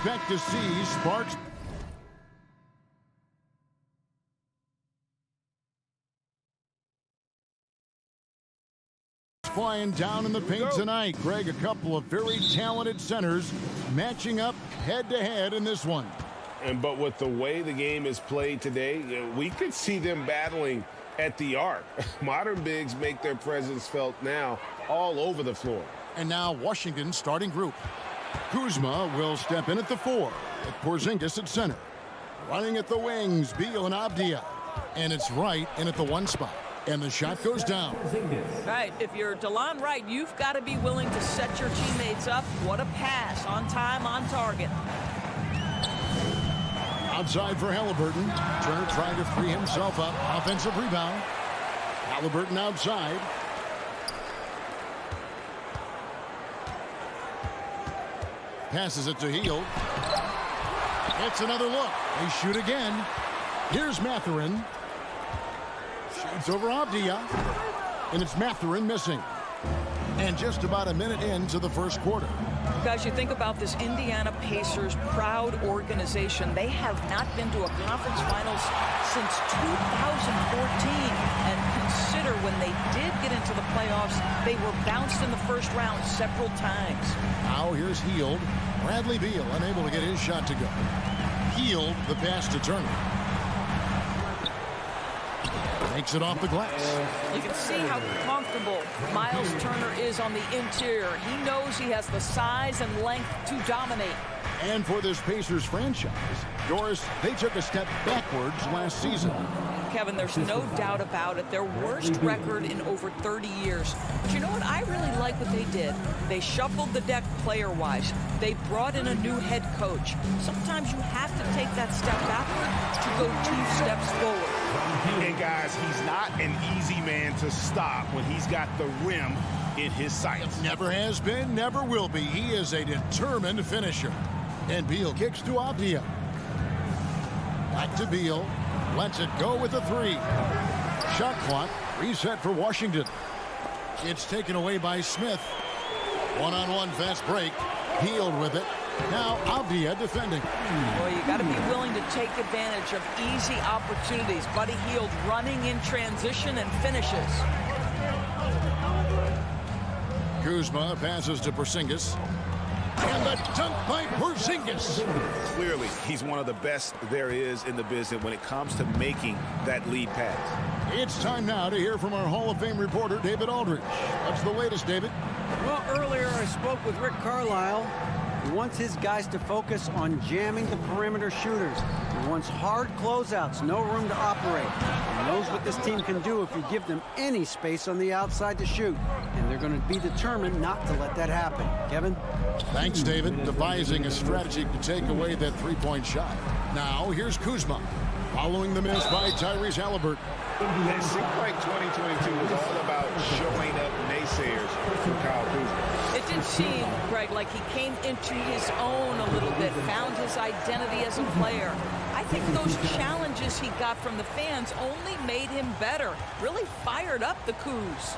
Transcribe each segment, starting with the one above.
expect to see sparks flying down in the paint tonight. Greg, a couple of very talented centers matching up head-to-head in this one. But with the way the game is played today, we could see them battling at the arc. Modern bigs make their presence felt now all over the floor. And now Washington's starting group. Kuzma will step in at the 4, with Porzingis at center. Running at the wings, Beal and Abdia. And it's Wright in at the 1 spot. And the shot goes down. Right, if you're DeLon Wright, you've got to be willing to set your teammates up. What a pass, on time, on target. Outside for Halliburton. Turner trying to free himself up. Offensive rebound. Halliburton outside. Passes it to Hield. It's another look. They shoot again. Here's Mathurin. Shoots over Abdia. And it's Mathurin missing. And just about a minute into the first quarter. Guys, you think about this Indiana Pacers proud organization. They have not been to a conference finals since 2014. And consider when they did get into the playoffs, they were bounced in the first round several times. Now here's Hield. Bradley Beal unable to get his shot to go. Hield the pass to Turner. Makes it off the glass. You can see how comfortable Miles Turner is on the interior. He knows he has the size and length to dominate. And for this Pacers franchise, Doris, they took a step backwards last season. Kevin, there's no doubt about it. Their worst record in over 30 years. But you know what? I really like what they did. They shuffled the deck player-wise. They brought in a new head coach. Sometimes you have to take that step backward to go 2 steps forward. And guys, he's not an easy man to stop when he's got the rim in his sights. Never has been, never will be. He is a determined finisher. And Beal kicks to Abdia. Back to Beal. Lets it go with a 3. Shot clock reset for Washington. It's taken away by Smith. One-on-one fast break. Hield with it. Now Abdia defending. Well, you got to be willing to take advantage of easy opportunities. Buddy Hield running in transition and finishes. Kuzma passes to Porzingis. And the dunk by Porzingis. Clearly, he's one of the best there is in the business when it comes to making that lead pass. It's time now to hear from our Hall of Fame reporter, David Aldridge. What's the latest, David? Well, earlier I spoke with Rick Carlisle. He wants his guys to focus on jamming the perimeter shooters. He wants hard closeouts, no room to operate. He knows what this team can do if you give them any space on the outside to shoot. And they're going to be determined not to let that happen. Kevin? Thanks, David. Devising a strategy to take away that 3-point shot. Now, here's Kuzma. Following the miss by Tyrese Halliburton. It seemed like 2022 was all about showing up naysayers for Kyle Kuzma. It did seem, Greg, like he came into his own a little bit, found his identity as a player. I think those challenges he got from the fans only made him better, really fired up the Kuz.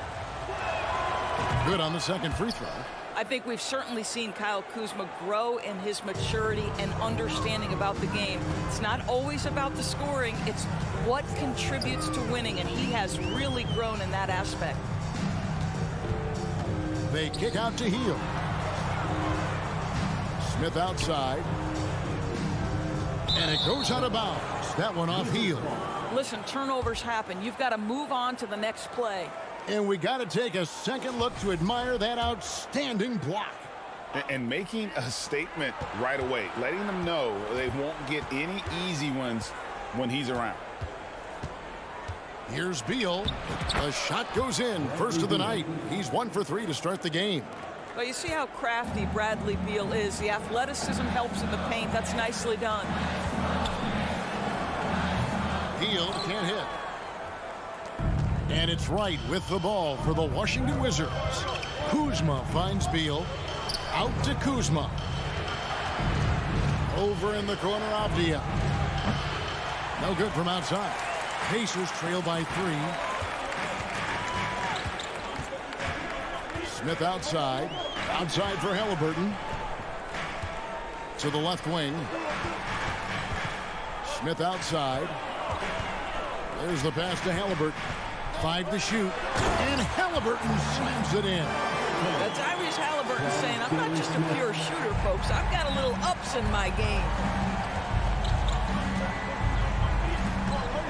Good on the second free throw. I think we've certainly seen Kyle Kuzma grow in his maturity and understanding about the game. It's not always about the scoring, it's what contributes to winning, and he has really grown in that aspect. They kick out to Hield. Smith outside. And it goes out of bounds. That one off Hield. Listen, turnovers happen. You've got to move on to the next play. And we got to take a second look to admire that outstanding block. And making a statement right away, letting them know they won't get any easy ones when he's around. Here's Beal. The shot goes in. First of the night. He's 1 for 3 to start the game. Well, you see how crafty Bradley Beal is. The athleticism helps in the paint. That's nicely done. Hield can't hit. And it's Wright with the ball for the Washington Wizards. Kuzma finds Beal. Out to Kuzma. Over in the corner, Abdia. No good from outside. Pacers trail by 3. Smith outside. Outside for Halliburton. to the left wing. Smith outside. There's the pass to Halliburton. 5 to shoot. And Halliburton slams it in. That's Tyrese Halliburton saying, I'm not just a pure shooter, folks. I've got a little ups in my game.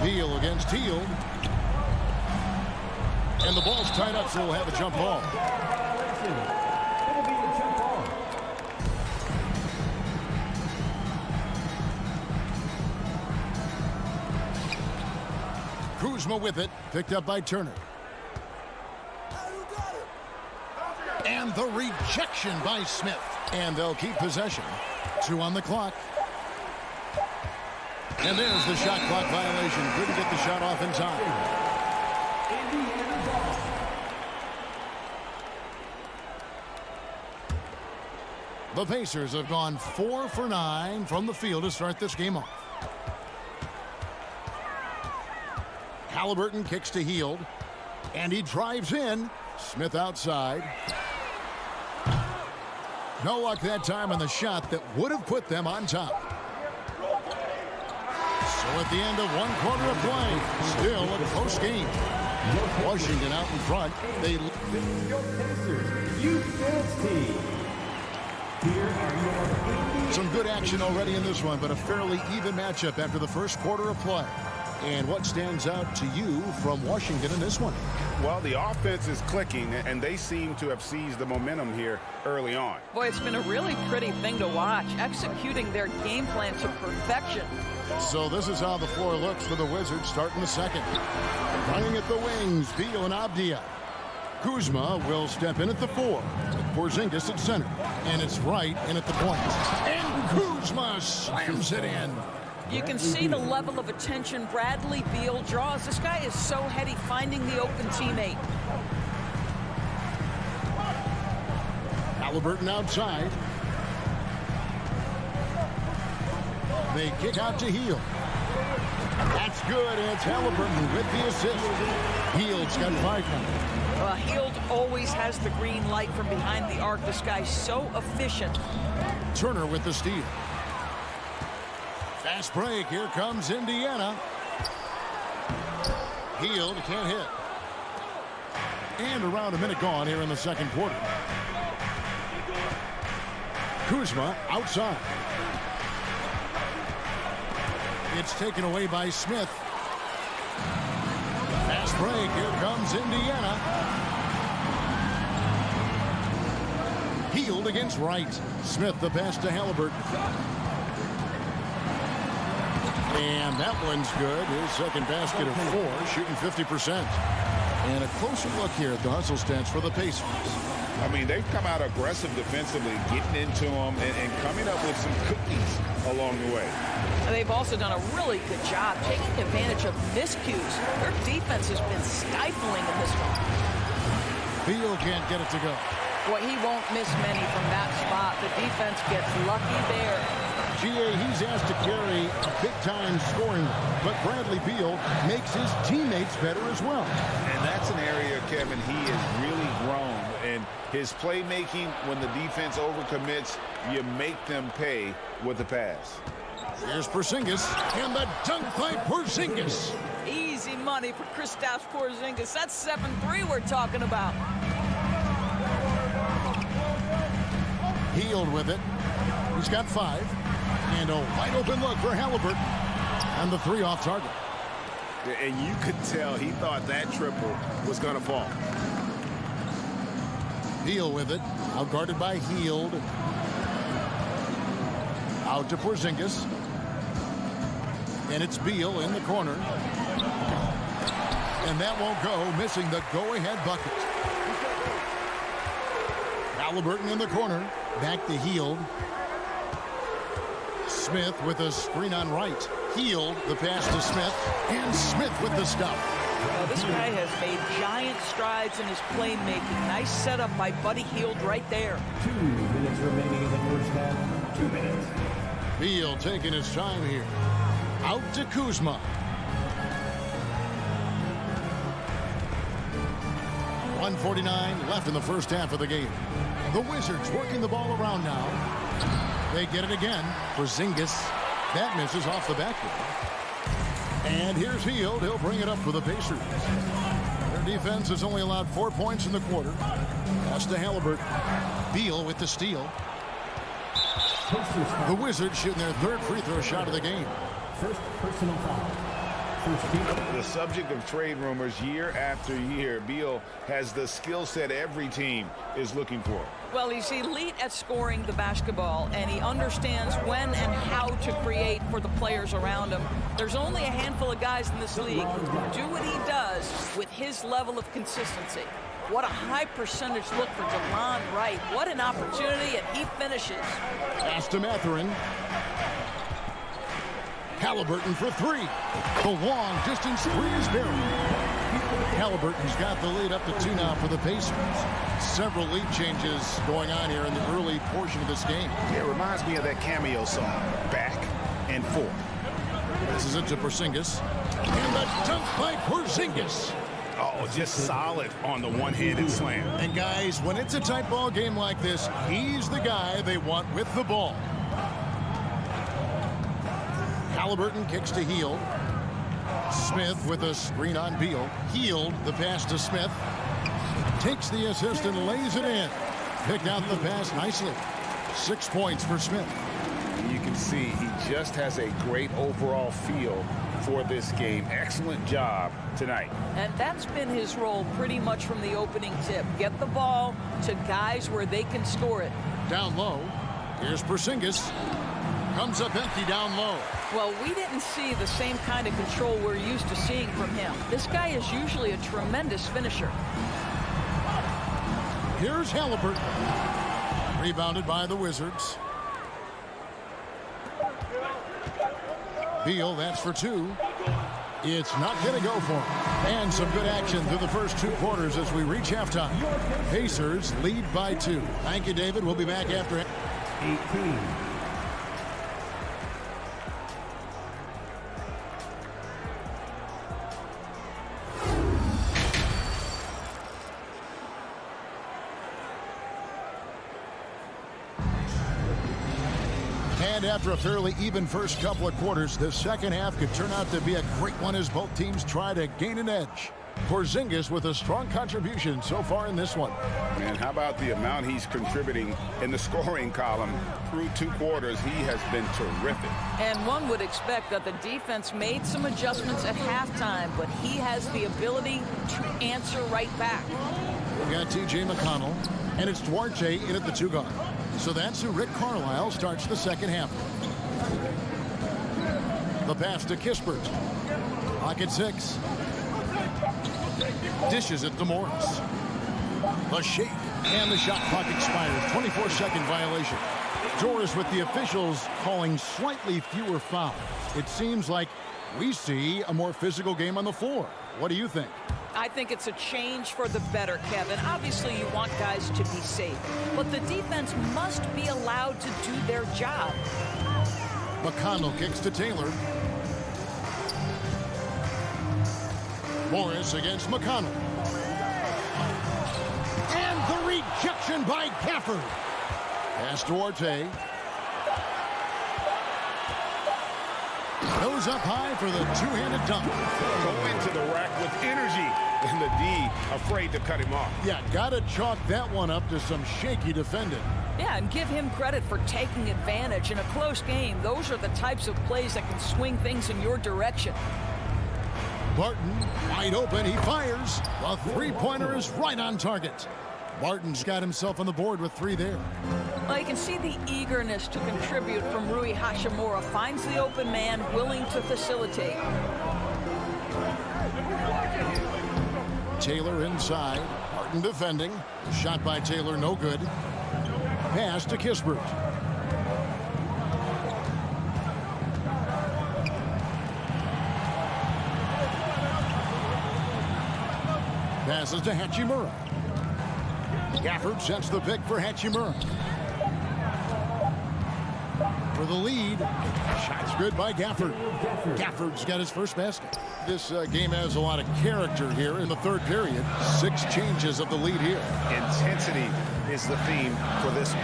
Beal against Hield. And the ball's tied up, so we'll have a jump ball. Kuzma with it, picked up by Turner. And the rejection by Smith. And they'll keep possession. 2 on the clock. And there's the shot clock violation. Couldn't get the shot off in time. The Pacers have gone 4 for 9 from the field to start this game off. Halliburton kicks to Hield. And he drives in. Smith outside. No luck that time on the shot that would have put them on top. So at the end of 1 quarter of play, still a close game. Washington out in front. They some good action already in this one, but a fairly even matchup after the first quarter of play. And what stands out to you from Washington in this one? Well, the offense is clicking, and they seem to have seized the momentum here early on. Boy, it's been a really pretty thing to watch, executing their game plan to perfection. So this is how the floor looks for the Wizards starting the second. Running at the wings, Beal and Abdia. Kuzma will step in at the 4. Porzingis at center. And it's right in at the point. And Kuzma slams it in. You can see the level of attention Bradley Beal draws. This guy is so heady finding the open teammate. Halliburton outside. They kick out to Hield. That's good, and it's Halliburton with the assist. Hield's got 5 now. Hield always has the green light from behind the arc. This guy's so efficient. Turner with the steal. Fast break. Here comes Indiana. Hield can't hit. And around a minute gone here in the second quarter. Kuzma outside. It's taken away by Smith. Fast break. Here comes Indiana. Hield against Wright. Smith the pass to Halliburton. And that one's good. His second basket of 4, shooting 50%. And a closer look here at the hustle stats for the Pacers. I mean, they've come out aggressive defensively, getting into them and coming up with some cookies along the way. They've also done a really good job taking advantage of miscues. Their defense has been stifling in this one. Beal can't get it to go. Boy, he won't miss many from that spot. The defense gets lucky there. He's asked to carry big-time scoring, but Bradley Beal makes his teammates better as well. And that's an area, Kevin, he has really grown. And his playmaking, when the defense overcommits, you make them pay with the pass. Here's Porzingis, and the dunk by Porzingis. Easy money for Kristaps Porzingis. That's 7-3 we're talking about. Hield with it. He's got 5. And a wide open look for Halliburton. And the 3 off target. And you could tell he thought that triple was going to fall. Beal with it. Out guarded by Hield. Out to Porzingis. And it's Beal in the corner. And that won't go, missing the go-ahead bucket. Halliburton in the corner. Back to Hield. Smith with a screen on right. Hield the pass to Smith. And Smith with the stop. Well, this guy has made giant strides in his playmaking. Nice setup by Buddy Hield right there. 2 minutes remaining in the first half. 2 minutes. Beal taking his time here. Out to Kuzma. 1:49 left in the first half of the game. The Wizards working the ball around now. They get it again. Porzingis. That misses off the backboard. And here's Hield. He'll bring it up for the Pacers. Their defense has only allowed 4 points in the quarter. Pass to Halliburton. Beal with the steal. The Wizards shooting their third free throw shot of the game. First personal foul. First team. The subject of trade rumors year after year, Beal has the skill set every team is looking for. Well, he's elite at scoring the basketball, and he understands when and how to create for the players around him. There's only a handful of guys in this league who do what he does with his level of consistency. What a high percentage look for Delon Wright. What an opportunity, and he finishes. Pass to Mathurin. Halliburton for three. The long distance three is buried. Halliburton's got the lead up to 2 now for the Pacers. Several lead changes going on here in the early portion of this game. It reminds me of that cameo song, Back and Forth. This is it to Porzingis. And the dunk by Porzingis. Oh, just solid on the one-handed slam. And guys, when it's a tight ball game like this, he's the guy they want with the ball. Halliburton kicks to Hield. Smith with a screen on Beal. Hield the pass to Smith. Takes the assist and lays it in. Picked out the pass nicely. 6 points for Smith. You can see he just has a great overall feel for this game. Excellent job tonight. And that's been his role pretty much from the opening tip. Get the ball to guys where they can score it. Down low. Here's Porzingis. Comes up empty down low. Well, we didn't see the same kind of control we're used to seeing from him. This guy is usually a tremendous finisher. Here's Halliburton. Rebounded by the Wizards. Beal, that's for 2. It's not going to go for him. And some good action through the first 2 quarters as we reach halftime. Pacers lead by 2. Thank you, David. We'll be back after 18. And after a fairly even first couple of quarters, the second half could turn out to be a great one as both teams try to gain an edge. Porzingis with a strong contribution so far in this one. Man, how about the amount he's contributing in the scoring column through 2 quarters? He has been terrific. And one would expect that the defense made some adjustments at halftime, but he has the ability to answer right back. We've got T.J. McConnell, and it's Duarte in at the 2 guard. So that's who Rick Carlisle starts the second half. The pass to Kispert. Clock at 6. Dishes it to Morris. The shake. And the shot clock expires. 24-second violation. Doris with the officials calling slightly fewer fouls. It seems like we see a more physical game on the floor. What do you think? I think it's a change for the better, Kevin. Obviously, you want guys to be safe, but the defense must be allowed to do their job. McConnell kicks to Taylor. Morris against McConnell. And the rejection by Gafford. Pass Duarte. Goes up high for the two-handed dunk. Go into the rack with energy, and the D afraid to cut him off. Yeah, gotta chalk that one up to some shaky defending. Yeah, and give him credit for taking advantage in a close game. Those are the types of plays that can swing things in your direction. Barton, wide open, he fires. The three-pointer is right on target. Barton's got himself on the board with 3 there. Well, you can see the eagerness to contribute from Rui Hachimura. Finds the open man, willing to facilitate. Taylor inside. Barton defending. Shot by Taylor, no good. Pass to Kispert. Passes to Hachimura. Gafford sets the pick for Hachimura. For the lead. Shot's good by Gafford. Gafford's got his first basket. This game has a lot of character here in the third period. 6 changes of the lead here. Intensity is the theme for this one.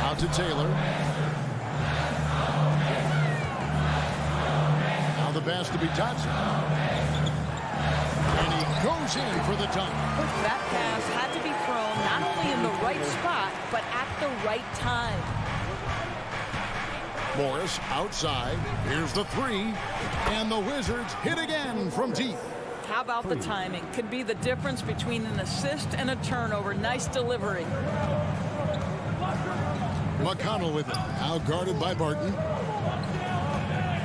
Out to Taylor. Now the pass to be Dodson. And he goes in for the dunk. That pass had to be thrown not only in the right spot, but at the right time. Morris outside. Here's the three. And the Wizards hit again from deep. How about the timing? Could be the difference between an assist and a turnover. Nice delivery. McConnell with it. Now guarded by Barton.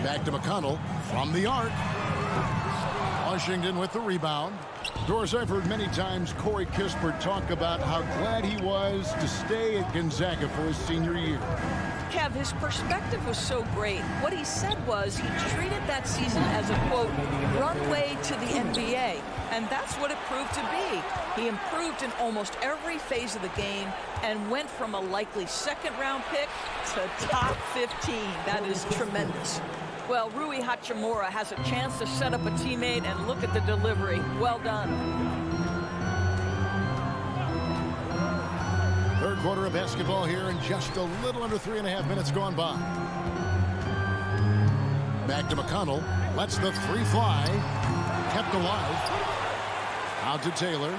Back to McConnell from the arc. Washington with the rebound. Doris, I've heard many times Corey Kispert talk about how glad he was to stay at Gonzaga for his senior year. Kev, his perspective was so great. What he said was he treated that season as a, quote, runway to the NBA. And that's what it proved to be. He improved in almost every phase of the game and went from a likely second-round pick to top 15. That is tremendous. Well, Rui Hachimura has a chance to set up a teammate, and look at the delivery. Well done. Third quarter of basketball here, and just a little under 3.5 minutes gone by. Back to McConnell. Lets the three fly. Kept alive. Out to Taylor.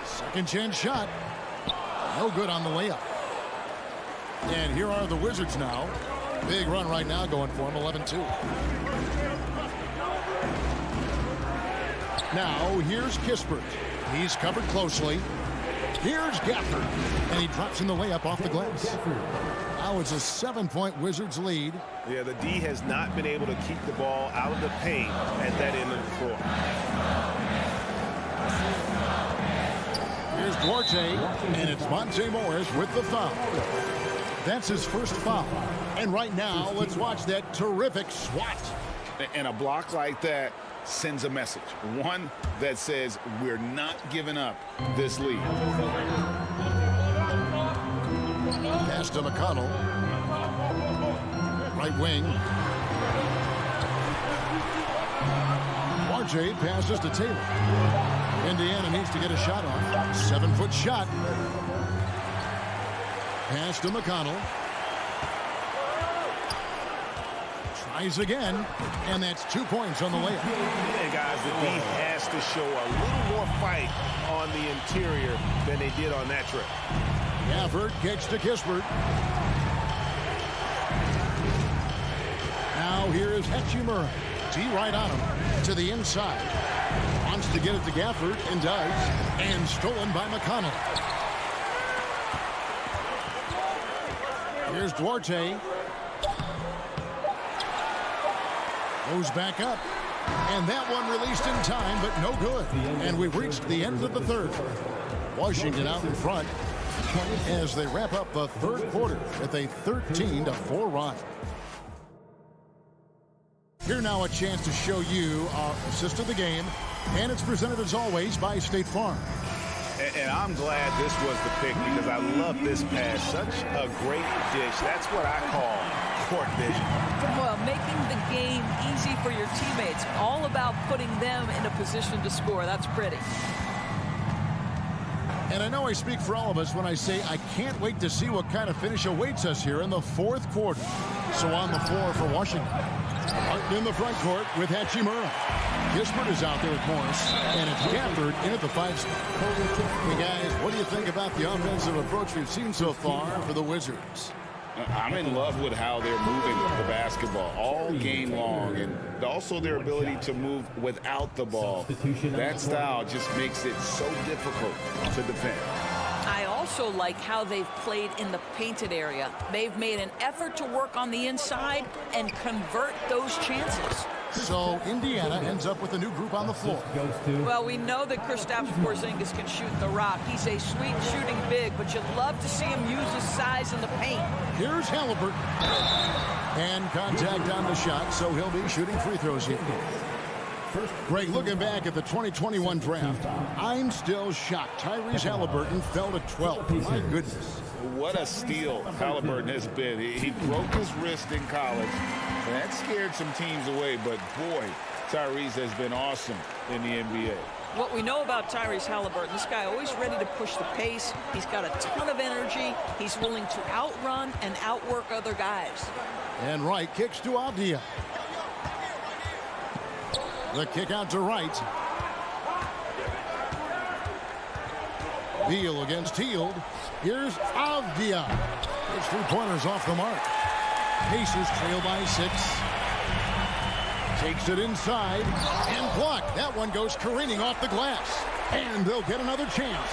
Second chance shot. No good on the layup. And here are the Wizards now. Big run right now going for them, 11-2. Now, here's Kispert. He's covered closely. Here's Gafford. And he drops in the layup off the glass. Now it's a 7-point Wizards lead. Yeah, the D has not been able to keep the ball out of the paint at that end of the floor. Here's Duarte. And it's Monte Morris with the foul. That's his first foul. And right now, let's watch that terrific swat. And a block like that sends a message. One that says we're not giving up this lead. Pass to McConnell. Right wing. RJ passes to Taylor. Indiana needs to get a shot off. 7-foot shot. Pass to McConnell. Tries again, and that's 2 points on the layup. And guys, the D has to show a little more fight on the interior than they did on that trip. Gafford kicks to Kispert. Now here is Hachimura. D right on him to the inside. Wants to get it to Gafford and does. And stolen by McConnell. Here's Duarte. Goes back up. And that one released in time, but no good. And we've reached the end of the third. Washington out in front as they wrap up the third quarter with a 13-4 run. Here now a chance to show you our assist of the game. And it's presented as always by State Farm. And I'm glad this was the pick because I love this pass. Such a great dish. That's what I call court vision. Well, making the game easy for your teammates. All about putting them in a position to score. That's pretty. And I know I speak for all of us when I say I can't wait to see what kind of finish awaits us here in the fourth quarter. So on the floor for Washington. Martin in the front court with Hachimura. Kispert is out there with Morris. And it's Gafford in at the 5 spot. Hey guys, what do you think about the offensive approach we've seen so far for the Wizards? I'm in love with how they're moving the basketball all game long, and also their ability to move without the ball. That style just makes it so difficult to defend. I also like how they've played in the painted area. They've made an effort to work on the inside and convert those chances. So Indiana ends up with a new group on the floor. Well, we know that Kristaps Porzingis can shoot the rock. He's a sweet shooting big, but you'd love to see him use his size in the paint. Here's Halliburton. And contact on the shot, so he'll be shooting free throws here. Greg, looking back at the 2021 draft, I'm still shocked. Tyrese Halliburton fell to 12. My goodness. What a steal Halliburton has been. He broke his wrist in college, and that scared some teams away, but boy, Tyrese has been awesome in the NBA. What we know about Tyrese Halliburton, this guy always ready to push the pace. He's got a ton of energy. He's willing to outrun and outwork other guys. And Wright kicks to Avdia. The kick out to Wright. Beal against Hield. Here's Avdia. His 3-pointers off the mark. Pacers trail by 6. Takes it inside and blocked. That one goes careening off the glass. And they'll get another chance.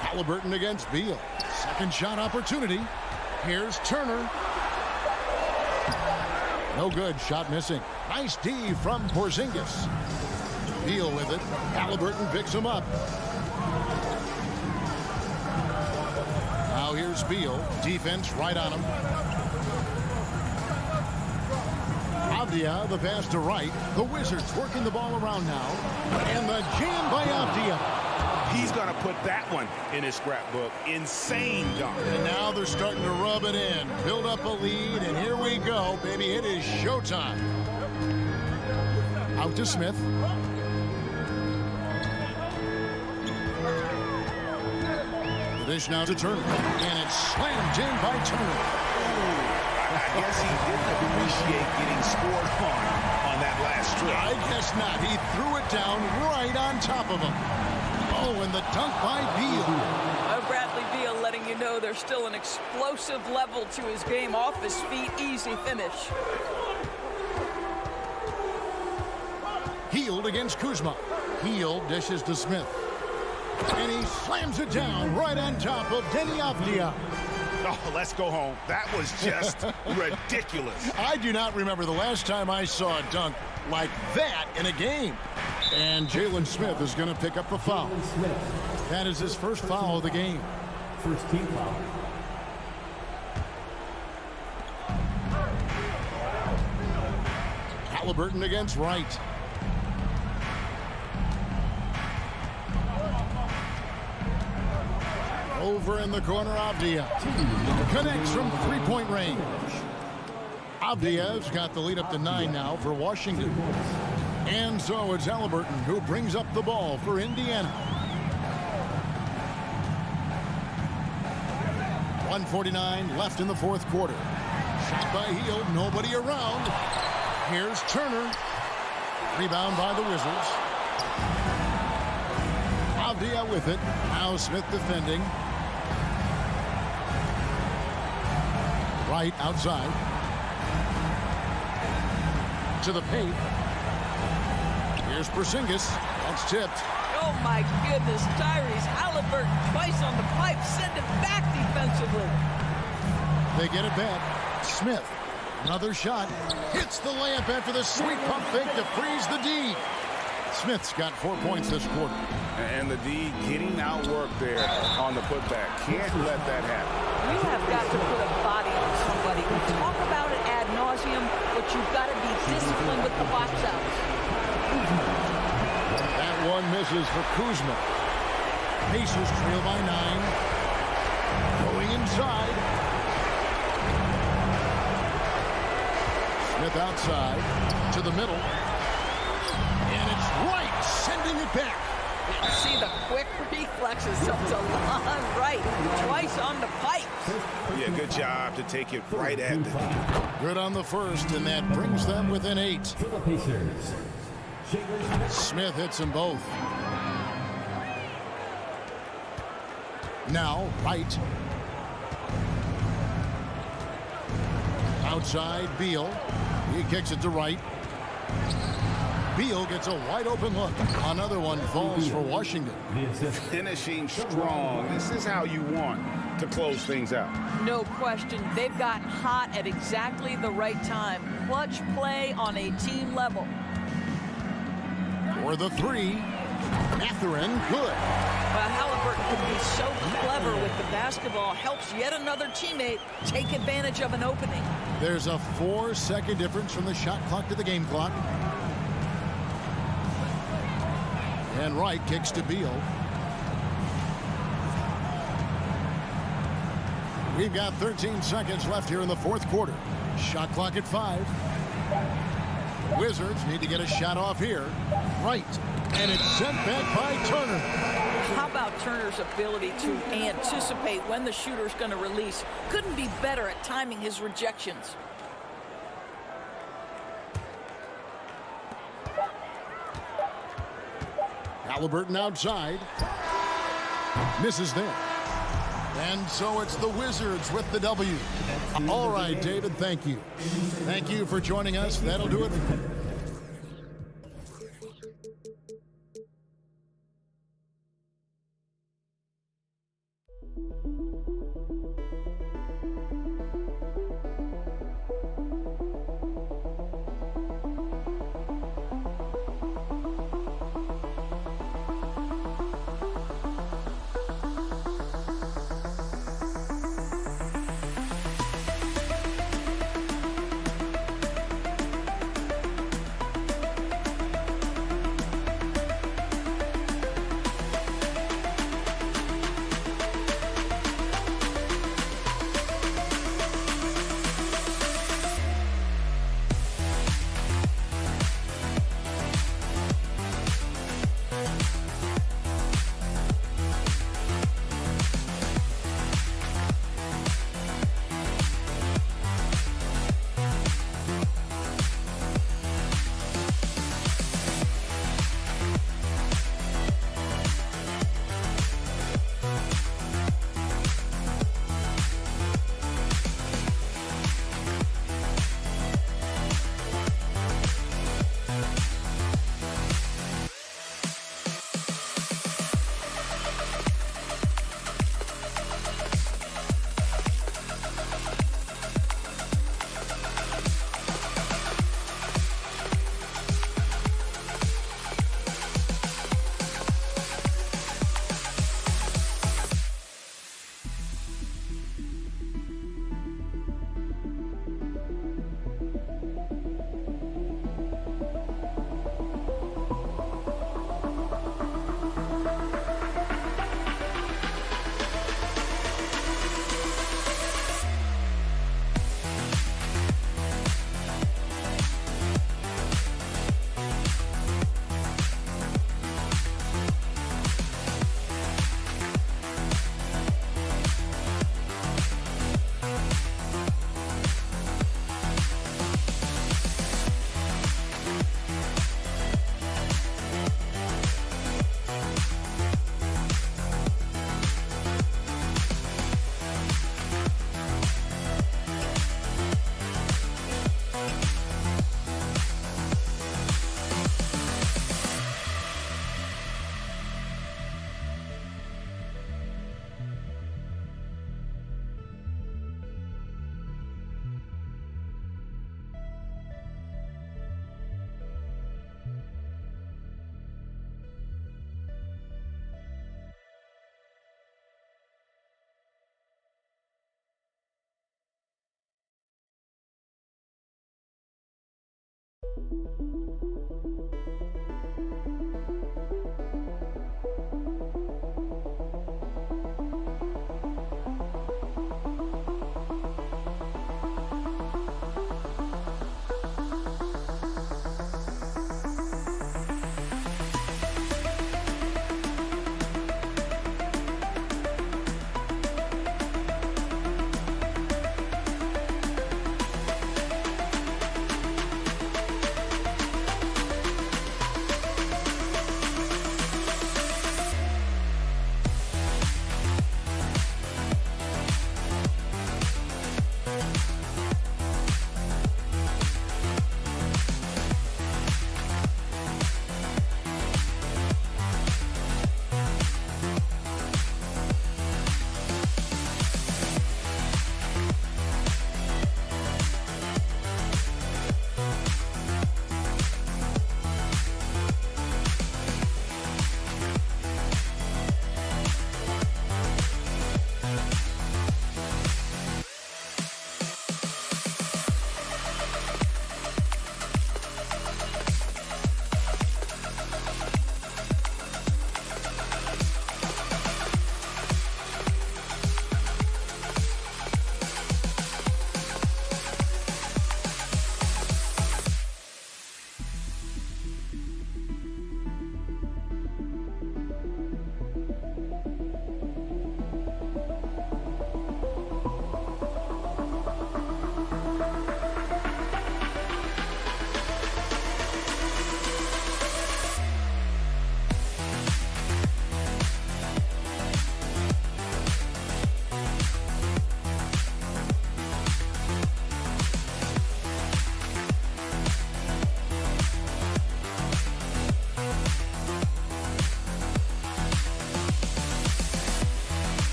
Halliburton against Beal. Second shot opportunity. Here's Turner. No good. Shot missing. Nice D from Porzingis. Beal with it. Halliburton picks him up. Now here's Beal. Defense right on him. Avdia, the pass to Wright. The Wizards working the ball around now. And the jam by Avdia. He's going to put that one in his scrapbook. Insane dunk. And now they're starting to rub it in. Build up a lead, and here we go, baby. It is showtime. Out to Smith. The dish now to Turner. And it's slammed in by Turner. I guess he didn't appreciate getting scored on that last strip. I guess not. He threw it down right on top of him. Oh, and the dunk by Beal. Bradley Beal letting you know there's still an explosive level to his game. Off his feet, easy finish. Hield against Kuzma. Hield dishes to Smith. And he slams it down right on top of Denny Avdia. Oh, let's go home. That was just ridiculous. I do not remember the last time I saw a dunk like that in a game. And Jalen Smith is going to pick up the foul. That is his first foul of the game. First team foul. Halliburton against Wright. Over in the corner, Avdia connects from 3-point range. Avdia's got the lead up to 9 now for Washington. And so it's Halliburton who brings up the ball for Indiana. 1:49 left in the fourth quarter. Shot by Hield, nobody around. Here's Turner. Rebound by the Wizards. Avdia with it. Now Smith defending. Right outside. To the paint. Here's Porzingis. That's tipped. Oh my goodness, Tyrese Halliburton twice on the pipe, send it back defensively. They get it back. Smith, another shot. Hits the layup after the sweet pump fake to freeze the D. Smith's got 4 points this quarter. And the D getting outworked there on the putback. Can't let that happen. You have got to put a body on somebody. We talk about it ad nauseum, but you've got to be disciplined with the box outs. That one misses for Kuzma. Pacers trail by 9. Going inside. Smith outside to the middle. And it's Wright sending it back. See the quick reflexes of DeLon Wright. Twice on the pipe. Yeah, good job to take it right at the D. Good on the first, and that brings them within 8. For the Pacers. Smith hits them both. Now, Wright. Outside, Beal. He kicks it to Wright. Beal gets a wide open look. Another one falls for Washington. Finishing strong. This is how you want to close things out. No question. They've got hot at exactly the right time. Clutch play on a team level. For the 3. Mathurin, good. Halliburton can be so clever with the basketball. Helps yet another teammate take advantage of an opening. There's a 4-second difference from the shot clock to the game clock. And Wright kicks to Beal. We've got 13 seconds left here in the fourth quarter. Shot clock at 5. Wizards need to get a shot off here. Right. And it's sent back by Turner. How about Turner's ability to anticipate when the shooter's going to release? Couldn't be better at timing his rejections. Halliburton outside. Misses there. And so it's the Wizards with the W. All right, David, thank you. Thank you for joining us. That'll do it.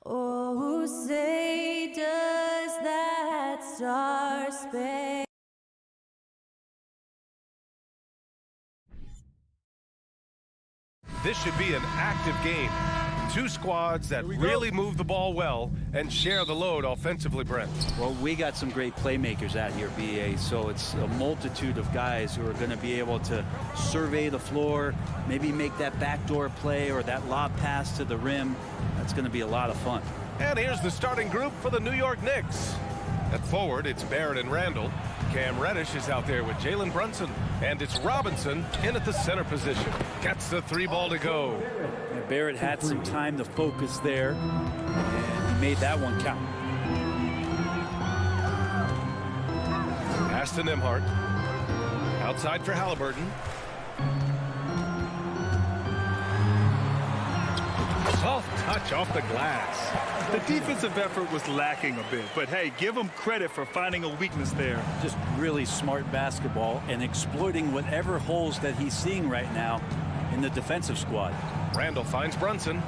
Oh, say does that star-spangled This should be an active game. Two squads that really move the ball well and share the load offensively, Brent. Well, we got some great playmakers out here, BA, so it's a multitude of guys who are going to be able to survey the floor, maybe make that backdoor play or that lob pass to the rim. That's going to be a lot of fun. And here's the starting group for the New York Knicks. At forward, it's Barrett and Randall. Cam Reddish is out there with Jalen Brunson. And it's Robinson in at the center position. Gets the three ball to go. And Barrett had some time to focus there, and he made that one count. Pass to Nembhard. Outside for Halliburton. Soft touch off the glass. The defensive effort was lacking a bit, but hey, give him credit for finding a weakness there. Just really smart basketball and exploiting whatever holes that he's seeing right now in the defensive squad. Randall finds Brunson.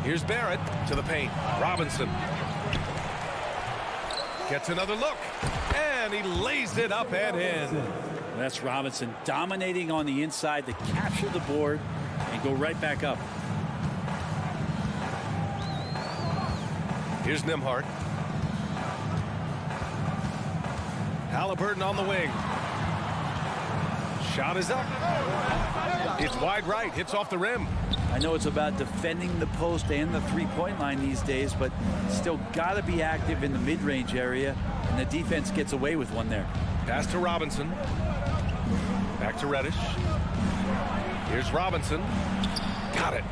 Here's Barrett to the paint. Robinson gets another look, and he lays it up and in. That's Robinson dominating on the inside to capture the board and go right back up. Here's Nembhard. Halliburton on the wing. Shot is up. It's wide right, hits off the rim. I know it's about defending the post and the three-point line these days, but still got to be active in the mid-range area, and the defense gets away with one there. Pass to Robinson. Back to Reddish. Here's Robinson. Got it.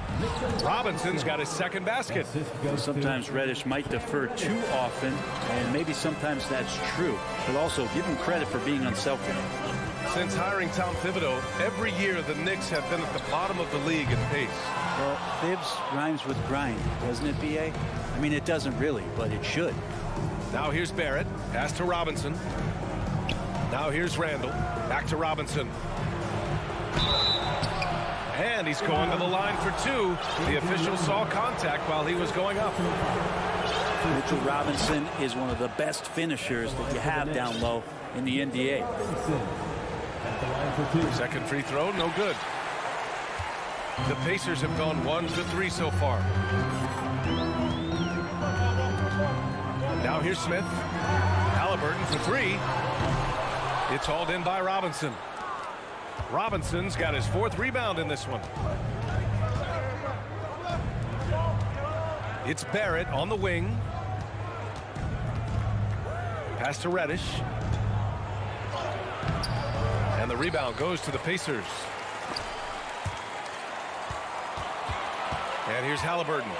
Robinson's got his second basket. Sometimes Reddish might defer too often, and maybe sometimes that's true, but also give him credit for being unselfish. Since hiring Tom Thibodeau, every year the Knicks have been at the bottom of the league in pace. Well, Thibs rhymes with grind, doesn't it, B.A.? I mean, it doesn't really, but it should. Now here's Barrett. Pass to Robinson. Now here's Randall. Back to Robinson. And he's going to the line for two. The official saw contact while he was going up. Mitchell Robinson is one of the best finishers that you have down low in the NBA. Second free throw, no good. The Pacers have gone 1 for 3 so far. Now here's Smith. Halliburton for 3. It's hauled in by Robinson. Robinson's got his 4th rebound in this one. It's Barrett on the wing. Pass to Reddish. And the rebound goes to the Pacers. And here's Halliburton.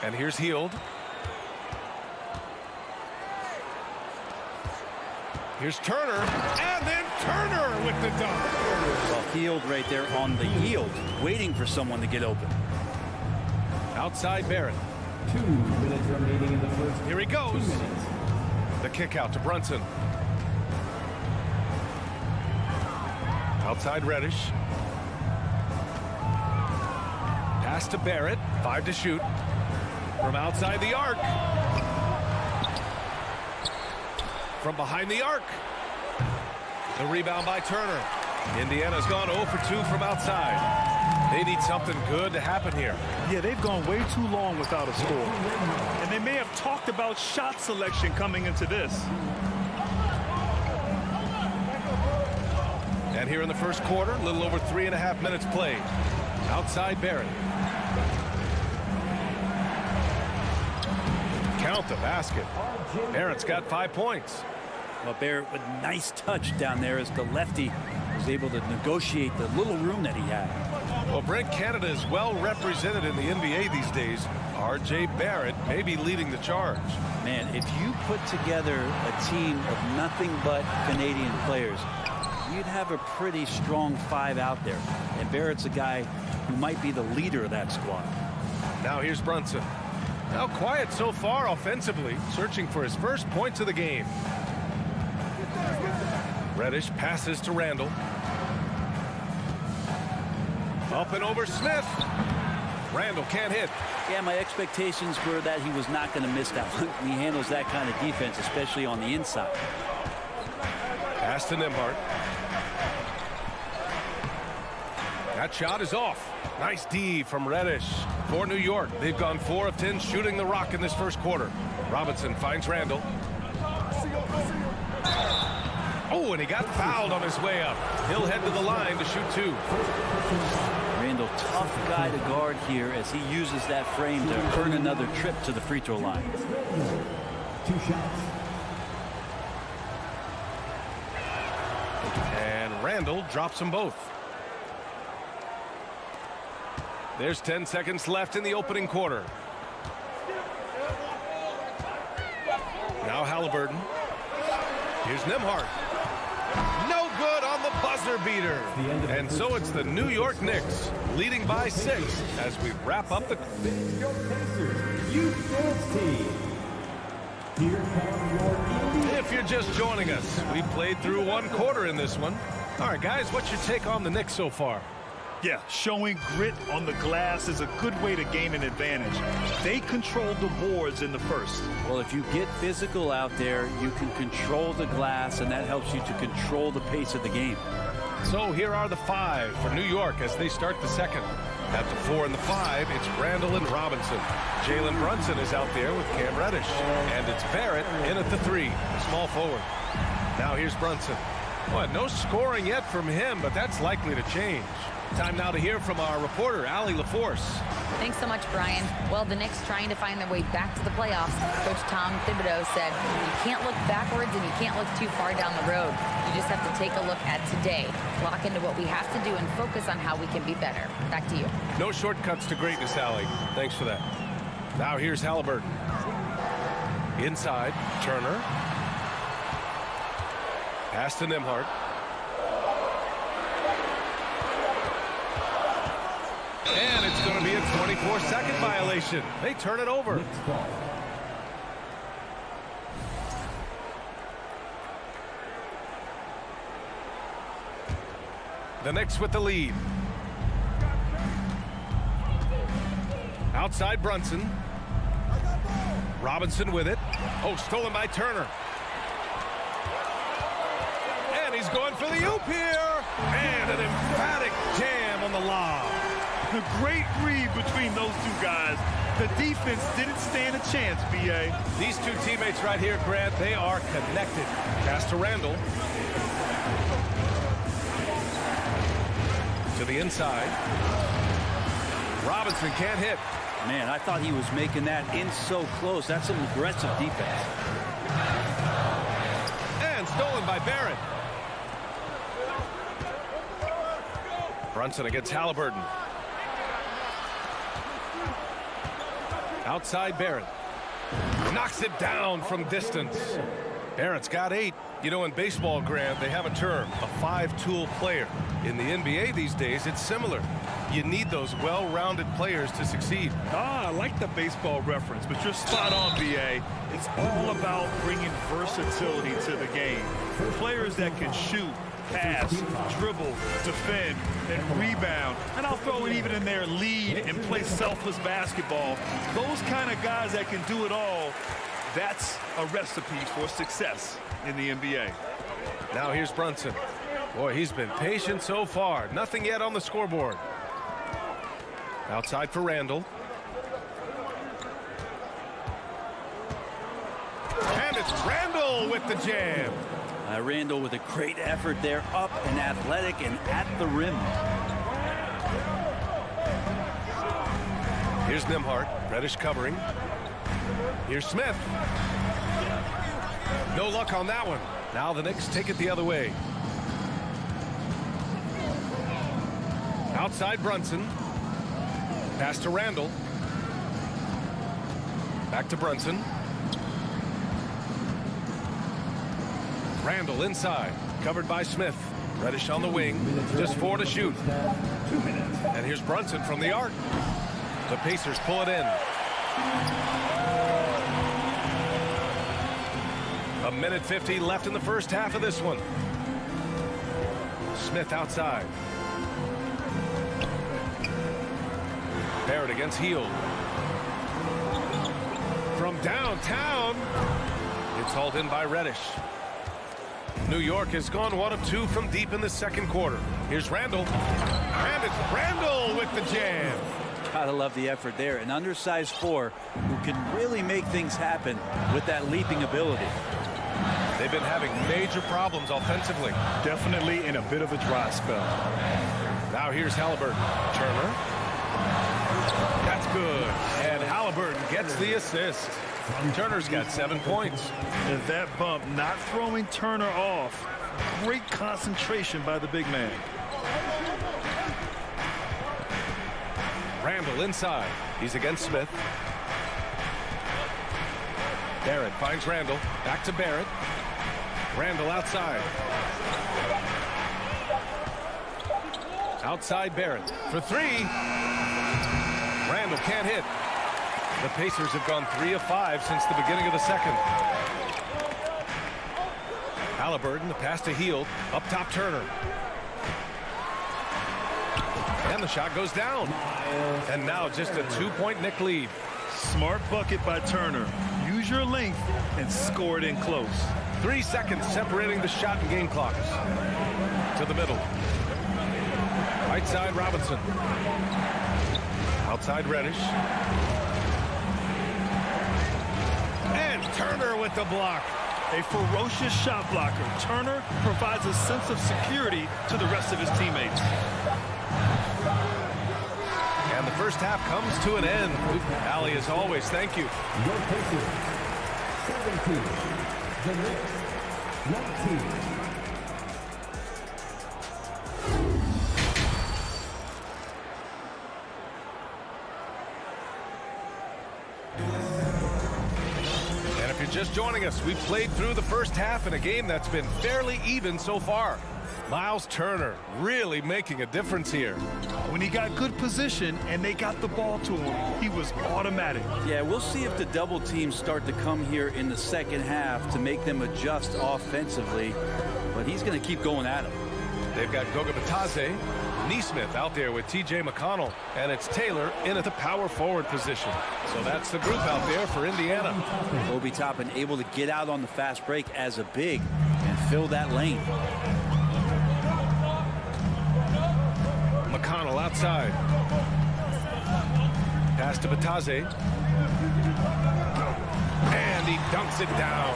And here's Hield. Here's Turner, and then Turner with the dunk. Well, Hield right there on the yield, waiting for someone to get open. Outside Barrett. 2 minutes remaining in the first. Here he goes. The kick out to Brunson. Outside Reddish. Pass to Barrett. 5 to shoot. From outside the arc. From behind the arc. The rebound by Turner. Indiana's gone 0 for 2 from outside. They need something good to happen here. Yeah, they've gone way too long without a score. And they may have talked about shot selection coming into this. And here in the first quarter, a little over 3.5 minutes played. Outside Barrett. Count the basket. Barrett's got 5 points. Well, Barrett with nice touch down there as the lefty was able to negotiate the little room that he had. Well, Brent, Canada is well represented in the NBA these days. R.J. Barrett may be leading the charge. Man, if you put together a team of nothing but Canadian players, you'd have a pretty strong 5 out there. And Barrett's a guy who might be the leader of that squad. Now here's Brunson. Now quiet so far offensively, searching for his first points of the game. Reddish passes to Randall. Up and over Smith. Randall can't hit. Yeah, my expectations were that he was not going to miss that one. He handles that kind of defense, especially on the inside. Pass to Nembhard. That shot is off. Nice D from Reddish. For New York, they've gone 4 of 10 shooting the rock in this first quarter. Robinson finds Randall. Oh, and he got fouled on his way up. He'll head to the line to shoot 2. Randall, tough guy to guard here as he uses that frame to earn another trip to the free throw line. 2 shots. And Randall drops them both. There's 10 seconds left in the opening quarter. Now Halliburton. Here's Nembhard. No good on the buzzer beater. And so it's the New York Knicks leading by 6 as we wrap up the Youth dance team. Here come your If you're just joining us, we played through 1 quarter in this one. All right, guys, what's your take on the Knicks so far? Yeah, showing grit on the glass is a good way to gain an advantage. They controlled the boards in the first. Well, if you get physical out there, you can control the glass, and that helps you to control the pace of the game. So here are the 5 for New York as they start the second. At the 4 and the 5, it's Randall and Robinson. Jalen Brunson is out there with Cam Reddish. And it's Barrett in at the 3, small forward. Now here's Brunson. Well, no scoring yet from him, but that's likely to change. Time now to hear from our reporter, Allie LaForce. Thanks so much, Brian. Well, the Knicks trying to find their way back to the playoffs. Coach Tom Thibodeau said, you can't look backwards and you can't look too far down the road. You just have to take a look at today, lock into what we have to do, and focus on how we can be better. Back to you. No shortcuts to greatness, Allie. Thanks for that. Now here's Halliburton. Inside, Turner. Pass to Nembhard. And it's going to be a 24-second violation. They turn it over. The Knicks with the lead. Outside Brunson. Robinson with it. Oh, stolen by Turner. And he's going for the oop here. And an emphatic jam on the lob. A great read between those two guys. The defense didn't stand a chance, B.A. These two teammates right here, Grant, they are connected. Pass to Randall. To the inside. Robinson can't hit. Man, I thought he was making that in so close. That's some aggressive defense. And stolen by Barrett. Brunson against Halliburton. Outside Barrett. Knocks it down from distance. Barrett's got 8. You know, in baseball, Grant, they have a term, a 5-tool player. In the NBA these days, it's similar. You need those well-rounded players to succeed. I like the baseball reference, but you're spot on, B.A. It's all about bringing versatility to the game. Players that can shoot, pass, dribble, defend, and rebound. And I'll throw it even in there, lead and play selfless basketball. Those kind of guys that can do it all, that's a recipe for success in the NBA. Now here's Brunson. Boy, he's been patient so far. Nothing yet on the scoreboard. Outside for Randall. And it's Randall with the jam. Randall with a great effort there, up and athletic and at the rim. Here's Nembhard. Reddish covering. Here's Smith. No luck on that one. Now the Knicks take it the other way. Outside Brunson. Pass to Randall. Back to Brunson. Randall inside, covered by Smith. Reddish on the wing, just 4 to shoot. And here's Brunson from the arc. The Pacers pull it in. A minute 50 left in the first half of this one. Smith outside. Barrett against Hield. From downtown, it's hauled in by Reddish. New York has gone 1 of 2 from deep in the second quarter. Here's Randall. And it's Randall with the jam. Gotta love the effort there. An undersized 4 who can really make things happen with that leaping ability. They've been having major problems offensively. Definitely in a bit of a dry spell. Now here's Halliburton. Turner. That's good. And Halliburton gets the assist. Turner's got 7 points. And that bump not throwing Turner off. Great concentration by the big man. Randall inside. He's against Smith. Barrett finds Randall. Back to Barrett. Randall outside. Outside Barrett for 3. Randall can't hit. The Pacers have gone 3 of 5 since the beginning of the second. Halliburton, the pass to Hield. Up top, Turner. And the shot goes down. And now just a 2-point Knick lead. Smart bucket by Turner. Use your length and score it in close. 3 seconds separating the shot and game clocks. To the middle. Right side, Robinson. Outside, Reddish. And Turner with the block. A ferocious shot blocker. Turner provides a sense of security to the rest of his teammates. And the first half comes to an end. Allie, as always, thank you. Your Pacers, 17. The Knicks, 19. Just joining us, we've played through the first half in a game that's been fairly even so far. Miles Turner really making a difference here. When he got good position and they got the ball to him, he was automatic. Yeah, we'll see if the double teams start to come here in the second half to make them adjust offensively, but he's going to keep going at him. They've got Goga Bitadze, Nesmith out there with T.J. McConnell, and it's Taylor in at the power forward position. So that's the group out there for Indiana. Obi Toppin able to get out on the fast break as a big and fill that lane. McConnell outside. Pass to Bitadze. And he dunks it down.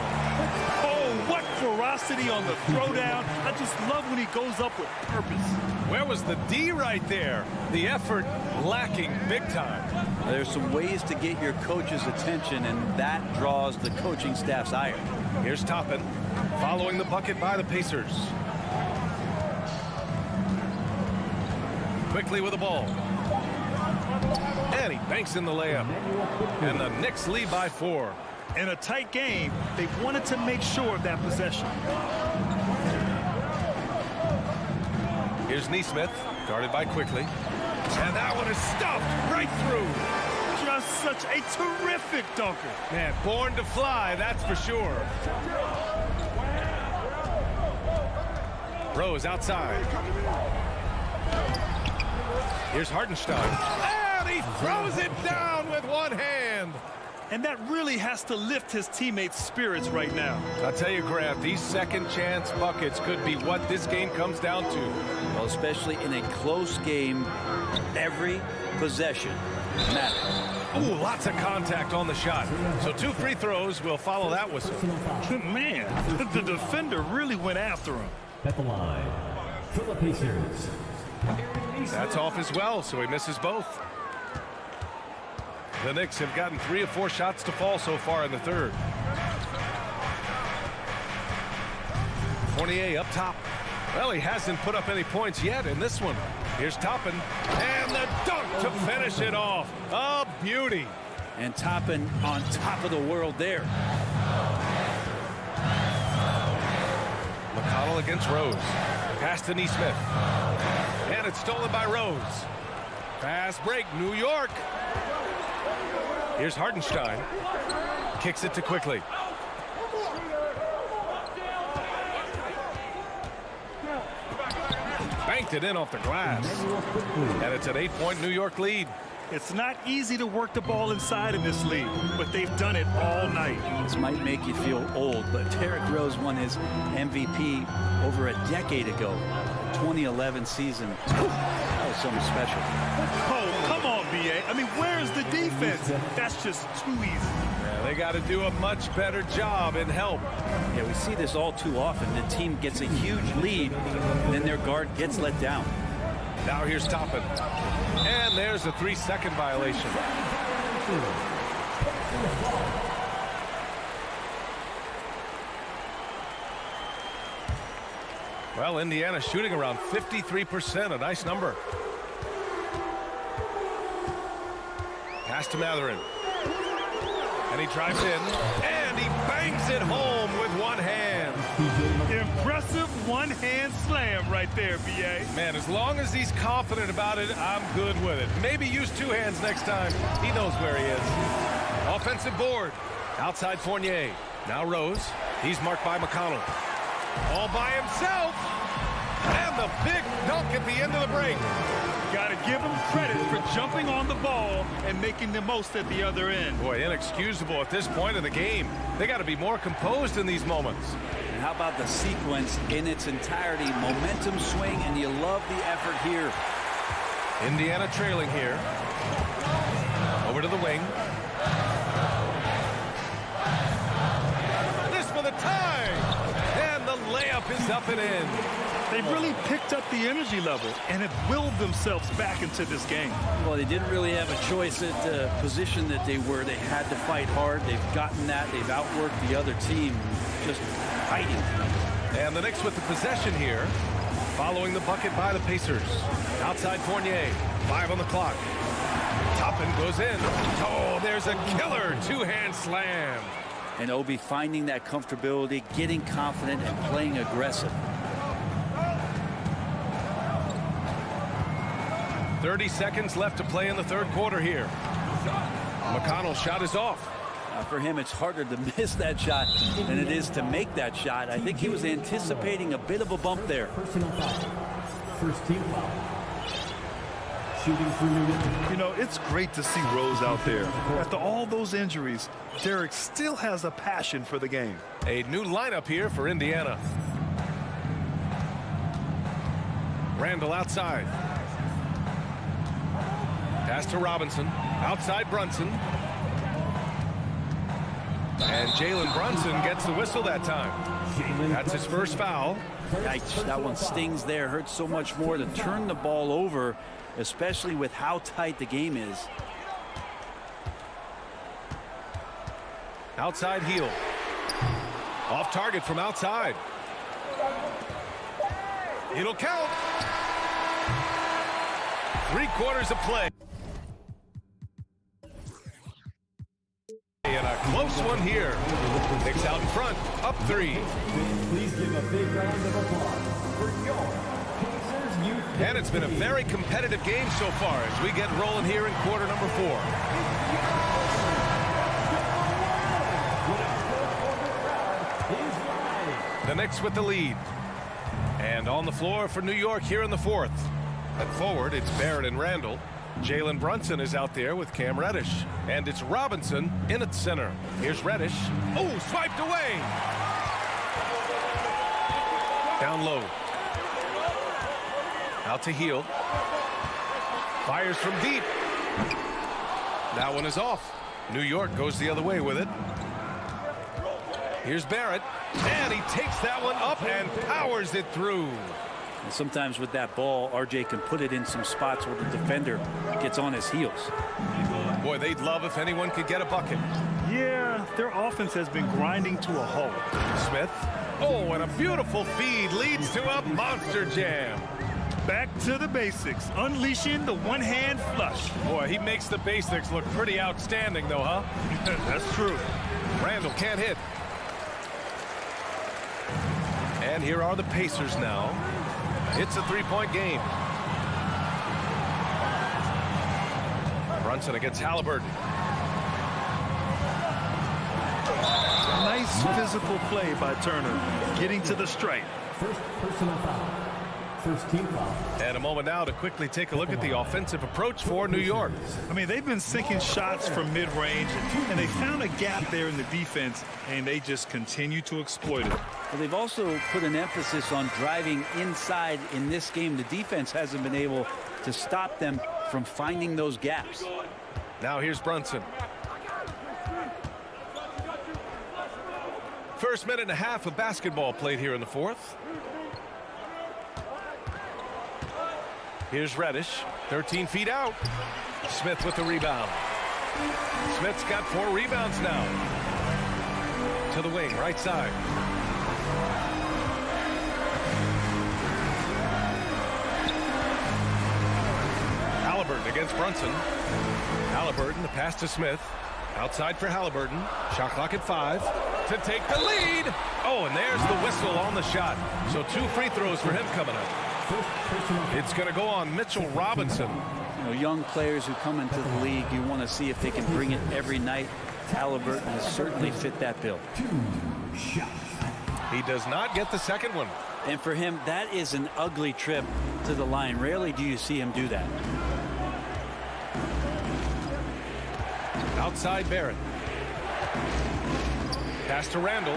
What ferocity on the throwdown. I just love when he goes up with purpose. Where was the D right there? The effort lacking big time. There's some ways to get your coach's attention, and that draws the coaching staff's ire. Here's Toppin following the bucket by the Pacers. Quickly with the ball. And he banks in the layup. And the Knicks lead by 4. In a tight game, they wanted to make sure of that possession. Here's Nesmith, guarded by Quickly. And that one is stuffed right through. Just such a terrific dunker. Man, born to fly, that's for sure. Rose outside. Here's Hartenstein. And he throws it down with one hand. And that really has to lift his teammates' spirits right now. I'll tell you, Grant, these second chance buckets could be what this game comes down to. Well, especially in a close game, every possession matters. Ooh, lots of contact on the shot. So 2 free throws will follow that whistle. Man, the defender really went after him. At the line, for the Pacers. That's off as well, so he misses both. The Knicks have gotten 3 of 4 shots to fall so far in the third. Fournier up top. Well, he hasn't put up any points yet in this one. Here's Toppin. And the dunk to finish it off. A beauty. And Toppin on top of the world there. McConnell against Rose. Pass to Nesmith. And it's stolen by Rose. Fast break, New York. Here's Hartenstein. Kicks it to Quickly. Banked it in off the glass. And it's an 8-point New York lead. It's not easy to work the ball inside in this league, but they've done it all night. This might make you feel old, but Derrick Rose won his MVP over a decade ago. 2011 season. That was something special. Oh, come on, B.A. I mean, where's the defense? That's just too easy. Yeah, they got to do a much better job in help. Yeah, we see this all too often. The team gets a huge lead, and then their guard gets let down. Now here's Toppin. And there's a 3-second violation. Well, Indiana shooting around 53%, a nice number. Pass to Matherin. And he drives in, and he bangs it home with one hand. Impressive one-hand slam right there, B.A. Man, as long as he's confident about it, I'm good with it. Maybe use 2 hands next time. He knows where he is. Offensive board. Outside Fournier. Now Rose. He's marked by McConnell. All by himself. And the big dunk at the end of the break. Got to give them credit for jumping on the ball and making the most at the other end. Boy, inexcusable at this point of the game. They got to be more composed in these moments. And how about the sequence in its entirety? Momentum swing, and you love the effort here. Indiana trailing here. Over to the wing. This for the tie. And the layup is up and in. They really picked up the energy level and have willed themselves back into this game. Well, they didn't really have a choice at the position that they were. They had to fight hard. They've gotten that. They've outworked the other team, just fighting. And the Knicks with the possession here, following the bucket by the Pacers. Outside Fournier, 5 on the clock. Toppin goes in. Oh, there's a killer two-hand slam. And Obi finding that comfortability, getting confident, and playing aggressive. 30 seconds left to play in the third quarter here. McConnell's shot is off. For him, it's harder to miss that shot than it is to make that shot. I think he was anticipating a bit of a bump there. Personal foul. First team foul. Shooting for New York. You know, it's great to see Rose out there. After all those injuries, Derek still has a passion for the game. A new lineup here for Indiana. Randall outside. Pass to Robinson. Outside Brunson. And Jalen Brunson gets the whistle that time. That's his first foul. Yikes, that one stings there. Hurts so much more to turn the ball over, especially with how tight the game is. Outside heel. Off target from outside. It'll count. 3 quarters of play. And a close one here. Knicks out in front, up 3. Please give a big round of applause for your Pacers youth. And it's been a very competitive game so far as we get rolling here in quarter number 4. The Knicks with the lead. And on the floor for New York here in the 4th. At forward, it's Barrett and Randall. Jalen Brunson is out there with Cam Reddish. And it's Robinson in at center. Here's Reddish. Oh, swiped away. Down low. Out to Heel. Fires from deep. That one is off. New York goes the other way with it. Here's Barrett. And he takes that one up and powers it through. And sometimes with that ball, RJ can put it in some spots where the defender gets on his heels. Boy, they'd love if anyone could get a bucket. Yeah, their offense has been grinding to a halt. Smith. Oh, and a beautiful feed leads to a monster jam. Back to the basics, unleashing the one-hand flush. Boy, he makes the basics look pretty outstanding, though, huh? That's true. Randall can't hit. And here are the Pacers now. It's a 3-point game. Brunson against Halliburton. Nice physical play by Turner, getting to the stripe. First personal foul. First team foul. And a moment now to quickly take a look at the offensive approach for New York. I mean, they've been sinking shots from mid-range, and they found a gap there in the defense, and they just continue to exploit it. Well, they've also put an emphasis on driving inside in this game. The defense hasn't been able to stop them from finding those gaps. Now here's Brunson. First minute and a half of basketball played here in the 4th. Here's Reddish, 13 feet out. Smith with the rebound. Smith's got 4 rebounds now. To the wing, right side. Halliburton against Brunson. Halliburton, the pass to Smith. Outside for Halliburton. Shot clock at 5 to take the lead. Oh, and there's the whistle on the shot. So 2 free throws for him coming up. It's going to go on Mitchell Robinson. You know, young players who come into the league, you want to see if they can bring it every night. Halliburton has certainly fit that bill. He does not get the second one. And for him, that is an ugly trip to the line. Rarely do you see him do that. Outside Barrett. Pass to Randall.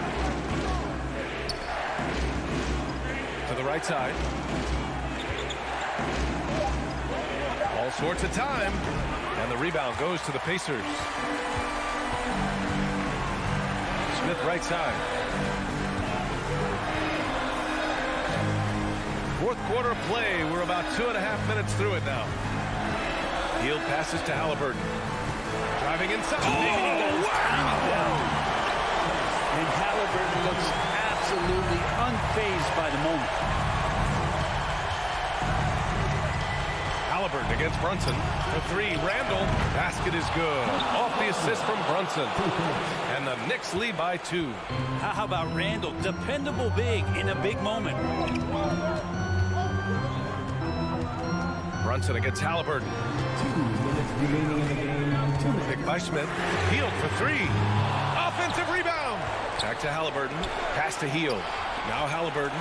To the right side. All sorts of time. And the rebound goes to the Pacers. Smith right side. Fourth quarter of play. We're about 2.5 minutes through it now. Hield passes to Halliburton. Driving inside. Oh, wow! And Halliburton looks absolutely unfazed by the moment. Halliburton against Brunson. For three, Randall. Basket is good. Off the assist from Brunson. And the Knicks lead by 2. How about Randall? Dependable big in a big moment. Brunson against Halliburton. 2 minutes remaining in the game. 2 minutes. Pick by Smith. Hield for three. Offensive rebound. Back to Halliburton. Pass to Hield. Now Halliburton.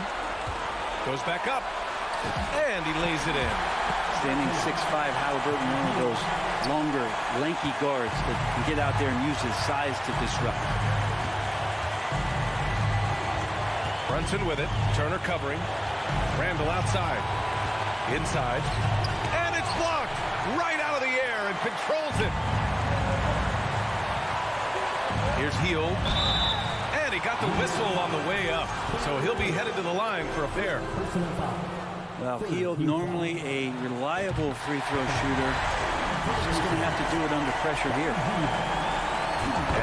Goes back up. And he lays it in. Standing 6'5", Halliburton, one of those longer, lanky guards that can get out there and use his size to disrupt. Brunson with it. Turner covering. Randall outside. Inside. And it's blocked. Right out of the air and controls it. Here's Hield. And he got the whistle on the way up. So he'll be headed to the line for a fair. Well, Hield, normally a reliable free throw shooter. Just going to have to do it under pressure here.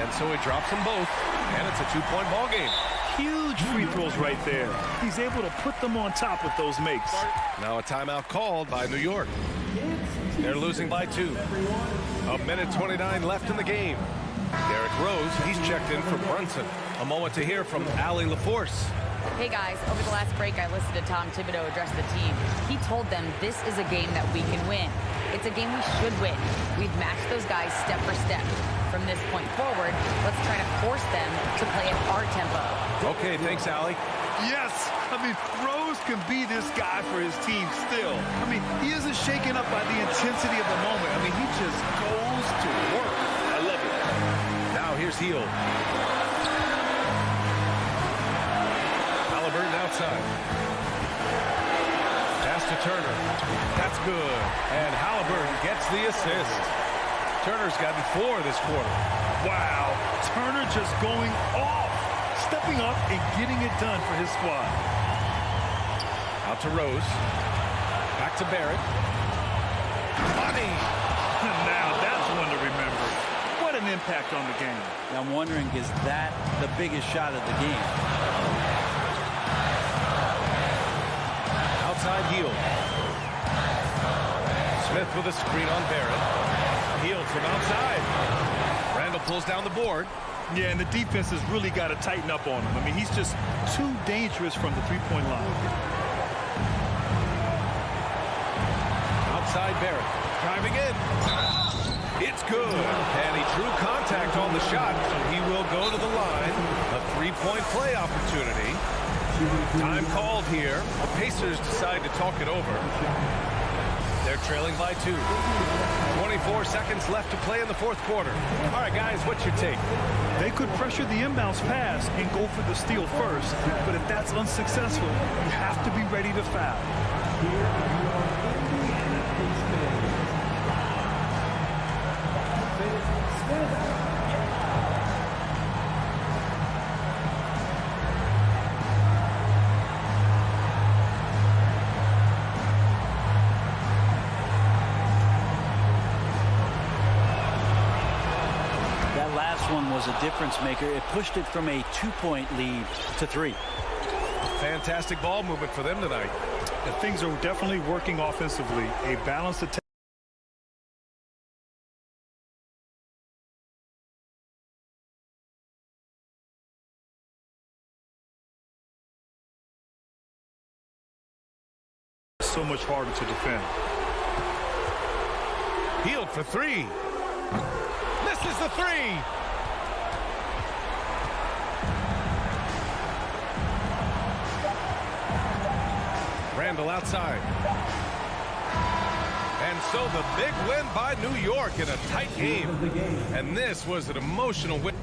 And so he drops them both. And it's a 2-point ball game. Huge free throws right there. He's able to put them on top with those makes. Now a timeout called by New York. They're losing by 2. 1:29 left in the game. Derrick Rose, he's checked in for Brunson. A moment to hear from Allie LaForce. Hey guys, over the last break I listened to Tom Thibodeau address the team. He told them this is a game that we can win. It's a game we should win. We've matched those guys step for step. From this point forward, let's try to force them to play at our tempo. Okay, thanks, Allie. Yes, I mean, Rose can be this guy for his team still. I mean, he isn't shaken up by the intensity of the moment. I mean, he just goes to work. I love it. Now here's Hield. Halliburton outside. Pass to Turner. That's good. And Halliburton gets the assist. Turner's gotten 4 this quarter. Wow, Turner just going off, stepping up and getting it done for his squad. Out to Rose. Back to Barrett. Money. Now that's one to remember. What an impact on the game. I'm wondering, is that the biggest shot of the game? Outside Hield. Smith with a screen on Barrett. Hield from outside. Randall pulls down the board. Yeah, and the defense has really got to tighten up on him. I mean, he's just too dangerous from the three-point line. Outside Barrett. Driving in. It's good. And he drew contact on the shot, so he will go to the line. A 3-point play opportunity. Time called here. The Pacers decide to talk it over. They're trailing by 2. 24 seconds left to play in the fourth quarter. All right, guys, what's your take? They could pressure the inbounds pass and go for the steal first. But if that's unsuccessful, you have to be ready to foul. One was a difference maker. It pushed it from a 2-point lead to 3. Fantastic ball movement for them tonight. And things are definitely working offensively. A balanced attack. So much harder to defend. Hield for 3. Misses the 3. Randall outside. And so the big win by New York in a tight game. And this was an emotional win.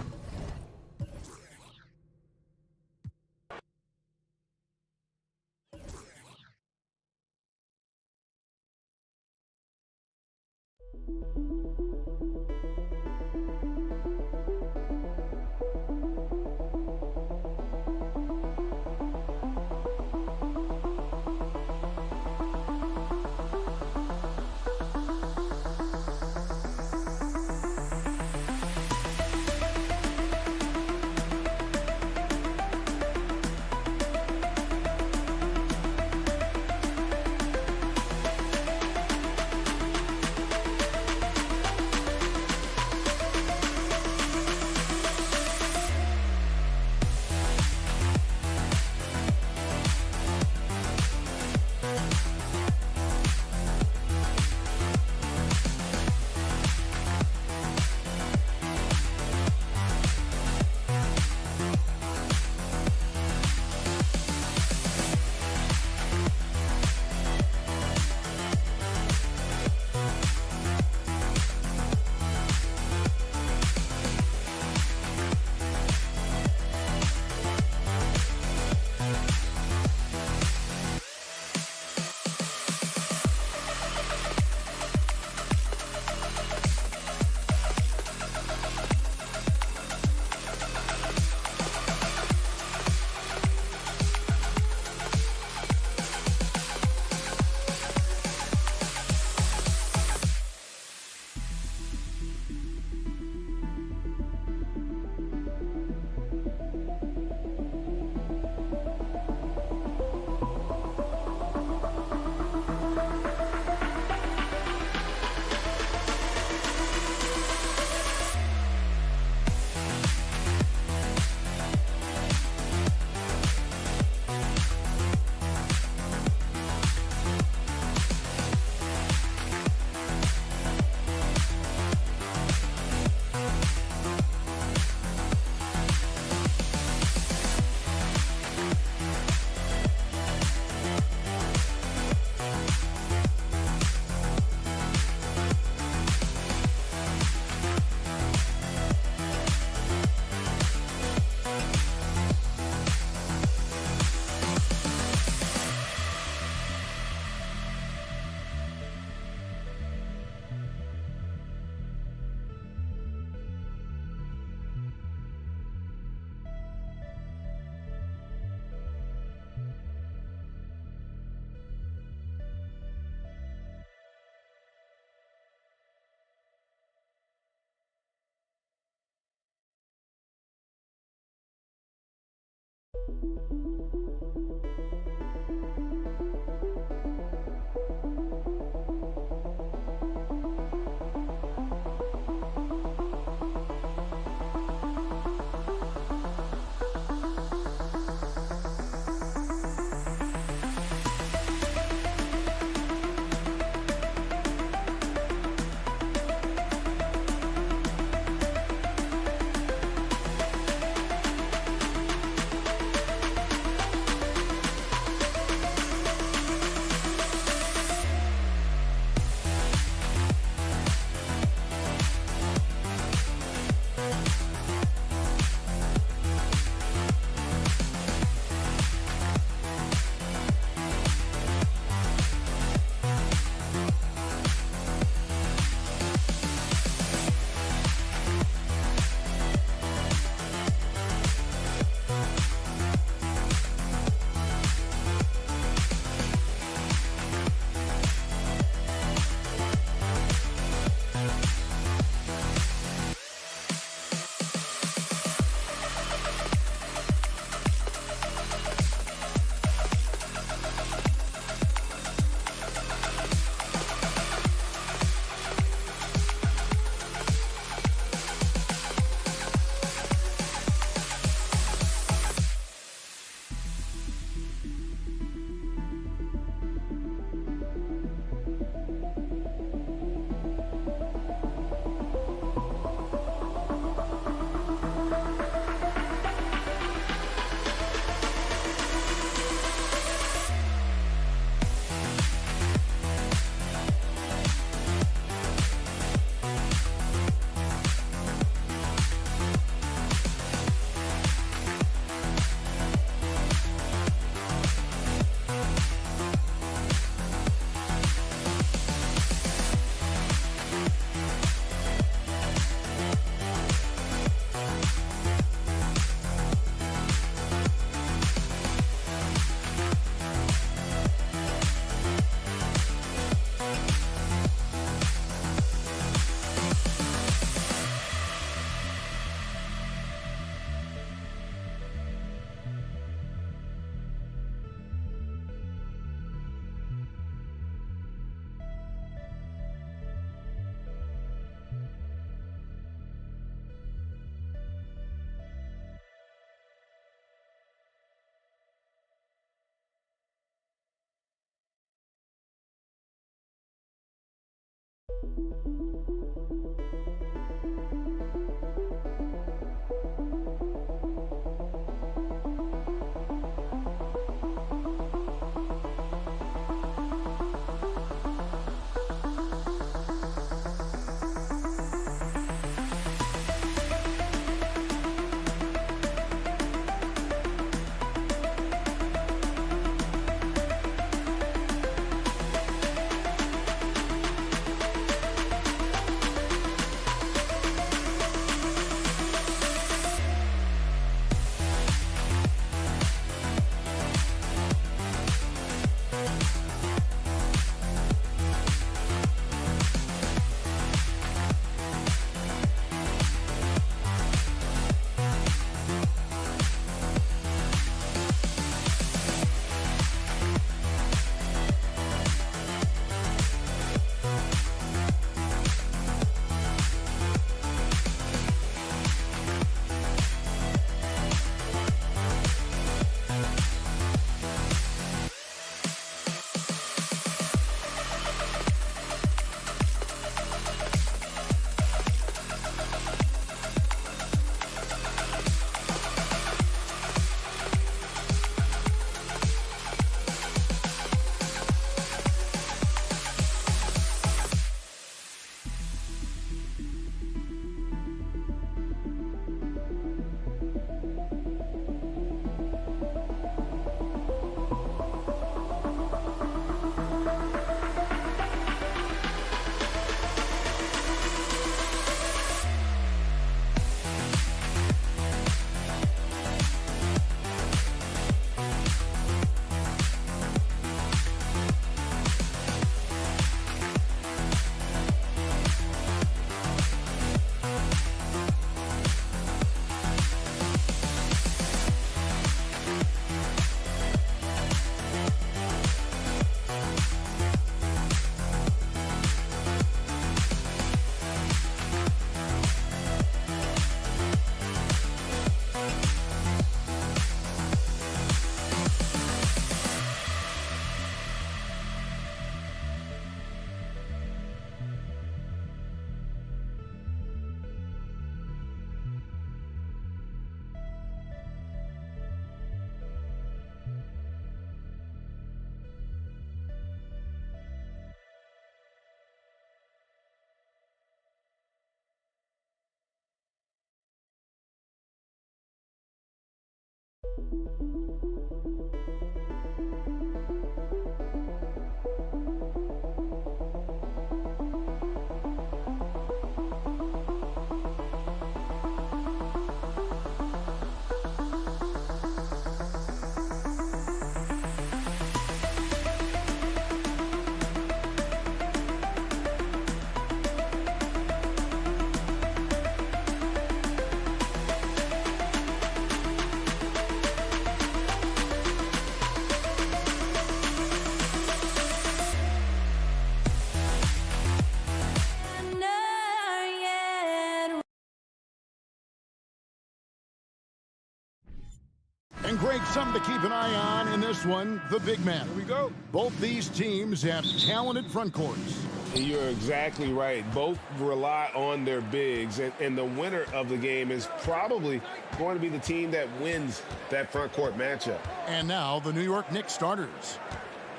And Greg, something to keep an eye on in this one, the big man. Here we go. Both these teams have talented front courts. You're exactly right. Both rely on their bigs, and the winner of the game is probably going to be the team that wins that front court matchup. And now the New York Knicks starters.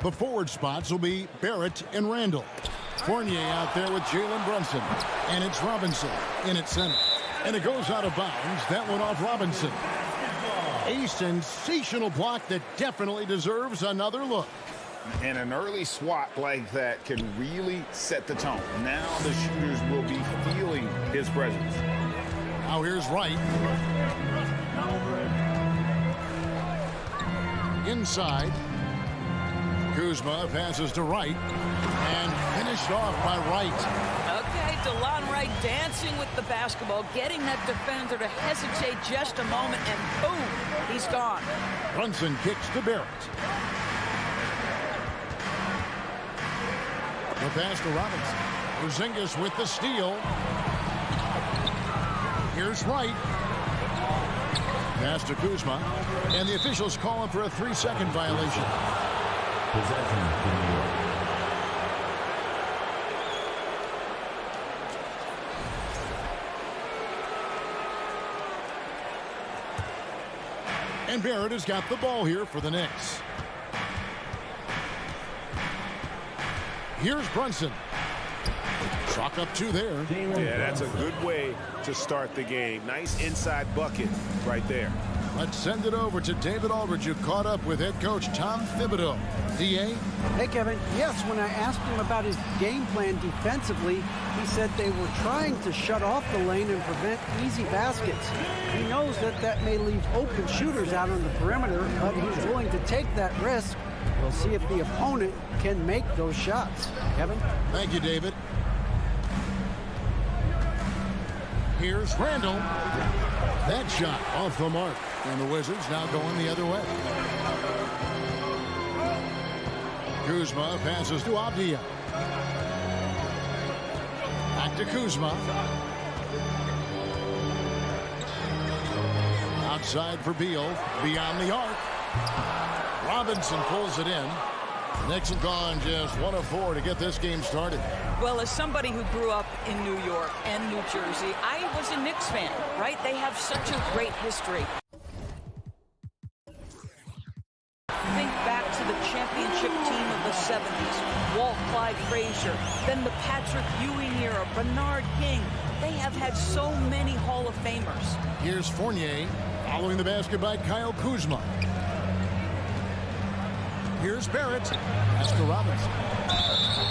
The forward spots will be Barrett and Randall. Fournier out there with Jalen Brunson. And it's Robinson in at center. And it goes out of bounds. That one off Robinson. A sensational block that definitely deserves another look. And an early swat like that can really set the tone. Now the shooters will be feeling his presence. Now here's Wright. Inside. Kuzma passes to Wright. And finished off by Wright. Okay, DeLon Wright dancing with the basketball, getting that defender to hesitate just a moment, and boom, he's gone. Brunson kicks to Barrett. The pass to Robinson. Porzingis with the steal. Here's Wright. Pass to Kuzma. And the officials calling for a 3-second violation. And Barrett has got the ball here for the Knicks. Here's Brunson. Chalk up 2 there. Yeah, that's a good way to start the game. Nice inside bucket right there. Let's send it over to David Aldridge, who caught up with head coach Tom Thibodeau. D.A.? Hey, Kevin. Yes, when I asked him about his game plan defensively, he said they were trying to shut off the lane and prevent easy baskets. He knows that that may leave open shooters out on the perimeter, but he's willing to take that risk. We'll see if the opponent can make those shots. Kevin? Thank you, David. Here's Randall. That shot off the mark. And the Wizards now going the other way. Kuzma passes to Avdia. Back to Kuzma. Outside for Beal. Beyond the arc. Robinson pulls it in. Knicks have gone just 1 of 4 to get this game started. Well, as somebody who grew up in New York and New Jersey, I was a Knicks fan, right? They have such a great history. Think back to the championship team of the 70s. Walt Clyde Frazier, then the Patrick Ewing era, Bernard King. They have had so many Hall of Famers. Here's Fournier following the basket by Kyle Kuzma. Here's Barrett. Pass to Robinson.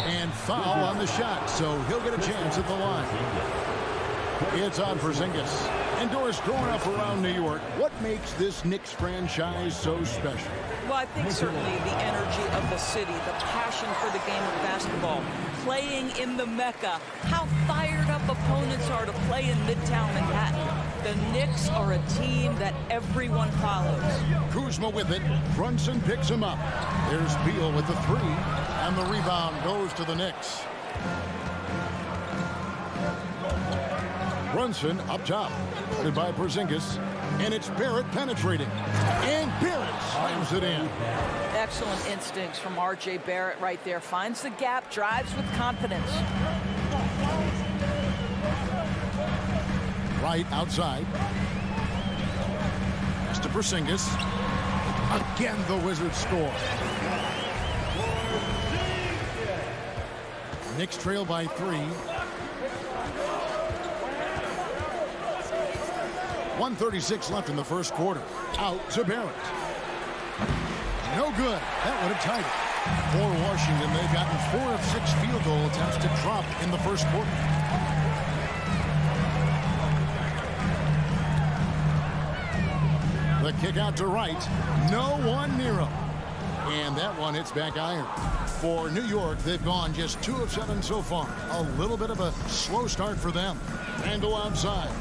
And foul on the shot, so he'll get a chance at the line. It's on Porzingis. And doors growing up around New York, what makes this Knicks franchise so special? Well, I think certainly the energy of the city, the passion for the game of basketball, playing in the Mecca, how fired up opponents are to play in Midtown Manhattan. The Knicks are a team that everyone follows. Kuzma with it. Brunson picks him up. There's Beal with the 3, and the rebound goes to the Knicks. Brunson up top, guarded by Porzingis, and it's Barrett penetrating. And Barrett slams it in. Excellent instincts from R.J. Barrett right there. Finds the gap, drives with confidence. Right outside. Pass to Porzingis. Again, the Wizards score. Knicks trail by 3. 1:36 left in the first quarter. Out to Barrett. No good. That would have tied it. For Washington, they've gotten 4 of 6 field goal attempts to drop in the first quarter. The kick out to Wright. No one near him. And that one hits back iron. For New York, they've gone just 2 of 7 so far. A little bit of a slow start for them. Randall outside.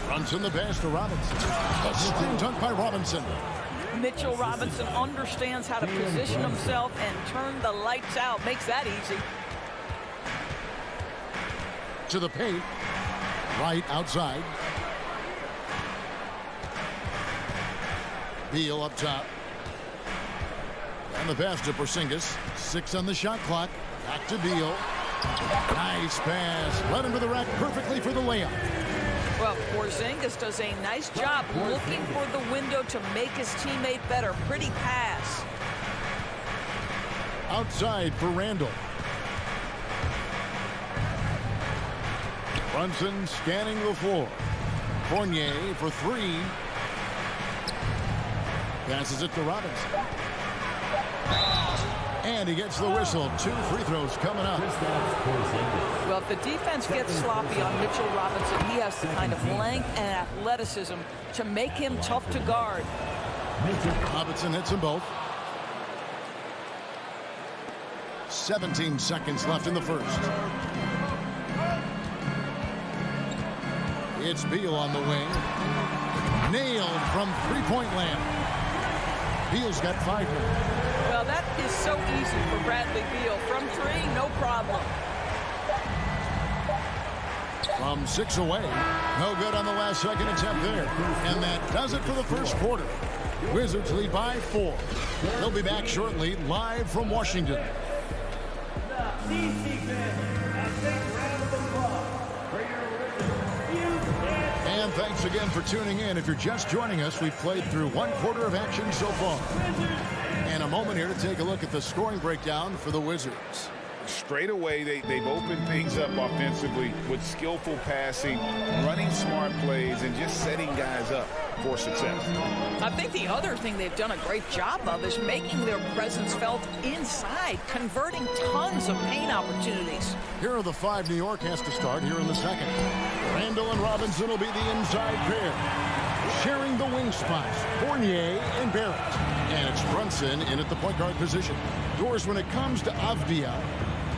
Brunson the pass to Robinson. A slam dunk by Robinson. Mitchell Robinson understands how to position himself and turn the lights out. Makes that easy. To the paint. Right outside. Beal up top. And the pass to Porzingis. 6 on the shot clock. Back to Beal. Nice pass. Led him to the rack perfectly for the layup. Well, Porzingis does a nice job looking for the window to make his teammate better. Pretty pass. Outside for Randall. Brunson scanning the floor. Fournier for 3. Passes it to Robinson. And he gets the whistle. 2 free throws coming up. Well, if the defense gets sloppy on Mitchell Robinson, he has the kind of length and athleticism to make him tough to guard. Robinson hits them both. 17 seconds left in the first. It's Beal on the wing. Nailed from three-point land. Beal's got 5 now. Well, that is so easy for Bradley Beal. From 3, no problem. From 6 away. No good on the last second attempt there. And that does it for the first quarter. Wizards lead by 4. They'll be back shortly, live from Washington. And thanks again for tuning in. If you're just joining us, we've played through 1/4 of action so far. And a moment here to take a look at the scoring breakdown for the Wizards. Straight away, they've opened things up offensively with skillful passing, running smart plays, and just setting guys up for success. I think the other thing they've done a great job of is making their presence felt inside, converting tons of paint opportunities. Here are the 5 New York has to start here in the second. Randall and Robinson will be the inside pair. Sharing the wing spots, Fournier and Barrett. And it's Brunson in at the point guard position. Doors, when it comes to Avdia,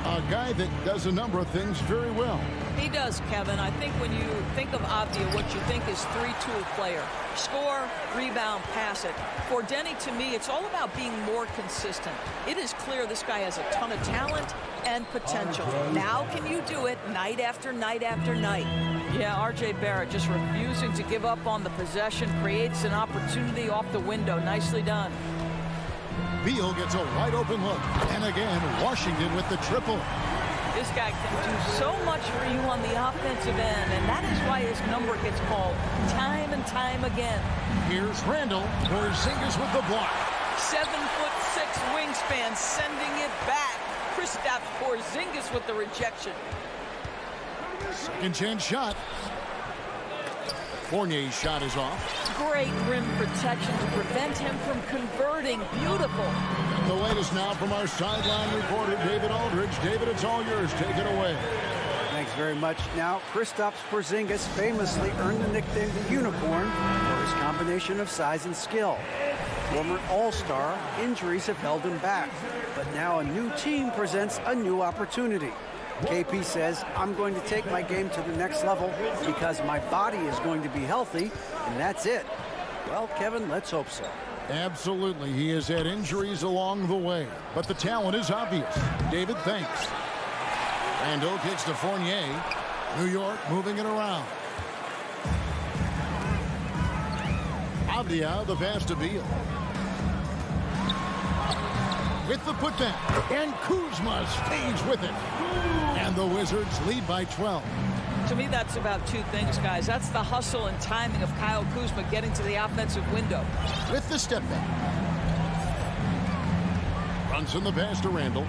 a guy that does a number of things very well. He does, Kevin. I think when you think of Avdia, what you think is 3-tool player. Score, rebound, pass it. For Denny, to me, it's all about being more consistent. It is clear this guy has a ton of talent and potential. Now can you do it night after night after night? Yeah, R.J. Barrett just refusing to give up on the possession, creates an opportunity off the window. Nicely done. Beal gets a wide open look. And again, Washington with the triple. This guy can do so much for you on the offensive end, and that is why his number gets called time and time again. Here's Randall. Porzingis with the block. 7'6" wingspan, sending it back. Kristaps Porzingis with the rejection. Second chance shot. Fournier's shot is off. Great rim protection to prevent him from converting. Beautiful. And the latest now from our sideline reporter, David Aldridge. David, it's all yours. Take it away. Thanks very much. Now, Kristaps Porzingis famously earned the nickname the Unicorn for his combination of size and skill. Former All-Star, injuries have held him back. But now a new team presents a new opportunity. KP says, I'm going to take my game to the next level because my body is going to be healthy, and that's it. Well, Kevin, let's hope so. Absolutely. He has had injuries along the way, but the talent is obvious. David, thanks. Randall kicks to Fournier. New York moving it around. Avdia, the pass to Beal. With the putback, and Kuzma stays with it. And the Wizards lead by 12. To me, that's about 2 things, guys. That's the hustle and timing of Kyle Kuzma getting to the offensive window. With the step back. Brunson the pass to Randall.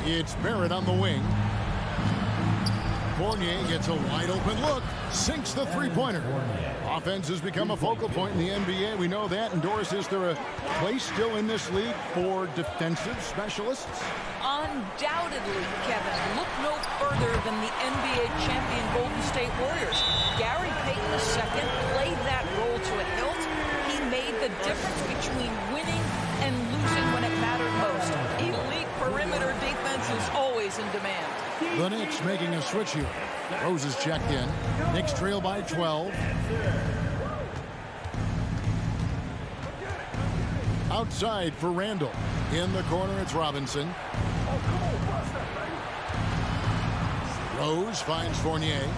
It's Barrett on the wing. Fournier gets a wide open look. Sinks the three-pointer. Offense has become a focal point in the NBA. We know that. And Doris, is there a place still in this league for defensive specialists? Undoubtedly, Kevin. Look no further than the NBA champion Golden State Warriors. Gary Payton II played that role to a hilt. He made the difference between winning and losing when it mattered most. Elite perimeter defense is always in demand. The Knicks making a switch here. Rose is checked in. Knicks trail by 12. Outside for Randall. In the corner, it's Robinson. Rose finds Fournier.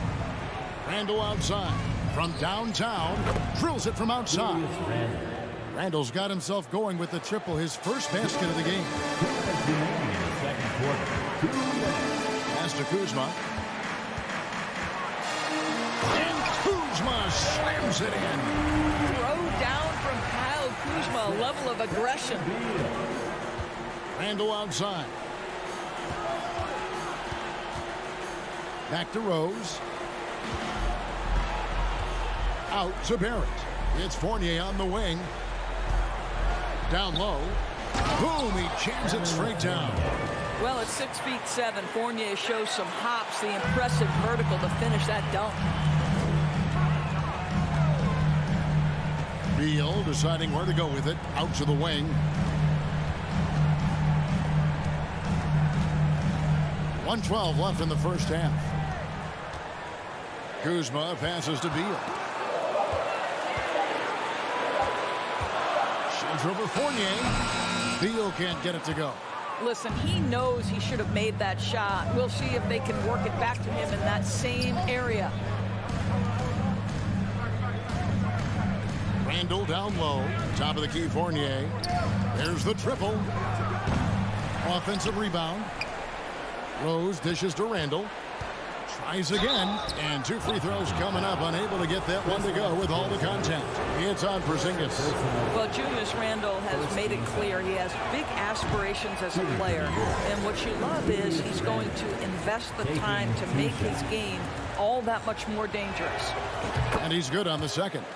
Randall outside. From downtown. Drills it from outside. Randall's got himself going with the triple. His first basket of the game. Pass to Kuzma. And Kuzma slams it in. Throw down from Kyle Kuzma, a level of aggression. Randall outside. Back to Rose. Out to Barrett. It's Fournier on the wing. Down low. Boom, he jams it straight down. Well, at 6'7", Fournier shows some hops, the impressive vertical to finish that dunk. Beal deciding where to go with it. Out to the wing. .112 left in the first half. Kuzma passes to Beal. Sheds over Fournier. Beal can't get it to go. Listen, he knows he should have made that shot. We'll see if they can work it back to him in that same area. Randall down low. Top of the key, Fournier. There's the triple. Offensive rebound. Rose dishes to Randall. Tries again, and 2 free throws coming up. Unable to get that one to go with all the contact. It's on Porzingis. Well, Julius Randle has made it clear he has big aspirations as a player. And what you love is he's going to invest the time to make his game all that much more dangerous. And he's good on the second.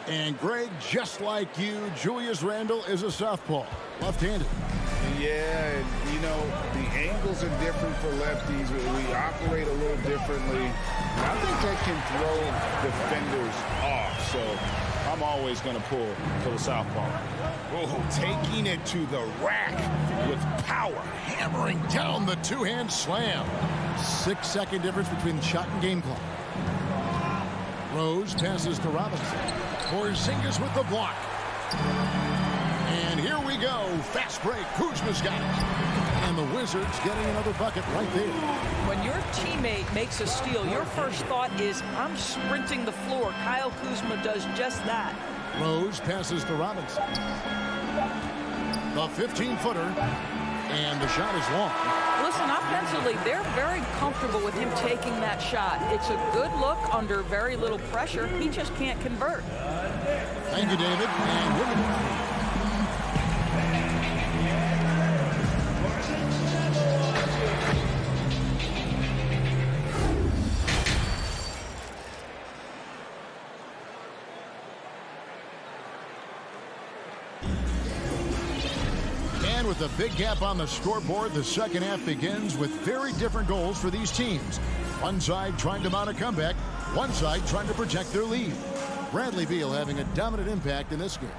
And Greg, just like you, Julius Randle is a southpaw, left-handed. Yeah, and, you know, the angles are different for lefties. We operate a little differently. I think that can throw defenders off, so I'm always going to pull for the southpaw. Oh, taking it to the rack with power, hammering down the two-hand slam. 6-second difference between the shot and game clock. Rose passes to Robinson. Porzingis with the block. And here we go. Fast break. Kuzma's got it. And the Wizards getting another bucket right there. When your teammate makes a steal, your first thought is, I'm sprinting the floor. Kyle Kuzma does just that. Rose passes to Robinson. The 15-footer. And the shot is long. Listen, offensively, they're very comfortable with him taking that shot. It's a good look under very little pressure. He just can't convert. Thank you, David. And Wiggins. With a big gap on the scoreboard, the second half begins with very different goals for these teams. One side trying to mount a comeback, one side trying to protect their lead. Bradley Beal having a dominant impact in this game.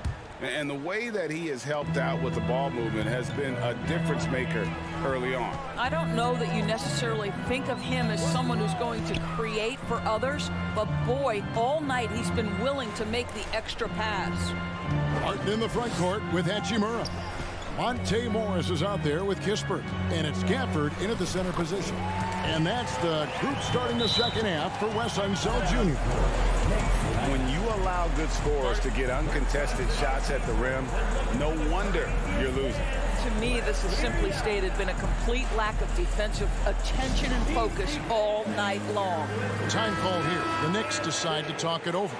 And the way that he has helped out with the ball movement has been a difference maker early on. I don't know that you necessarily think of him as someone who's going to create for others, but boy, all night he's been willing to make the extra pass. Martin in the front court with Hachimura. Monte Morris is out there with Kispert, and it's Gafford in at the center position. And that's the group starting the second half for Wes Unseld Jr. When you allow good scorers to get uncontested shots at the rim, no wonder you're losing. To me, this is simply stated been a complete lack of defensive attention and focus all night long. Time call here. The Knicks decide to talk it over.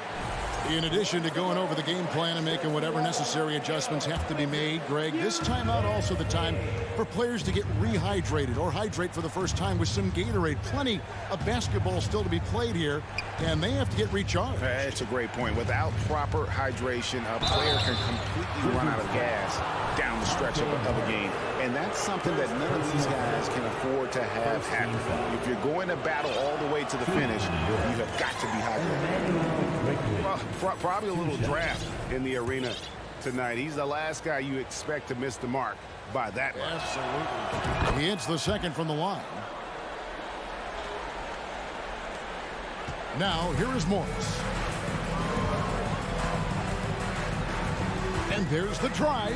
In addition to going over the game plan and making whatever necessary adjustments have to be made, Greg, this timeout also the time for players to get rehydrated or hydrate for the first time with some Gatorade. Plenty of basketball still to be played here, and they have to get recharged. That's a great point. Without proper hydration, a player can completely run out of gas down the stretch of a game. And that's something that none of these guys can afford to have happen. If you're going to battle all the way to the finish, you have got to be hydrated. Well, probably a little draft in the arena tonight. He's the last guy you expect to miss the mark by that much. Absolutely. He hits the second from the line. Now, here is Morris. And there's the drive.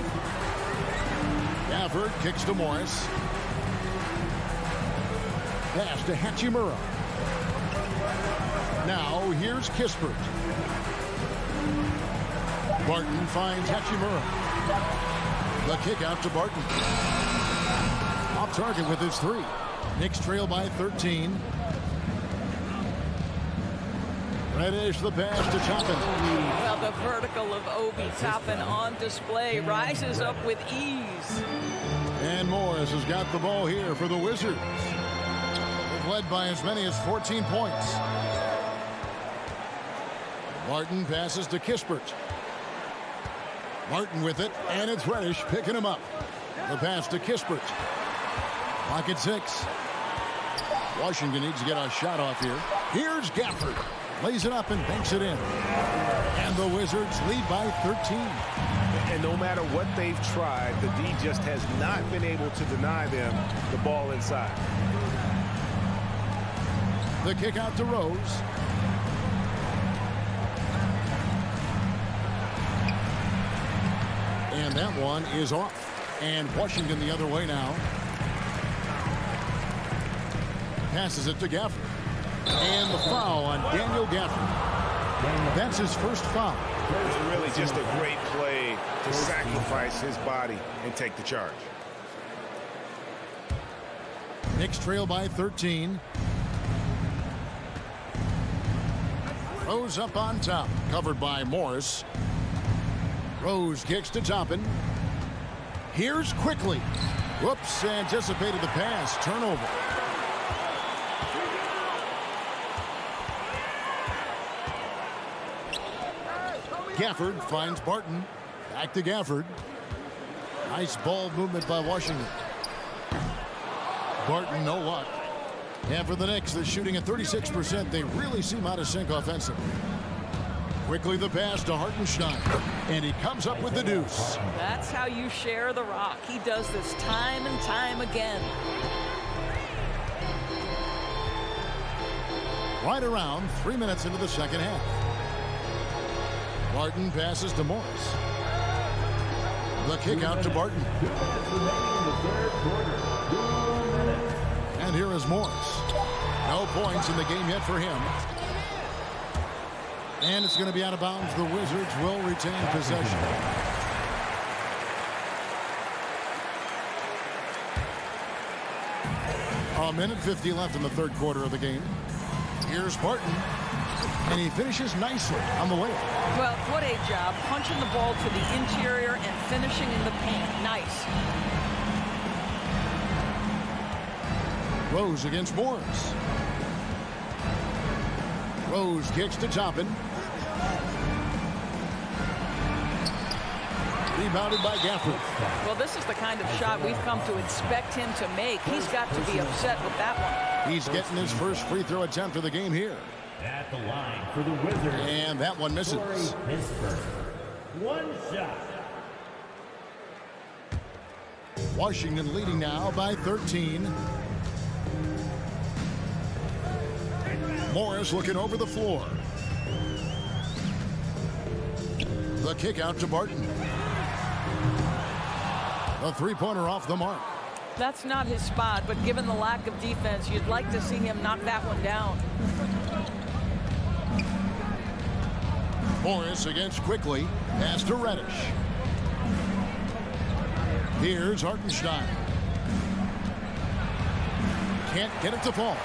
Gafford kicks to Morris. Pass to Hachimura. Now, here's Kispert. Barton finds Hachimura. The kick out to Barton. Off target with his three. Knicks trail by 13. Reddish the pass to Toppin. Well, the vertical of Obi Toppin on display rises up with ease. And Morris has got the ball here for the Wizards. They've led by as many as 14 points. Martin passes to Kispert. Martin with it, and it's Reddish picking him up. The pass to Kispert. Clock at 6. Washington needs to get a shot off here. Here's Gafford. Lays it up and banks it in. And the Wizards lead by 13. And no matter what they've tried, the D just has not been able to deny them the ball inside. The kick out to Rose. And that one is off. And Washington the other way now. Passes it to Gafford. And the foul on Daniel Gafford. That's his first foul. It's really just a great play to sacrifice his body and take the charge. Knicks trail by 13. Rose up on top, covered by Morris. Rose kicks to Toppin. Here's Quickly. Whoops, anticipated the pass. Turnover. Gafford finds Barton. Back to Gafford. Nice ball movement by Washington. Barton, no luck. And for the Knicks, they're shooting at 36%. They really seem out of sync offensively. Quickly the pass to Hartenstein. And he comes up with the deuce. That's how you share the rock. He does this time and time again. Right around 3 minutes into the second half. Barton passes to Morris. The kick out to Barton. And here is Morris. No points in the game yet for him. And it's going to be out of bounds. The Wizards will retain possession. A minute 50 left in the third quarter of the game. Here's Barton. And he finishes nicely on the layup. Well, what a job. Punching the ball to the interior and finishing in the paint. Nice. Rose against Morris. Rose kicks to Toppin. Rebounded by Gafford. Well, this is the kind of shot we've come to expect him to make. He's got to be upset with that one. He's getting his first free throw attempt of the game here. At the line for the Wizards. And that one misses. Pittsburgh. One shot. Washington leading now by 13. Morris looking over the floor. The kick out to Barton. A three-pointer off the mark. That's not his spot, but given the lack of defense, you'd like to see him knock that one down. Morris against Quickly. Pass to Reddish. Here's Hartenstein. Can't get it to fall.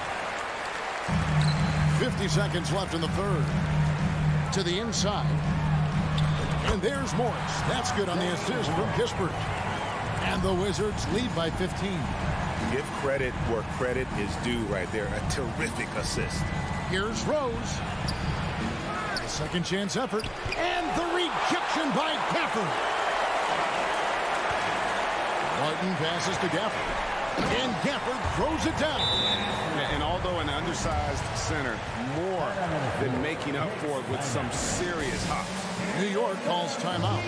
50 seconds left in the third. To the inside. And there's Morris. That's good on the assist from Kispert. And the Wizards lead by 15. Give credit where credit is due right there. A terrific assist. Here's Rose. Second chance effort. And the rejection by Gafford. Martin passes to Gafford. And Gafford throws it down. And although an undersized center, more than making up for it with some serious hops. New York calls timeout.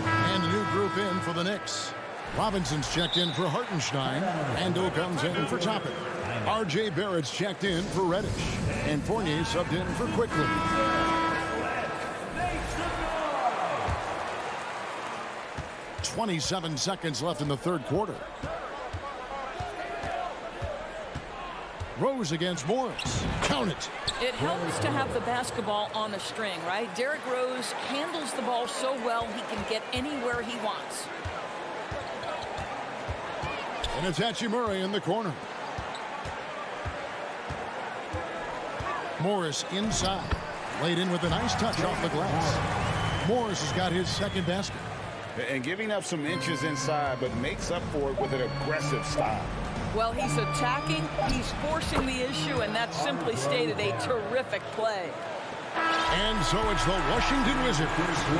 And a new group in for the Knicks. Robinson's checked in for Hartenstein. Ando comes in for Toppin. R.J. Barrett's checked in for Reddish. And Fournier subbed in for Quickly. .27 seconds left in the third quarter. Rose against Morris. Count it. It helps to have the basketball on a string, right? Derrick Rose handles the ball so well he can get anywhere he wants. And it's Hachimura in the corner. Morris inside. Laid in with a nice touch off the glass. Morris has got his second basket. And giving up some inches inside, but makes up for it with an aggressive style. Well, he's attacking, he's forcing the issue, and that's simply stated a terrific play. And so it's the Washington Wizards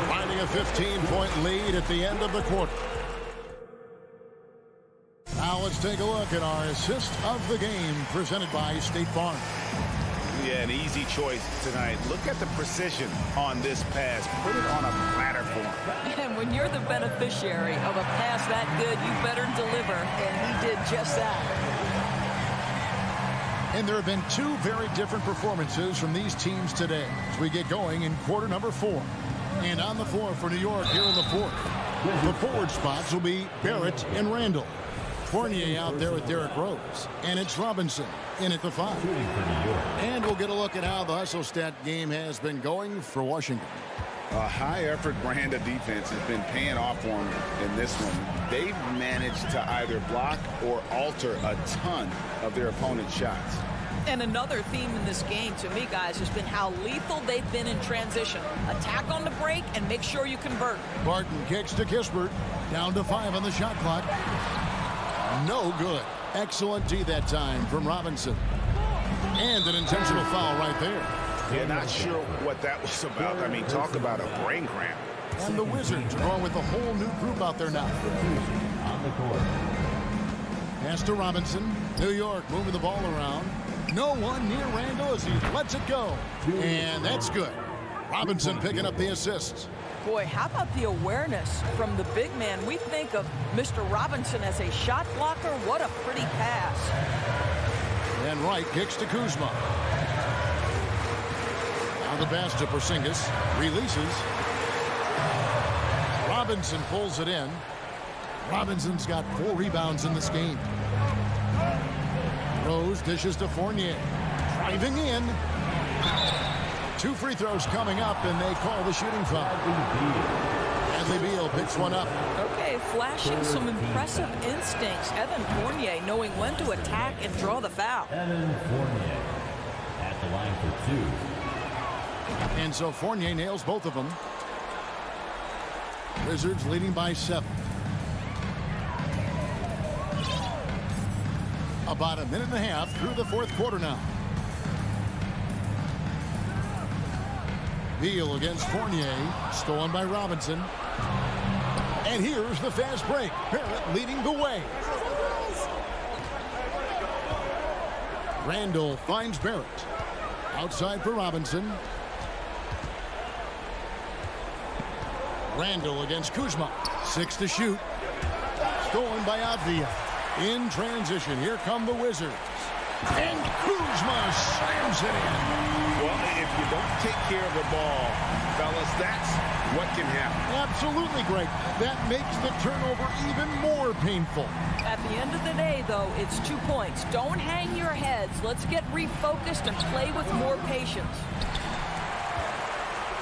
finding a 15-point lead at the end of the quarter. Now let's take a look at our assist of the game presented by State Farm. Yeah, an easy choice tonight. Look at the precision on this pass. Put it on a platter for him. And when you're the beneficiary of a pass that good, you better deliver, and he did just that. And there have been two very different performances from these teams today as we get going in quarter number 4. And on the floor for New York here in the fourth. The forward spots will be Barrett and Randall. Fournier out there with Derrick Rose. And it's Robinson in at the 5. And we'll get a look at how the hustle stat game has been going for Washington. A high-effort brand of defense has been paying off for them in this one. They've managed to either block or alter a ton of their opponent's shots. And another theme in this game, to me, guys, has been how lethal they've been in transition. Attack on the break and make sure you convert. Barton kicks to Kispert. Down to 5 on the shot clock. No good. Excellent D that time from Robinson. And an intentional foul right there. Yeah, not sure what that was about. I mean, talk about a brain cramp. And the Wizards are going with a whole new group out there now. On the court. Pass to Robinson. New York moving the ball around. No one near Randall as he lets it go. And that's good. Robinson picking up the assists. Boy, how about the awareness from the big man? We think of Mr. Robinson as a shot blocker. What a pretty pass. And Wright kicks to Kuzma. Now the pass to Porzingis. Releases. Robinson pulls it in. Robinson's got 4 rebounds in this game. Rose dishes to Fournier. Driving in. 2 free throws coming up, and they call the shooting foul. Bradley Beal picks one up. Okay, flashing some impressive instincts. Evan Fournier knowing when to attack and draw the foul. Evan Fournier at the line for 2. And so Fournier nails both of them. Wizards leading by 7. About a minute and a half through the 4th quarter now. Beal against Fournier, stolen by Robinson. And here's the fast break. Barrett leading the way. Randall finds Barrett. Outside for Robinson. Randall against Kuzma. 6 to shoot. Stolen by Avdia. In transition, here come the Wizards. And Kuzma slams it in. Well, if you don't take care of the ball, fellas, that's what can happen. Absolutely great. That makes the turnover even more painful. At the end of the day, though, it's 2 points. Don't hang your heads. Let's get refocused and play with more patience.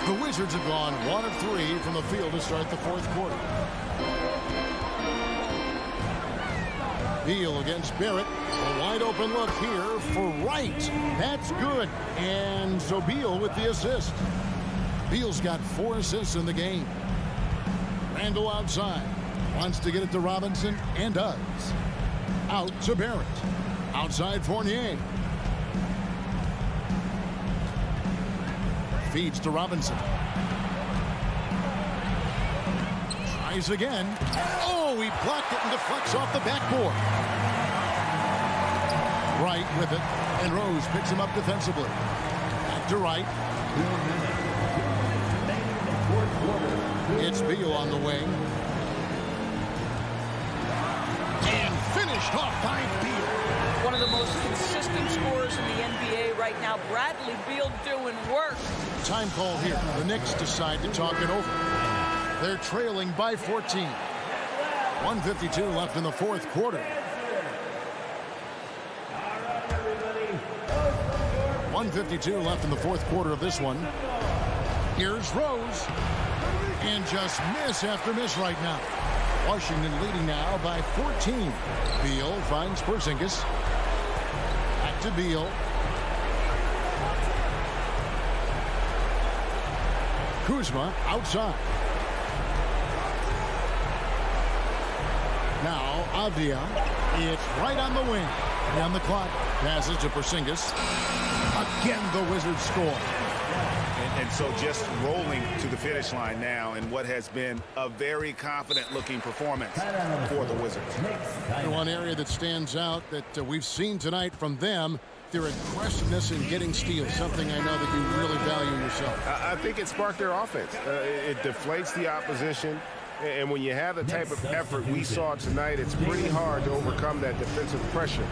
The Wizards have gone 1 of 3 from the field to start the 4th quarter. Beal against Barrett. A wide open look here for Wright. That's good. And so Beal with the assist. Beal's got 4 assists in the game. Randall outside. Wants to get it to Robinson and does. Out to Barrett. Outside Fournier. Feeds to Robinson. Tries again. Oh, he blocked it and deflects off the backboard. Wright with it, and Rose picks him up defensively. Back to Wright. It's Beal on the wing. And finished off by Beal. One of the most consistent scorers in the NBA right now. Bradley Beal doing work. Time call here. The Knicks decide to talk it over. They're trailing by 14. 1:52 left in the 4th quarter. 1:52 left in the 4th quarter of this one. Here's Rose. And just miss after miss right now. Washington leading now by 14. Beal finds Porzingis. Back to Beal. Kuzma outside. Now Avdia. It's right on the wing. Down the clock. Passes to Porzingis. Again the Wizards score. And so just rolling to the finish line now in what has been a very confident-looking performance for the Wizards. The one area that stands out that we've seen tonight from them, their aggressiveness in getting steals, something I know that you really value yourself. I think it sparked their offense. It deflates the opposition. And when you have the type of effort we saw tonight, it's pretty hard to overcome that defensive pressure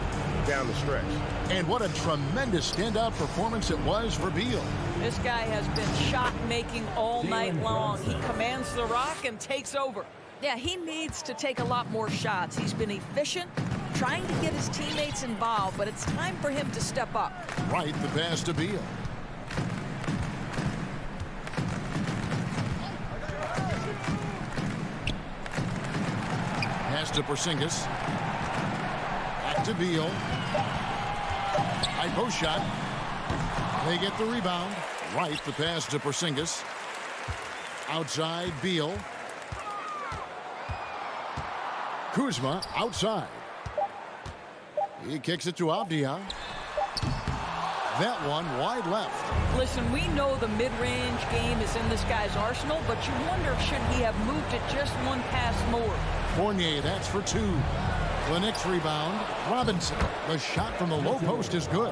down the stretch. And what a tremendous standout performance it was for Beal. This guy has been shot-making all night long. He commands the rock and takes over. Yeah, he needs to take a lot more shots. He's been efficient, trying to get his teammates involved, but it's time for him to step up. Right, the pass to Beal. to Porzingis. Back to Beal. High post shot. They get the rebound. Right, the pass to Porzingis. Outside, Beal. Kuzma outside. He kicks it to Avdia. That one wide left. Listen, we know the mid-range game is in this guy's arsenal, but you wonder, should he have moved it just one pass more? Fournier, that's for two. The Knicks rebound. Robinson. The shot from the low post is good.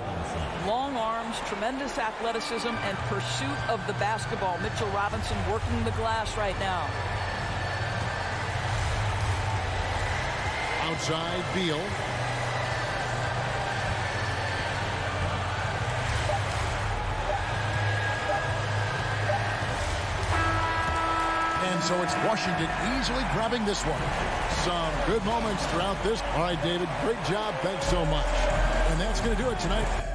Long arms, tremendous athleticism, and pursuit of the basketball. Mitchell Robinson working the glass right now. Outside, Beal. And so it's Washington easily grabbing this one. Some good moments throughout this. All right, David, great job. Thanks so much. And that's going to do it tonight.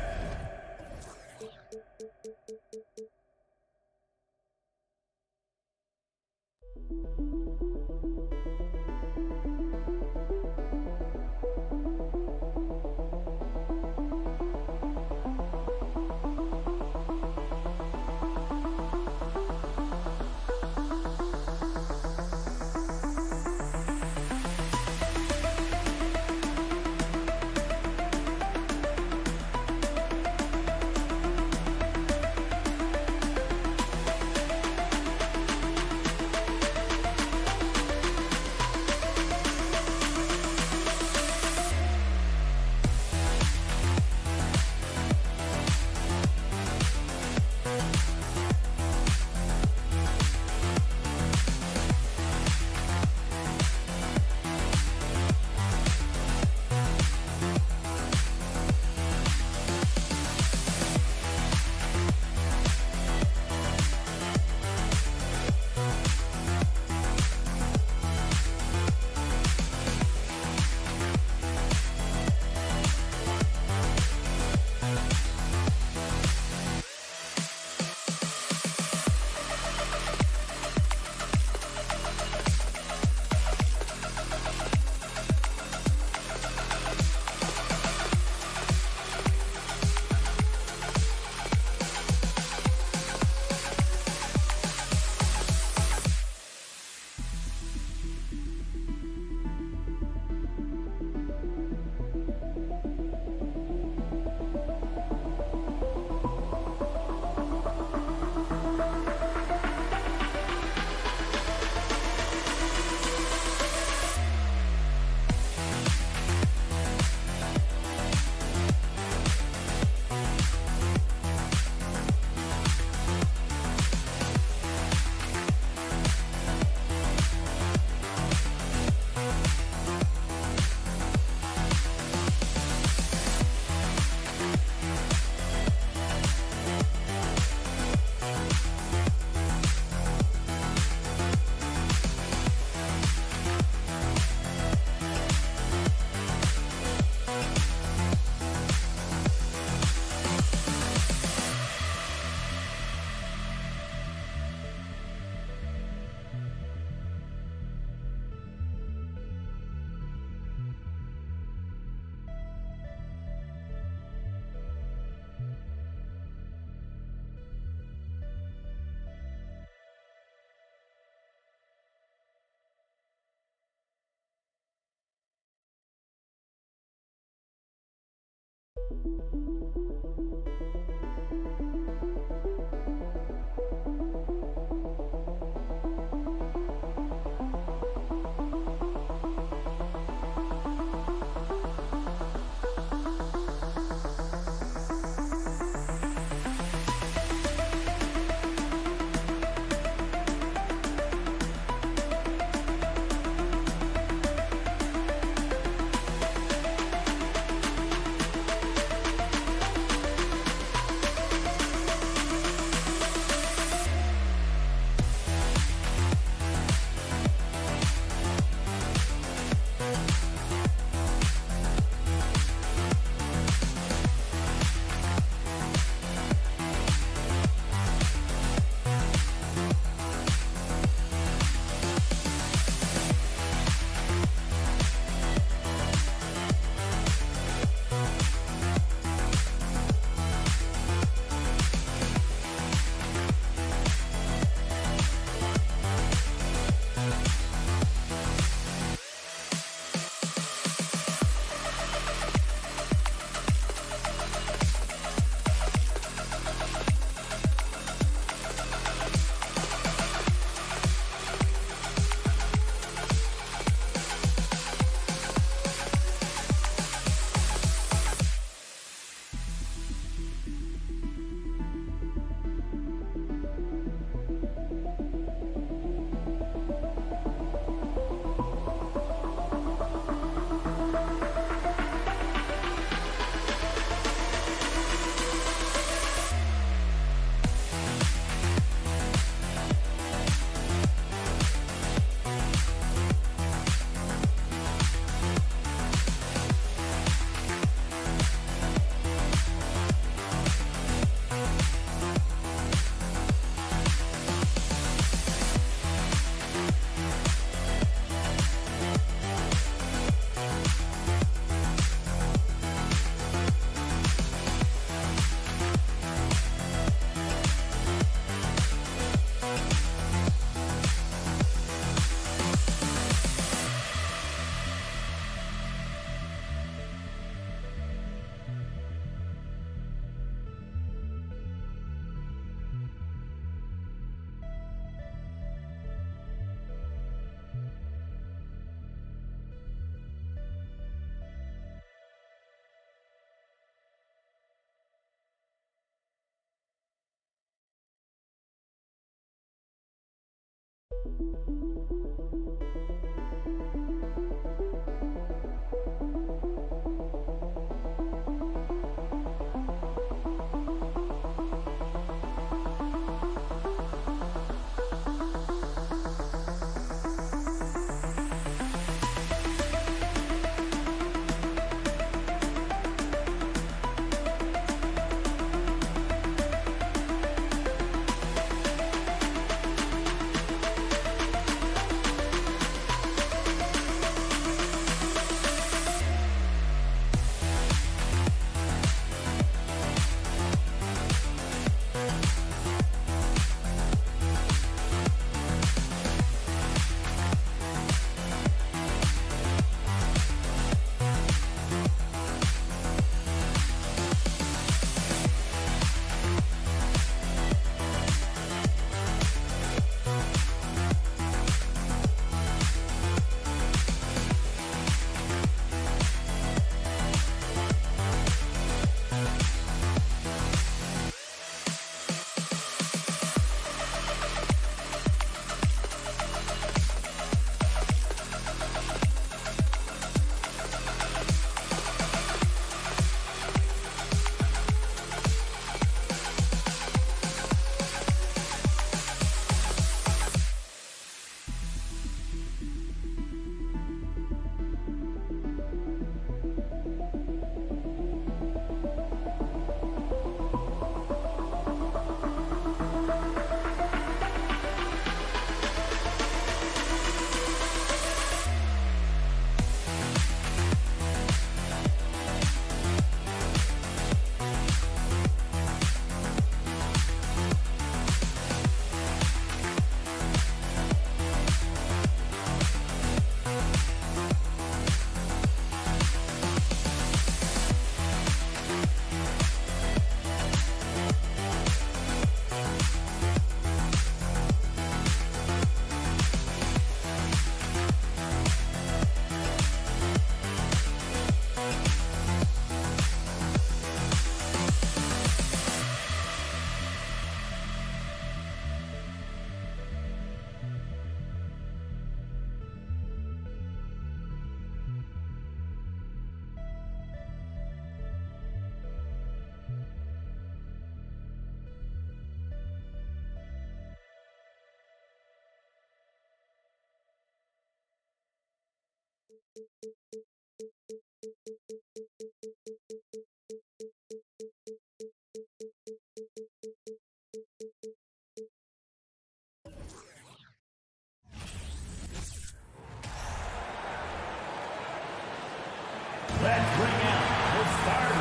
Let's bring out the starter.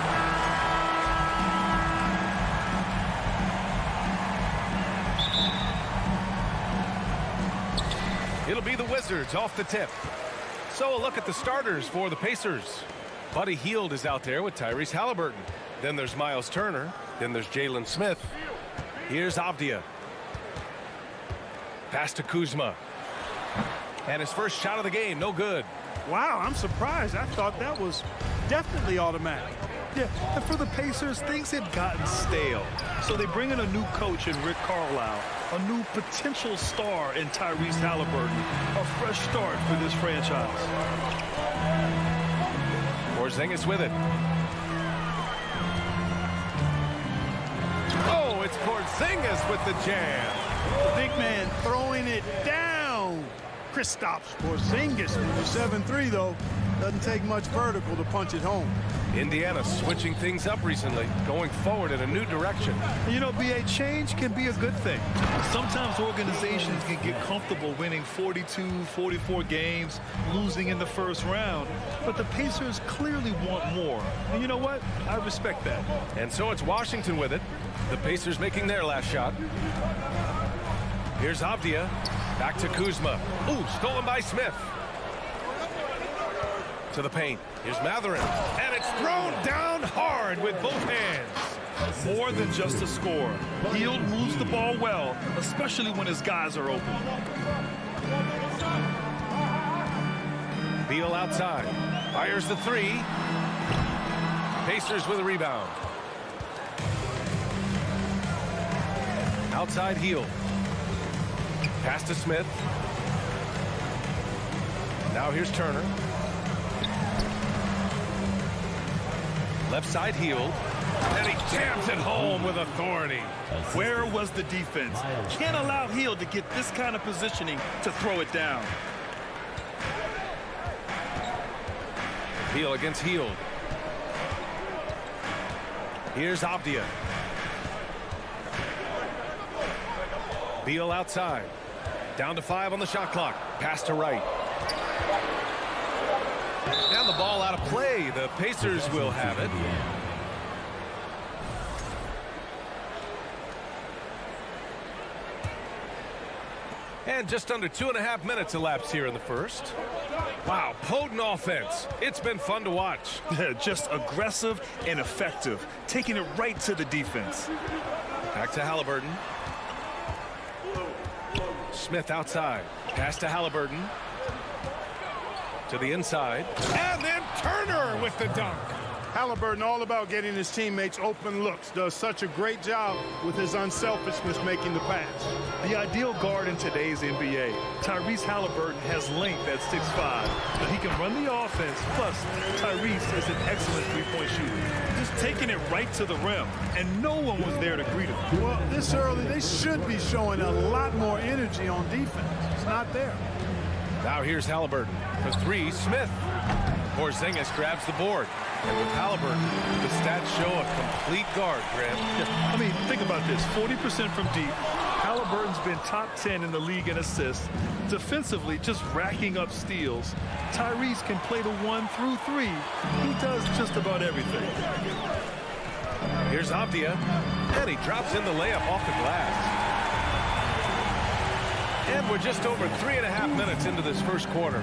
It'll be the Wizards off the tip. So a look at the starters for the Pacers. Buddy Hield is out there with Tyrese Halliburton. Then there's Miles Turner. Then there's Jalen Smith. Here's Avdia. Pass to Kuzma. And his first shot of the game, no good. Wow, I'm surprised. I thought that was definitely automatic. Yeah, and for the Pacers, things had gotten stale. So they bring in a new coach in Rick Carlisle, a new potential star in Tyrese Halliburton, a fresh start for this franchise. Porzingis with it. Oh, it's Porzingis with the jam. The big man throwing it down. Kristaps Porzingis, 7-3 though. Doesn't take much vertical to punch it home. Indiana switching things up recently, going forward in a new direction. You know, BA, change can be a good thing. Sometimes organizations can get comfortable winning 42, 44 games, losing in the first round. But the Pacers clearly want more. And you know what? I respect that. And so it's Washington with it. The Pacers making their last shot. Here's Avdia. Back to Kuzma. Ooh, stolen by Smith. To the paint. Here's Matherin. And it's thrown down hard with both hands. More than just a score. Hield moves the ball well, especially when his guys are open. Beal outside. Fires the three. Pacers with a rebound. Outside Hield. Pass to Smith. Now here's Turner. Left side Hield. And he jams it home with authority. Where was the defense? Can't allow Hield to get this kind of positioning to throw it down. Beal against Hield. Here's Avdia. Beal outside. Down to 5 on the shot clock. Pass to right. And the ball out of play. The Pacers will have it. And just under 2.5 minutes elapsed here in the first. Wow, potent offense. It's been fun to watch. Just aggressive and effective, taking it right to the defense. Back to Halliburton. Smith outside. Pass to Halliburton. To the inside. And then Turner with the dunk. Halliburton all about getting his teammates open looks. Does such a great job with his unselfishness making the pass. The ideal guard in today's NBA. Tyrese Halliburton has length at 6'5", but he can run the offense. Plus, Tyrese is an excellent three-point shooter. Just taking it right to the rim, and no one was there to greet him. Well, this early, they should be showing a lot more energy on defense. It's not there. Now here's Halliburton. For 3, Smith. Porzingis grabs the board. And with Halliburton, the stats show a complete guard, Grant. I mean, think about this. 40% from deep. Halliburton's been top 10 in the league in assists. Defensively, just racking up steals. Tyrese can play the 1 through 3. He does just about everything. Here's Avdia. And he drops in the layup off the glass. And we're just over 3.5 minutes into this first quarter.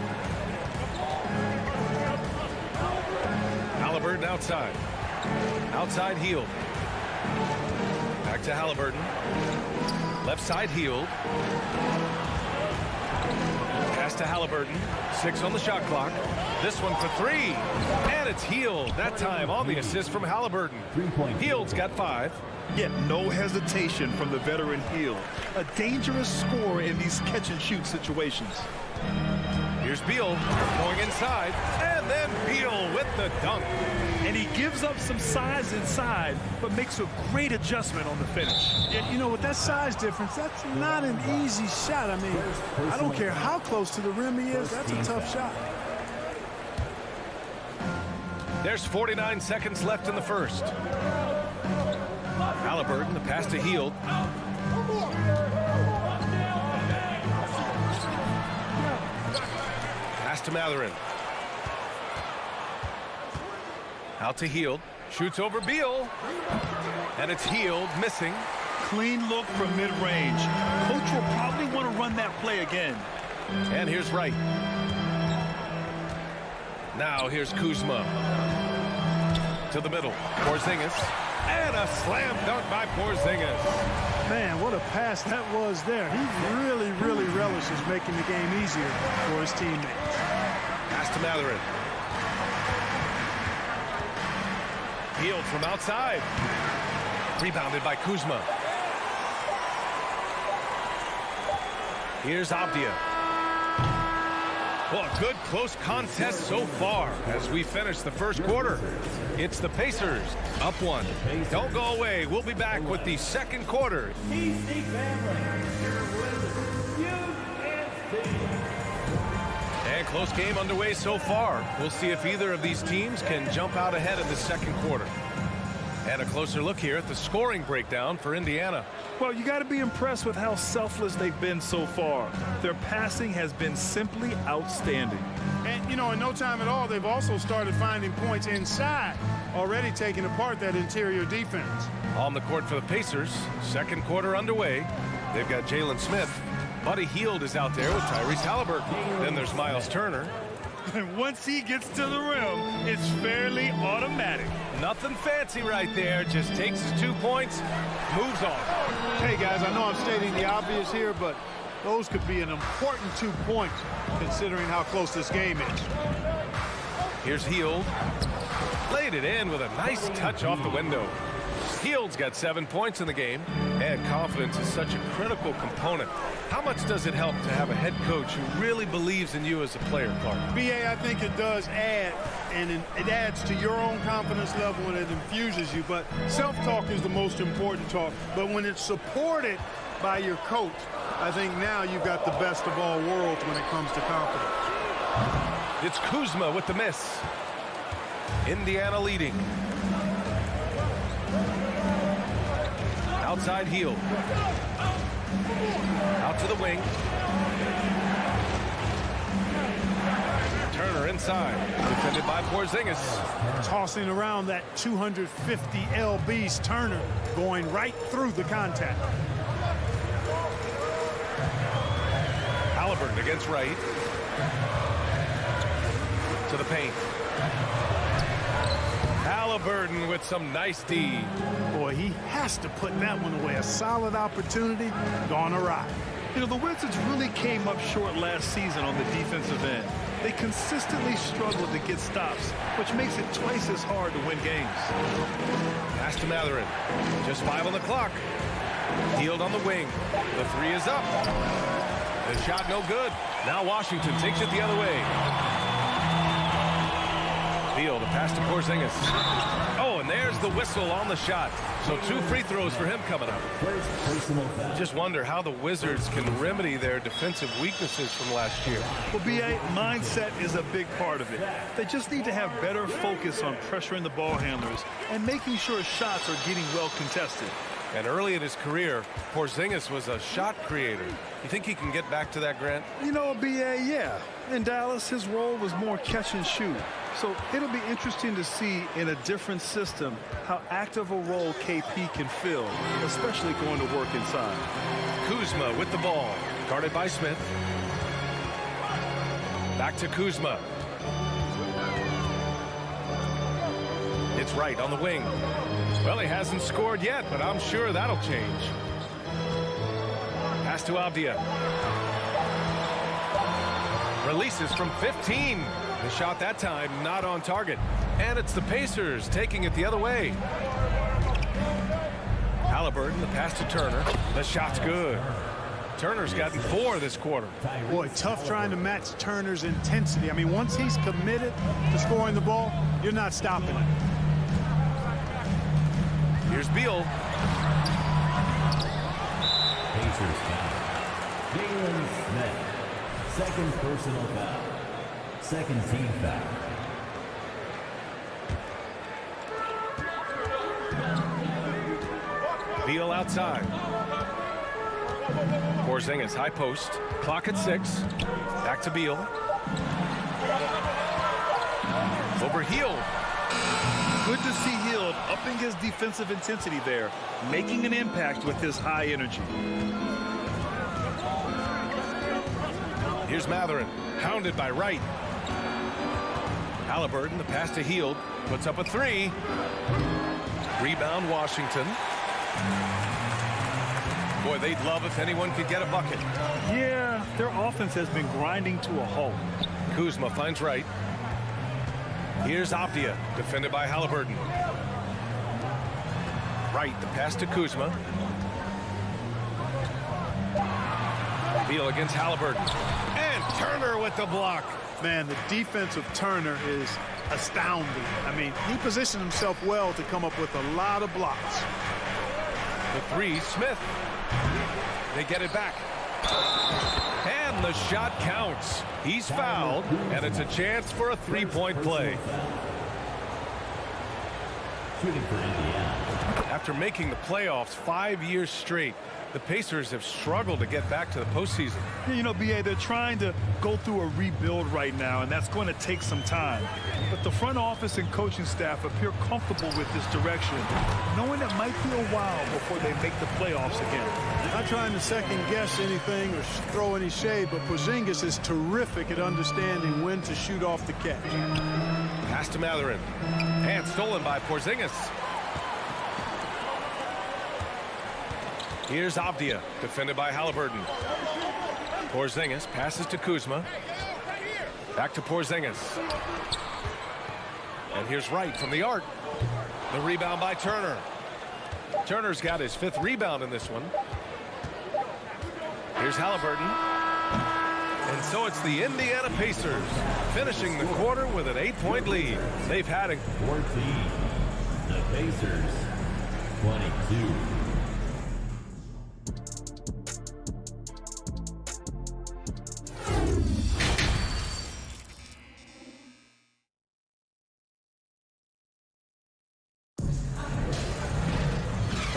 Halliburton outside. Outside Hield. Back to Halliburton. Left side Hield. Pass to Halliburton. 6 on the shot clock. This one for 3. And it's Hield. That time on the assist from Halliburton. Hield's got 5. Yet no hesitation from the veteran Hield. A dangerous scorer in these catch-and-shoot situations. Here's Beal going inside, and then Beal with the dunk. And he gives up some size inside, but makes a great adjustment on the finish. And, you know, with that size difference, that's not an easy shot. I mean, I don't care how close to the rim he is. That's a tough shot. There's 49 seconds left in the first. Halliburton, the pass to Hield. Pass to Mathurin. Out to Hield. Shoots over Beal. And it's Hield missing. Clean look from mid-range. Coach will probably want to run that play again. And here's Wright. Now here's Kuzma. To the middle. Porzingis. And a slam dunk by Porzingis. Man, what a pass that was there. He really, really relishes making the game easier for his teammates. Pass to Mathurin. Hield from outside. Rebounded by Kuzma. Here's Avdia. Well, a good close contest so far as we finish the first quarter. It's the Pacers up 1. Don't go away. We'll be back with the second quarter. And close game underway so far. We'll see if either of these teams can jump out ahead in the second quarter. And a closer look here at the scoring breakdown for Indiana. Well, you got to be impressed with how selfless they've been so far. Their passing has been simply outstanding. And, you know, in no time at all, they've also started finding points inside, already taking apart that interior defense. On the court for the Pacers, second quarter underway. They've got Jalen Smith. Buddy Hield is out there with Tyrese Halliburton. Then there's Miles Turner. And once he gets to the rim, it's fairly automatic. Nothing fancy right there. Just takes his 2 points, moves on. Hey, guys, I know I'm stating the obvious here, but those could be an important 2 points considering how close this game is. Here's Hield. Laid it in with a nice touch off the window. Hield's got 7 points in the game, and confidence is such a critical component. How much does it help to have a head coach who really believes in you as a player, Clark? BA, I think it does add, and it adds to your own confidence level and it infuses you. But self-talk is the most important talk. But when it's supported by your coach, I think now you've got the best of all worlds when it comes to confidence. It's Kuzma with the miss. Indiana leading. Outside Hield. Out to the wing. Turner inside. Defended by Porzingis. Tossing around that 250 lbs. Turner going right through the contact. Halliburton against Wright. To the paint. Halliburton with some nice D. Boy, he has to put that one away. A solid opportunity gone awry. You know, the Wizards really came up short last season on the defensive end. They consistently struggled to get stops, which makes it twice as hard to win games. Pass to Matherin. Just 5 on the clock. Hield on the wing. The 3 is up. The shot no good. Now Washington takes it the other way. Field, a pass to Porzingis. Oh, and there's the whistle on the shot. So 2 free throws for him coming up. Just wonder how the Wizards can remedy their defensive weaknesses from last year. Well, BA, mindset is a big part of it. They just need to have better focus on pressuring the ball handlers and making sure shots are getting well contested. And early in his career, Porzingis was a shot creator. You think he can get back to that, Grant? You know, BA, yeah. In Dallas, his role was more catch and shoot. So it'll be interesting to see in a different system how active a role KP can fill, especially going to work inside. Kuzma with the ball, guarded by Smith. Back to Kuzma. It's Wright on the wing. Well, he hasn't scored yet, but I'm sure that'll change. Pass to Avdia. Releases from 15. The shot that time not on target. And it's the Pacers taking it the other way. Halliburton, the pass to Turner. The shot's good. Turner's gotten 4 this quarter. Boy, tough trying to match Turner's intensity. I mean, once he's committed to scoring the ball, you're not stopping him. Here's Beal. Pacers foul. Jalen Smith. Second personal foul. Second team foul. Beal outside. Porzingis high post. Clock at 6. Back to Beal. Over Hield. Good to see Hield upping his defensive intensity there, making an impact with his high energy. Here's Matherin, hounded by Wright. Halliburton, the pass to Hield, puts up a 3. Rebound, Washington. Boy, they'd love if anyone could get a bucket. Yeah, their offense has been grinding to a halt. Kuzma finds Wright. Here's Avdia, defended by Halliburton. Wright, the pass to Kuzma. Beal against Halliburton. And Turner with the block. Man, the defense of Turner is astounding. I mean, he positioned himself well to come up with a lot of blocks. The 3, Smith. They get it back. And the shot counts. He's fouled, and it's a chance for a 3-point play. Shooting for Indiana. After making the playoffs 5 years straight, the Pacers have struggled to get back to the postseason. You know, BA, they're trying to go through a rebuild right now, and that's going to take some time. But the front office and coaching staff appear comfortable with this direction, knowing it might be a while before they make the playoffs again. Not trying to second-guess anything or throw any shade, but Porzingis is terrific at understanding when to shoot off the catch. Pass to Matherin. And stolen by Porzingis. Here's Avdia, defended by Halliburton. Porzingis passes to Kuzma. Back to Porzingis. And here's Wright from the arc. The rebound by Turner. Turner's got his 5th rebound in this one. Here's Halliburton. And so it's the Indiana Pacers finishing the quarter with an 8-point lead. They've had a 14. The Pacers 22.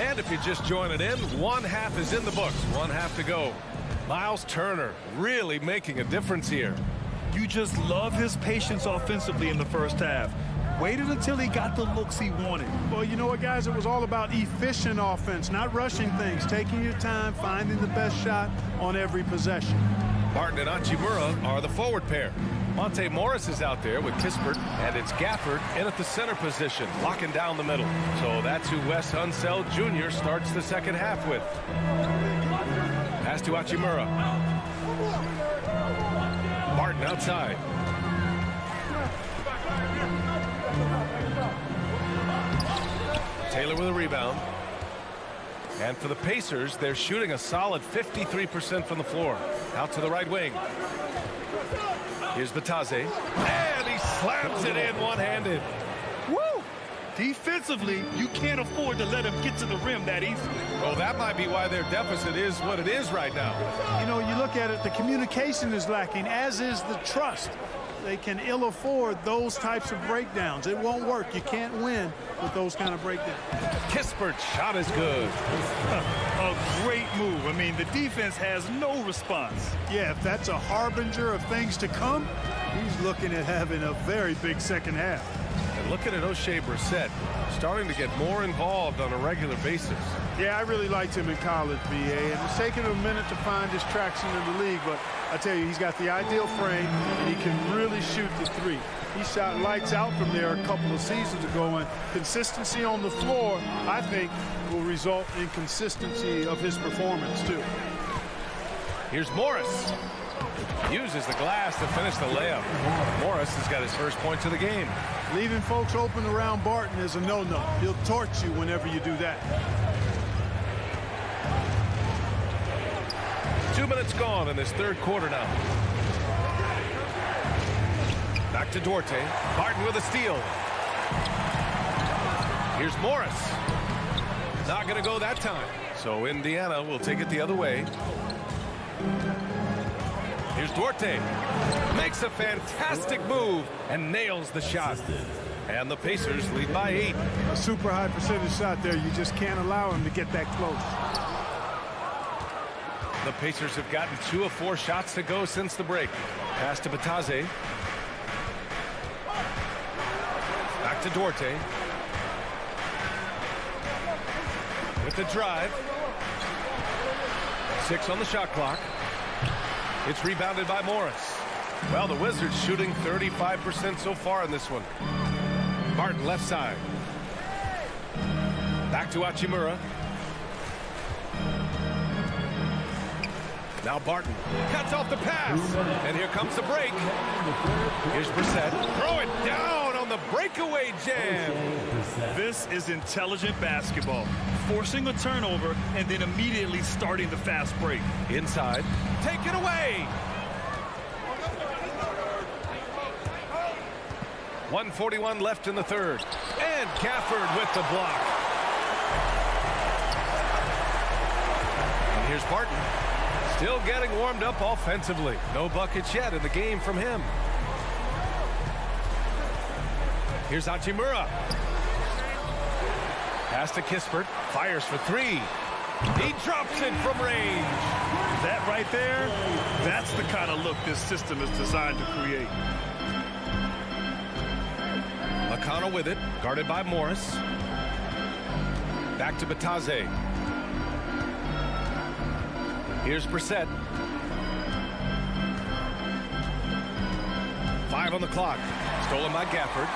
And if you just join it in, 1/2 is in the books. 1/2 to go. Miles Turner really making a difference here. You just love his patience offensively in the first half. Waited until he got the looks he wanted. Well, you know what, guys? It was all about efficient offense, not rushing things, taking your time, finding the best shot on every possession. Barton and Hachimura are the forward pair. Monte Morris is out there with Kispert, and it's Gafford in at the center position, locking down the middle. So that's who Wes Unseld Jr. starts the second half with. Pass to Hachimura. Barton outside. Taylor with a rebound. And for the Pacers, they're shooting a solid 53% from the floor. Out to the right wing. Here's Batase. And he slams it in one-handed. Woo! Defensively, you can't afford to let him get to the rim that easily. Well, that might be why their deficit is what it is right now. You know, you look at it, the communication is lacking, as is the trust. They can ill afford those types of breakdowns. It won't work. You can't win with those kind of breakdowns. Kispert's shot is good. A great move. I mean, the defense has no response. Yeah, if that's a harbinger of things to come, he's looking at having a very big second half. And looking at O'Shea Brissett, starting to get more involved on a regular basis. Yeah, I really liked him in college, BA, and it's taken him a minute to find his traction in the league, but I tell you, he's got the ideal frame, and he can really shoot the three. He shot lights out from there a couple of seasons ago, and consistency on the floor, I think, will result in consistency of his performance, too. Here's Morris. Uses the glass to finish the layup. Morris has got his first points of the game. Leaving folks open around Barton is a no-no. He'll torch you whenever you do that. 2 minutes gone in this third quarter now. Back to Duarte. Barton with a steal. Here's Morris. Not going to go that time. So Indiana will take it the other way. Here's Duarte. Makes a fantastic move and nails the shot. And the Pacers lead by 8. A super high percentage shot there. You just can't allow him to get that close. The Pacers have gotten 2 of 4 shots to go since the break. Pass to Batase. Back to Duarte. With the drive. 6 on the shot clock. It's rebounded by Morris. Well, the Wizards shooting 35% so far in this one. Barton left side. Back to Hachimura. Now Barton cuts off the pass. And here comes the break. Here's Brissett. Throw it down on the breakaway jam. This is intelligent basketball. Forcing a turnover and then immediately starting the fast break. Inside. Take it away. 1:41 left in the third. And Gafford with the block. And here's Barton. Still getting warmed up offensively. No buckets yet in the game from him. Here's Hachimura. Pass to Kispert. Fires for 3. He drops it from range. That right there, that's the kind of look this system is designed to create. McConnell with it. Guarded by Morris. Back to Batase. Here's Brissett. 5 on the clock. Stolen by Gafford.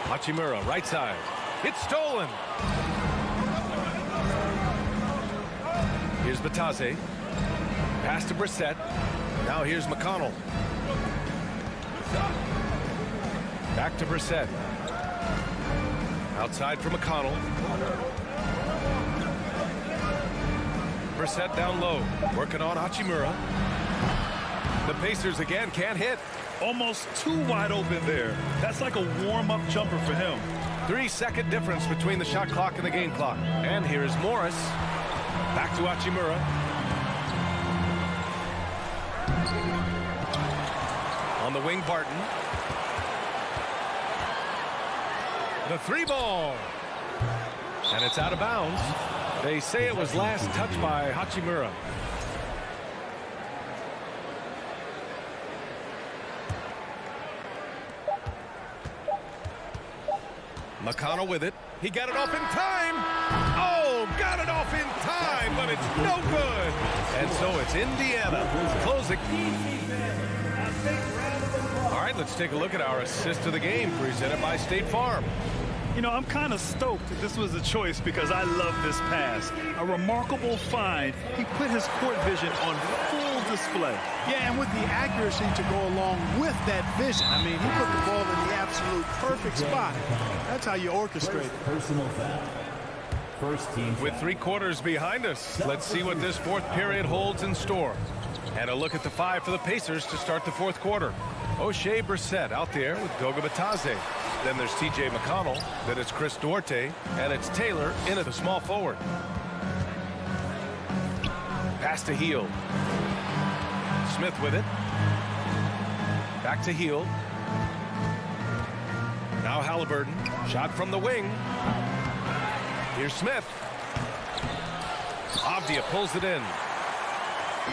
Hachimura, right side. It's stolen. Here's Batase. Pass to Brissett. Now here's McConnell. Back to Brissett. Outside for McConnell. Brissett down low, working on Hachimura. The Pacers again can't hit. Almost too wide open there. That's like a warm-up jumper for him. 3-second difference between the shot clock and the game clock. And here's Morris. Back to Hachimura. On the wing, Barton. The 3-ball. And it's out of bounds. They say it was last touched by Hachimura. McConnell with it. He got it off in time. Oh, got it off in time, but it's no good. And so it's Indiana closing. All right, let's take a look at our assist of the game presented by State Farm. You know, I'm kind of stoked that this was a choice because I love this pass. A remarkable find. He put his court vision on full display. Yeah, and with the accuracy to go along with that vision. I mean, he put the ball in the absolute perfect spot. That's how you orchestrate it. Personal foul. First team foul. With 3 quarters behind us, let's see what this fourth period holds in store. And a look at the 5 for the Pacers to start the fourth quarter. O'Shea Brissett out there with Goga Batadze. Then there's T.J. McConnell. Then it's Chris Duarte. And it's Taylor in at the small forward. Pass to Hield. Smith with it. Back to Hield. Now Halliburton. Shot from the wing. Here's Smith. Avdia pulls it in.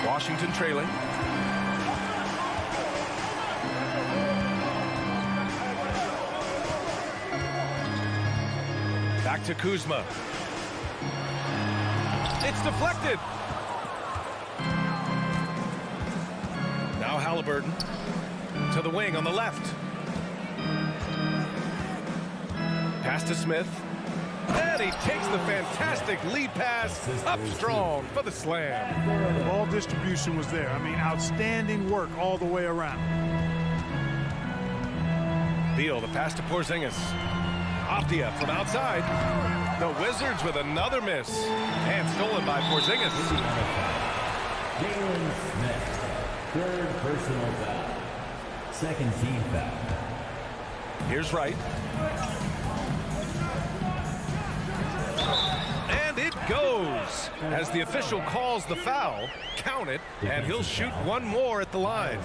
Washington trailing. Back to Kuzma. It's deflected. Now Halliburton to the wing on the left. Pass to Smith. And he takes the fantastic lead pass up strong for the slam. The ball distribution was there. I mean, outstanding work all the way around. Beal, the pass to Porzingis. Avdia from outside. The Wizards with another miss. And stolen by Porzingis. Jalen Smith. Third personal foul. Second team foul. Here's Wright. And it goes. As the official calls the foul, count it, and he'll shoot one more at the line.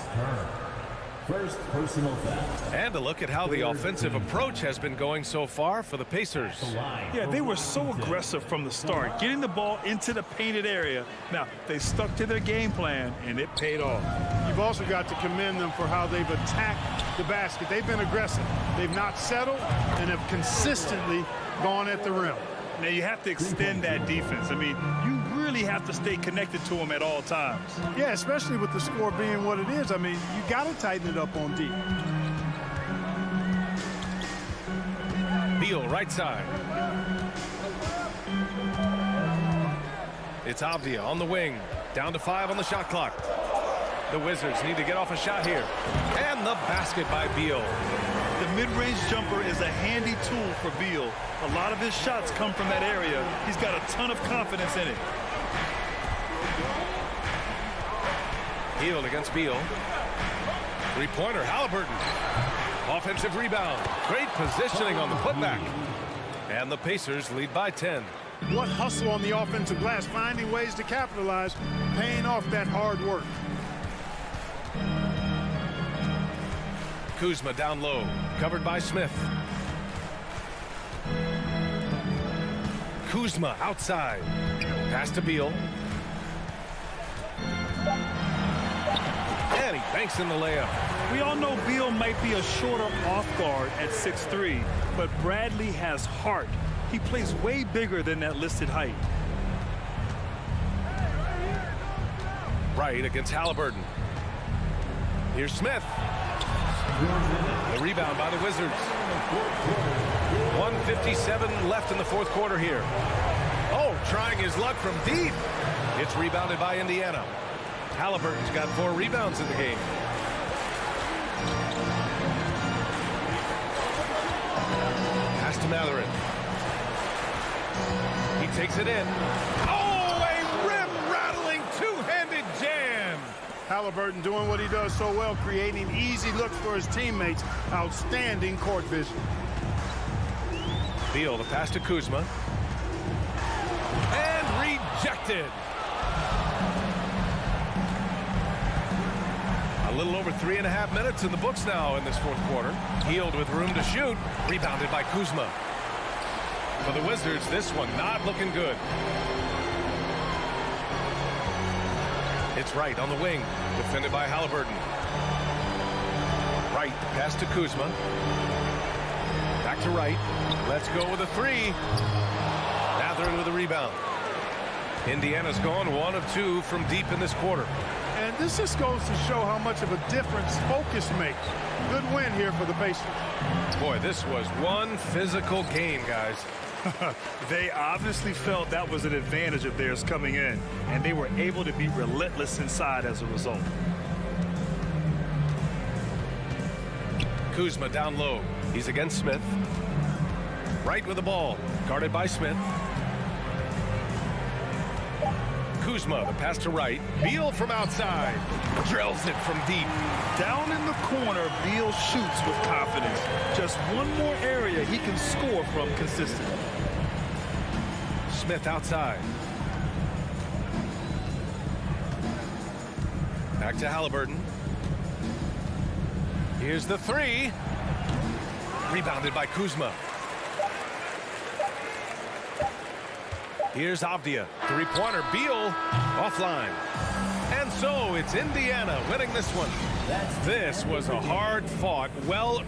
First personal foul. And a look at how the offensive approach has been going so far for the Pacers. Yeah, they were so aggressive from the start, getting the ball into the painted area. Now, they stuck to their game plan, and it paid off. You've also got to commend them for how they've attacked the basket. They've been aggressive. They've not settled and have consistently gone at the rim. Now, you have to extend that defense. I mean, you really have to stay connected to them at all times. Yeah, especially with the score being what it is. I mean, you got to tighten it up on deep. Beal, right side. It's Avdia on the wing. Down to 5 on the shot clock. The Wizards need to get off a shot here. And the basket by Beal. The mid-range jumper is a handy tool for Beal. A lot of his shots come from that area. He's got a ton of confidence in it. Hield against Beal. Three-pointer, Halliburton. Offensive rebound. Great positioning on the putback. And the Pacers lead by 10. What hustle on the offensive glass, finding ways to capitalize, paying off that hard work. Kuzma down low, covered by Smith. Kuzma outside. Pass to Beal. And he banks in the layup. We all know Beal might be a shorter off guard at 6'3", but Bradley has heart. He plays way bigger than that listed height. Right against Halliburton. Here's Smith. The rebound by the Wizards. 1:57 left in the fourth quarter here. Oh, trying his luck from deep. It's rebounded by Indiana. Halliburton's got 4 rebounds in the game. Pass Pass to Matherin. He takes it in. Oh, a rim-rattling two-handed jam. Halliburton doing what he does so well, creating easy looks for his teammates. Outstanding court vision. Beal, the pass to Kuzma. And rejected. A little over 3.5 minutes in the books now in this fourth quarter. Healed with room to shoot. Rebounded by Kuzma. For the Wizards, this one not looking good. It's Wright on the wing. Defended by Halliburton. Wright, pass to Kuzma. Back to Wright. Let's go with a three. Matherin with a rebound. Indiana's gone 1 of 2 from deep in this quarter. And this just goes to show how much of a difference focus makes. Good win here for the Pacers. Boy, this was one physical game, guys. They obviously felt that was an advantage of theirs coming in, and they were able to be relentless inside as a result. Kuzma down low. He's against Smith. Wright with the ball. Guarded by Smith. Kuzma, the pass to Wright. Beal from outside. Drills it from deep. Down in the corner, Beal shoots with confidence. Just one more area he can score from consistently. Smith outside. Back to Halliburton. Here's the three. Rebounded by Kuzma. Here's Avdia. Three-pointer. Beal offline. And so it's Indiana winning this one. This was a hard-fought, well...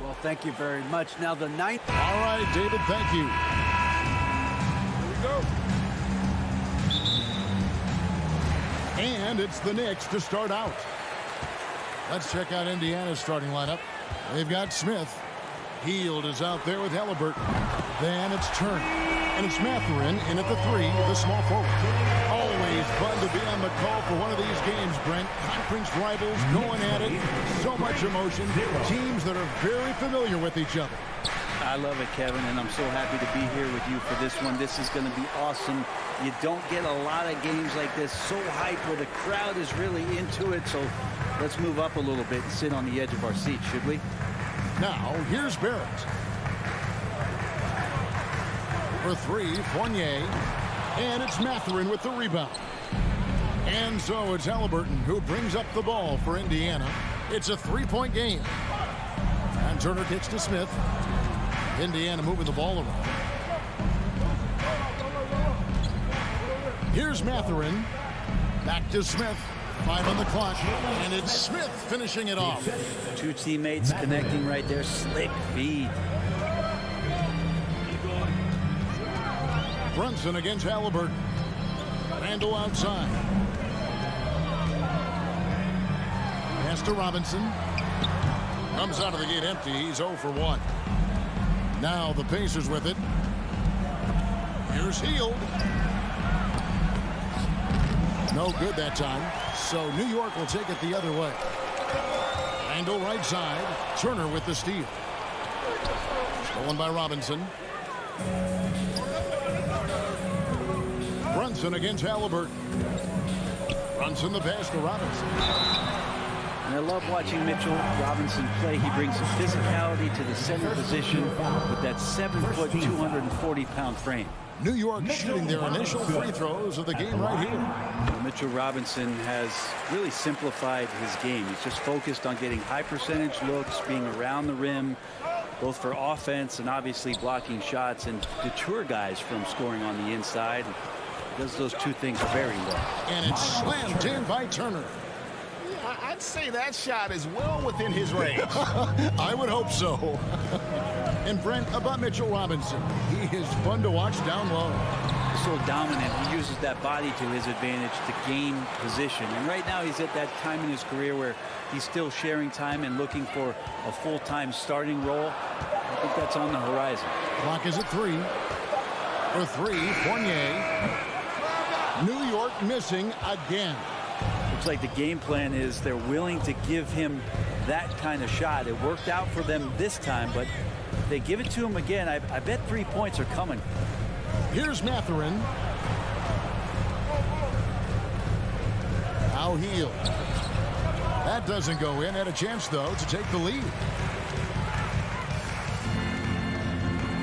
Well, thank you very much. Now the ninth. All right, David, thank you. Here we go. And it's the Knicks to start out. Let's check out Indiana's starting lineup. They've got Smith. Hield is out there with Halliburton. Then it's Turner. And it's Mathurin in at the 3, the small forward. Always fun to be on the call for one of these games, Brent. Conference rivals going at it. So much emotion. Teams that are very familiar with each other. I love it, Kevin, and I'm so happy to be here with you for this one. This is going to be awesome. You don't get a lot of games like this so hyped where the crowd is really into it. So let's move up a little bit and sit on the edge of our seat, should we? Now, here's Barrett. For 3, Fournier. And it's Mathurin with the rebound. And so it's Halliburton who brings up the ball for Indiana. It's a 3-point game. And Turner kicks to Smith. Indiana moving the ball around. Here's Mathurin. Back to Smith. 5 on the clock. And it's Smith finishing it off. Two teammates connecting right there. Slick feed. Brunson against Halliburton. Randall outside. Pass to Robinson. Comes out of the gate empty. He's 0 for 1. Now the Pacers with it. Here's Hield. No good that time. So New York will take it the other way. Randall right side. Turner with the steal. Stolen by Robinson. Brunson against Halliburton. Brunson the pass to Robinson. And I love watching Mitchell Robinson play. He brings some physicality to the center position with that 7-foot, 240-pound frame. New York shooting their initial free throws of the game right here. Well, Mitchell Robinson has really simplified his game. He's just focused on getting high percentage looks, being around the rim, both for offense and obviously blocking shots, and deter guys from scoring on the inside. Does those two things very well. And it's slammed in by Turner. I'd say that shot is well within his range. I would hope so. And Brent, about Mitchell Robinson, he is fun to watch down low. So dominant. He uses that body to his advantage to gain position. And right now he's at that time in his career where he's still sharing time and looking for a full-time starting role. I think that's on the horizon. Clock is at 3. For 3, Fournier. New York missing again. Looks like the game plan is they're willing to give him that kind of shot. It worked out for them this time, but if they give it to him again, I bet 3 points are coming. Here's Mathurin. Now Hield. That doesn't go in. Had a chance, though, to take the lead.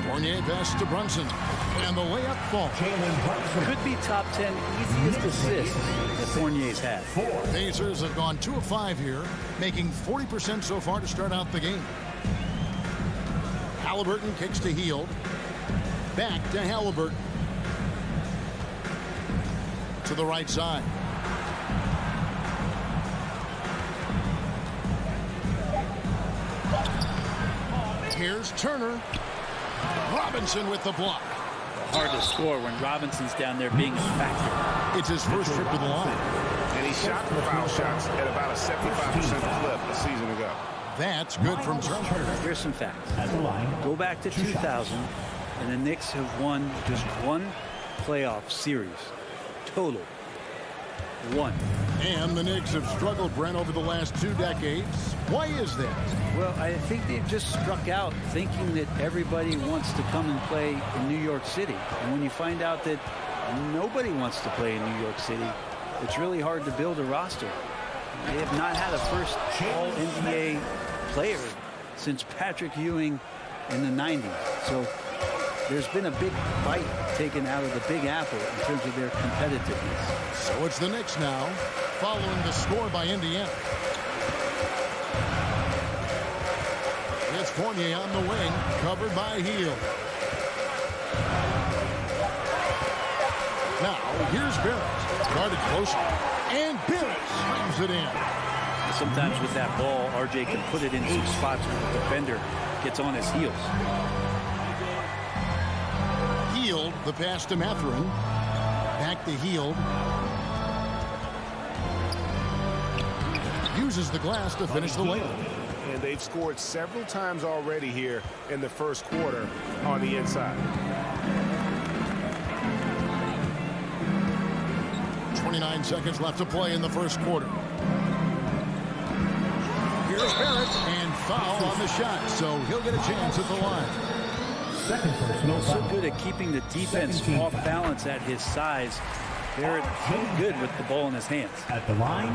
Fournier pass to Brunson. And the layup falls. Could be top 10 easiest assists that Fournier's had. Pacers have gone 2 of 5 here, making 40% so far to start out the game. Halliburton kicks to Hield. Back to Halliburton. To the right side. Here's Turner. Robinson with the block. Hard to score when Robinson's down there being a factor. It's his first trip to the line. And he shot foul shots at about a 75% clip a season ago. That's good from Turner. Here's some facts. Go back to 2000, and the Knicks have won just 1 playoff series. Total. 1. And the Knicks have struggled, Brent, over the last 2 decades. Why is that? Well, I think they've just struck out thinking that everybody wants to come and play in New York City. And when you find out that nobody wants to play in New York City, it's really hard to build a roster. They have not had a first All-NBA player since Patrick Ewing in the 90s. So there's been a big bite taken out of the Big Apple in terms of their competitiveness. So it's the Knicks now, following the score by Indiana. It's Fournier on the wing, covered by Hield. Now, here's Barrett. Guarded closely. And Barrett slams it in. sometimes with that ball, RJ can put it in some spots where the defender gets on his heels. Hield, the pass to Mathurin. Back to Hield. Uses the glass to finish the layup. And they've scored several times already here in the first quarter on the inside. 29 seconds left to play in the first quarter. Here's Barrett, and foul on the shot, so he'll get a chance at the line. Second personal So foul. good at keeping the defense off balance at his size. Barrett pretty good with the ball in his hands. At the line,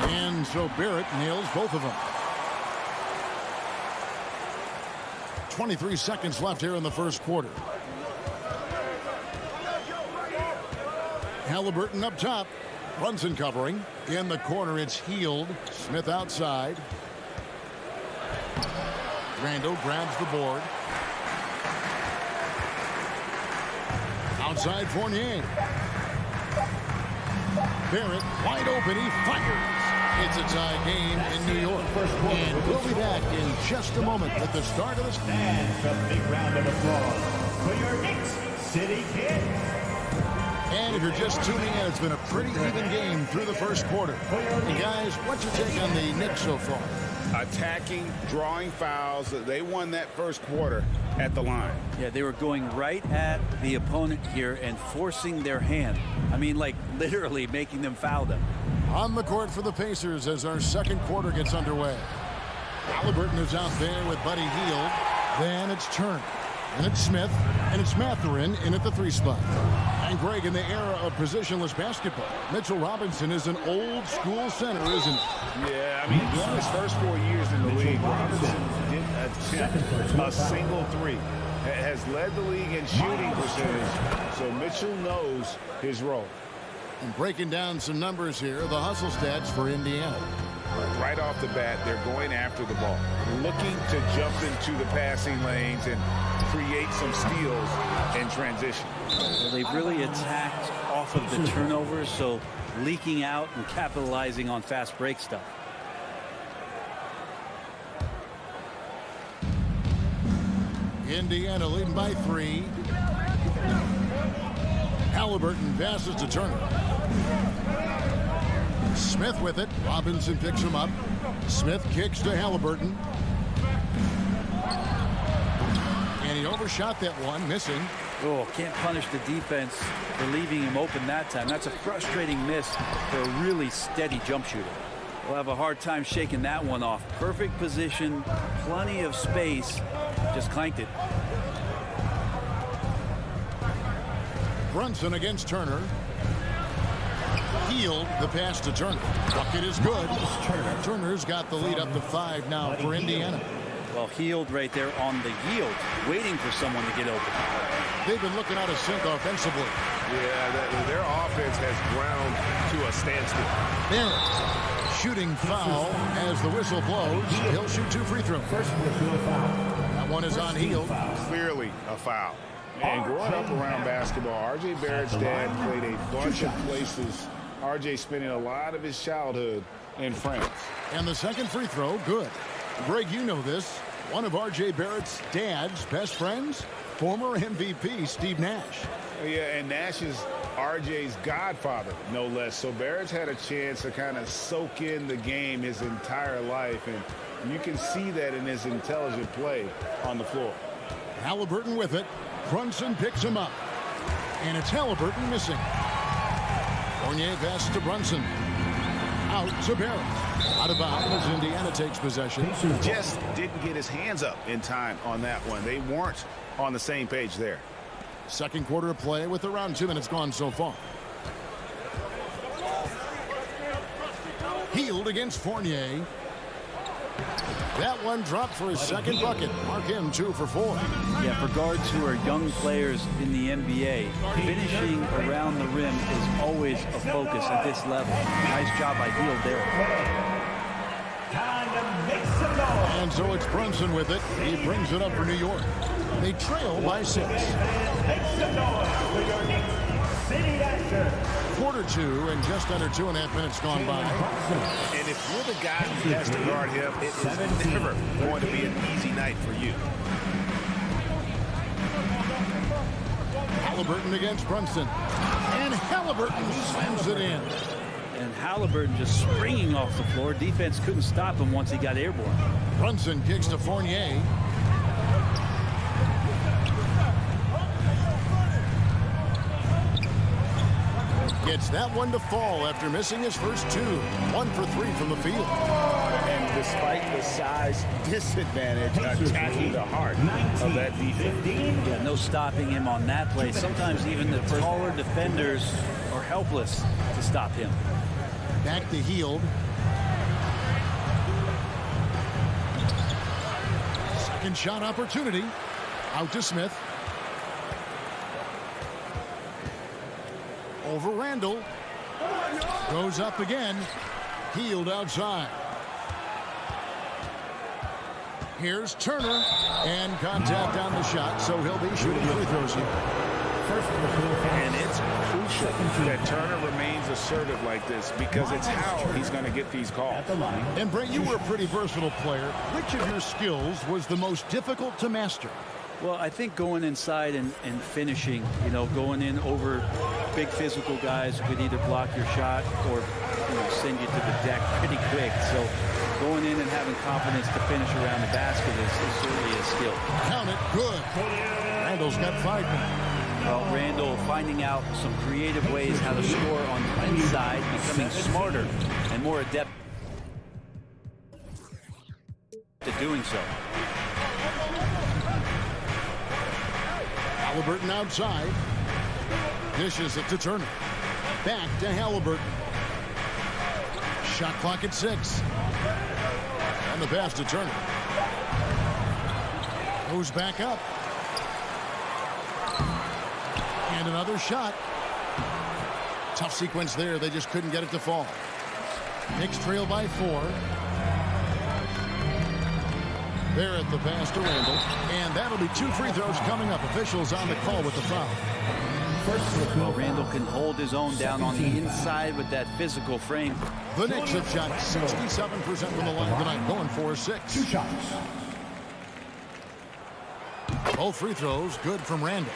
And so Barrett nails both of them. 23 seconds left here in the first quarter. Halliburton up top. Brunson covering. In the corner, it's Hield. Smith outside. Randall grabs the board. Outside Fournier. Barrett wide open. He fires. It's a tie game in New York. And we'll be back in just a moment at the start of this. and a big round of applause for your Knicks City Kid. And if you're just tuning in, it's been a pretty even game through the first quarter. And guys, what's your take on the Knicks so far? Attacking, drawing fouls. They won that first quarter at the line. Yeah, they were going right at the opponent here and forcing their hand. I mean, like literally making them foul them. On the court for the Pacers as our second quarter gets underway. Halliburton is out there with Buddy Hield. Then it's Turner. And it's Smith. And it's Mathurin in at the 3 spot. And Greg, in the era of positionless basketball, Mitchell Robinson is an old school center, isn't he? Yeah, I mean, in his first 4 years in the league, Robinson didn't attempt a single three. Has led the league in shooting percentage, so Mitchell knows his role. And breaking down some numbers here, the hustle stats for Indiana. Right off the bat, they're going after the ball, looking to jump into the passing lanes and create some steals in transition. Well, they've really attacked off of the turnovers, so leaking out and capitalizing on fast break stuff. Indiana leading by 3. Halliburton passes to Turner. Smith with it. Robinson picks him up. Smith kicks to Halliburton. And he overshot that one, missing. Oh, can't punish the defense for leaving him open that time. That's a frustrating miss for a really steady jump shooter. We'll have a hard time shaking that one off. Perfect position, plenty of space, just clanked it. Brunson against Turner. Hield the pass to Turner. Bucket is good. Turner's got the lead up to 5 now for Indiana. Well, Hield right there on the yield, waiting for someone to get open. They've been looking out of sync offensively. Yeah, their offense has ground to a standstill. Barrett, shooting foul as the whistle blows. He'll shoot 2 free throws. First personal foul. That one is on Hield. Clearly a foul. And growing up around basketball, R.J. Barrett's dad played a bunch of places. R.J. spending a lot of his childhood in France. And the second free throw, good. Greg, you know this. One of R.J. Barrett's dad's best friends, former MVP Steve Nash. Yeah, and Nash is R.J.'s godfather, no less. So Barrett's had a chance to kind of soak in the game his entire life, and you can see that in his intelligent play on the floor. Halliburton with it. Brunson picks him up. And it's Halliburton missing. Fournier passes to Brunson. Out to Barrett. Out of bounds as Indiana takes possession. Just didn't get his hands up in time on that one. They weren't on the same page there. Second quarter of play with around 2 minutes gone so far. Hield against Fournier. That one dropped for his second bucket. Mark him 2 for 4. Yeah, for guards who are young players in the NBA, finishing around the rim is always a focus at this level. Nice job by Hield there. Time to make some noise. And so it's Brunson with it. He brings it up for New York. They trail by 6. Make some noise for your Knicks Quarter two and just under 2.5 minutes gone by. And if you're the guy who has to guard him, it is never going to be an easy night for you. Halliburton against Brunson. And Halliburton slams it in. And Halliburton just springing off the floor. Defense couldn't stop him once he got airborne. Brunson kicks to Fournier. Gets that one to fall after missing his first two. 1 for 3 from the field. And despite the size disadvantage, attacking the heart of that defense. Yeah, no stopping him on that play. Sometimes even the taller defenders are helpless to stop him. Back to Hield. Second shot opportunity. Out to Smith. Over Randall. Goes up again. Hield outside. Here's Turner. And contact on the shot, so he'll be shooting free throws here. And it's crucial that Turner remains assertive like this because it's how he's going to get these calls. And Brent, you were a pretty versatile player. Which of your skills was the most difficult to master? Well, I think going inside and finishing, you know, going in over big physical guys who could either block your shot or, you know, send you to the deck pretty quick. So going in and having confidence to finish around the basket is certainly a skill. Count it. Good. Randall's got 5 now. Well, Randall finding out some creative ways how to score on the inside, becoming smarter and more adept at doing so. Halliburton outside. Dishes it to Turner. Back to Halliburton. Shot clock at 6. And the pass to Turner. Goes back up. And another shot. Tough sequence there. They just couldn't get it to fall. Knicks trail by 4. Barrett the pass to Randall. And that'll be 2 free throws coming up. Officials on the call with the foul. Well, Randall can hold his own down on the inside with that physical frame. The Knicks have shot 67% from the line tonight, going for 6. 2 shots. Both free throws good from Randall.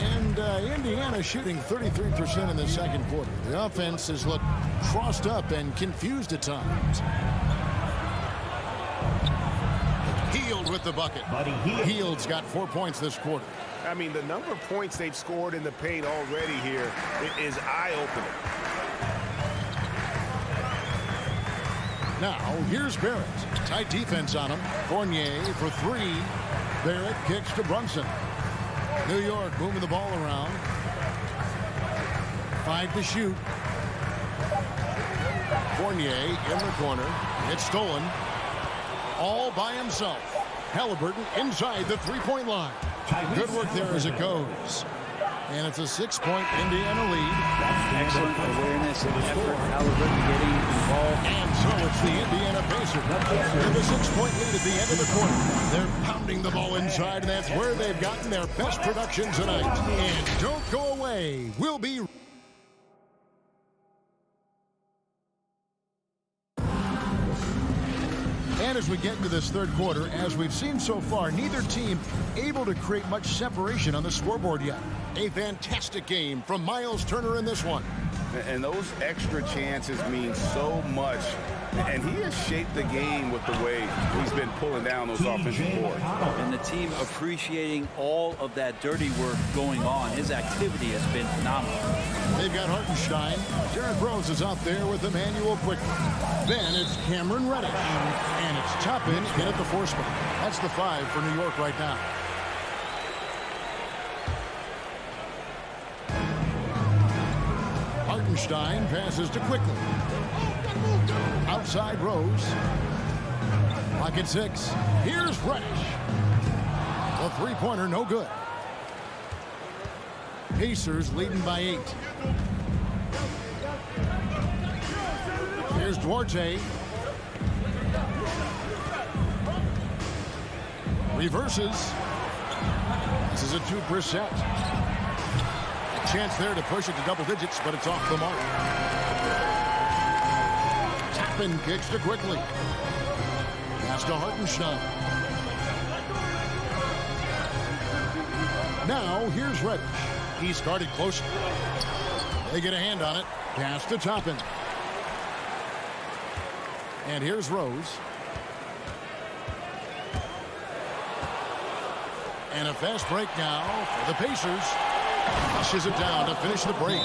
And Indiana shooting 33% in the second quarter. The offense has looked crossed up and confused at times. Hield with the bucket. Hield's got 4 points this quarter. I mean, the number of points they've scored in the paint already here is eye-opening. Now, here's Barrett. Tight defense on him. Fournier for 3. Barrett kicks to Brunson. New York moving the ball around. 5 to shoot. Fournier in the corner. It's stolen. All by himself. Halliburton inside the three-point line. Good work there as it goes. And it's a 6-point Indiana lead. Excellent awareness and effort. Halliburton getting involved. And so it's the Indiana Pacers. With a 6-point lead at the end of the quarter. They're pounding the ball inside, and that's where they've gotten their best production tonight. And don't go away. We'll be... And as we get into this third quarter, as we've seen so far, neither team able to create much separation on the scoreboard yet. A fantastic game from Miles Turner in this one. And those extra chances mean so much. And he has shaped the game with the way he's been pulling down those offensive boards. And the team appreciating all of that dirty work going on. His activity has been phenomenal. They've got Hartenstein. Derrick Rose is out there with Emmanuel quickly. Then it's Cameron Reddish. And it's Toppin in at the 4 spot. That's the 5 for New York right now. Hartenstein passes to Quickly. Outside Rose. Clock at 6. Here's Reddish. The three-pointer no good. Pacers leading by 8. Here's Duarte. Reverses. This is a 2%. chance there to push it to double digits, but it's off the mark. Toppin kicks to quickly. Pass to Hartenstein. Now here's Reddish. He started close. They get a hand on it. Pass to Toppin. And here's Rose. And a fast break now for the Pacers. Flushes it down to finish the break.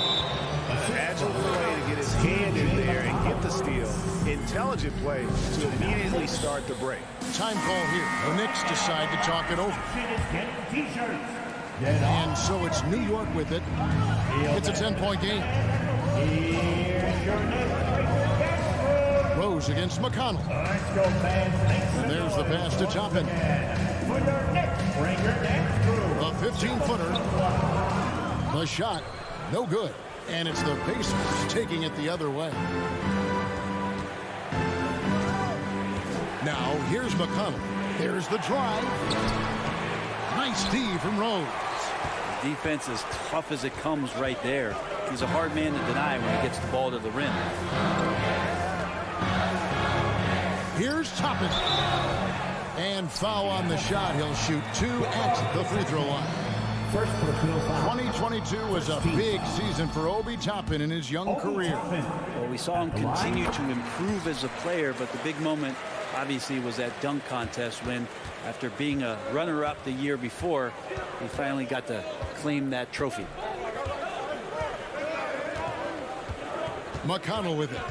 Agile play to get his hand in there and get the steal. Intelligent play to immediately start the break. Time call here. The Knicks decide to talk it over. And so it's New York with it. It's a 10-point game. Rose against McConnell. And there's the pass to Toppin. A 15-footer. The shot, no good. And it's the Pacers taking it the other way. Now, here's McConnell. There's the drive. Nice D from Rose. Defense as tough as it comes right there. He's a hard man to deny when he gets the ball to the rim. Here's Toppin. And foul on the shot. He'll shoot 2 at the free throw line. 2022 was a big season for Obi Toppin in his young career. Well, we saw him continue to improve as a player, but the big moment obviously was that dunk contest when, after being a runner-up the year before, he finally got to claim that trophy. McConnell with it.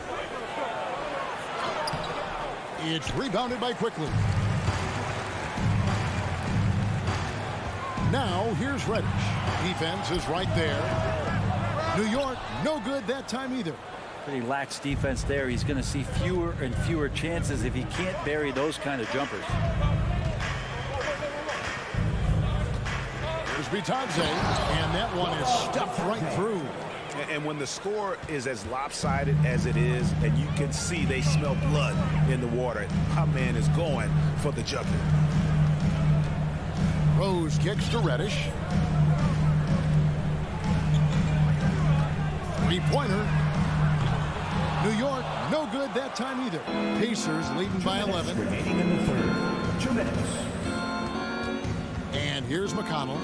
It's rebounded by Quickly. Now here's Reddish. Defense is right there. New York, no good that time either. Pretty lax defense there. He's going to see fewer and fewer chances if he can't bury those kind of jumpers. Here's Bitadze, and that one is stuffed right through. And when the score is as lopsided as it is, and you can see they smell blood in the water, my man is going for the jumper. Rose kicks to Reddish. Three-pointer. New York, no good that time either. Pacers leading by 11. Remaining in the third. 2 minutes. And here's McConnell.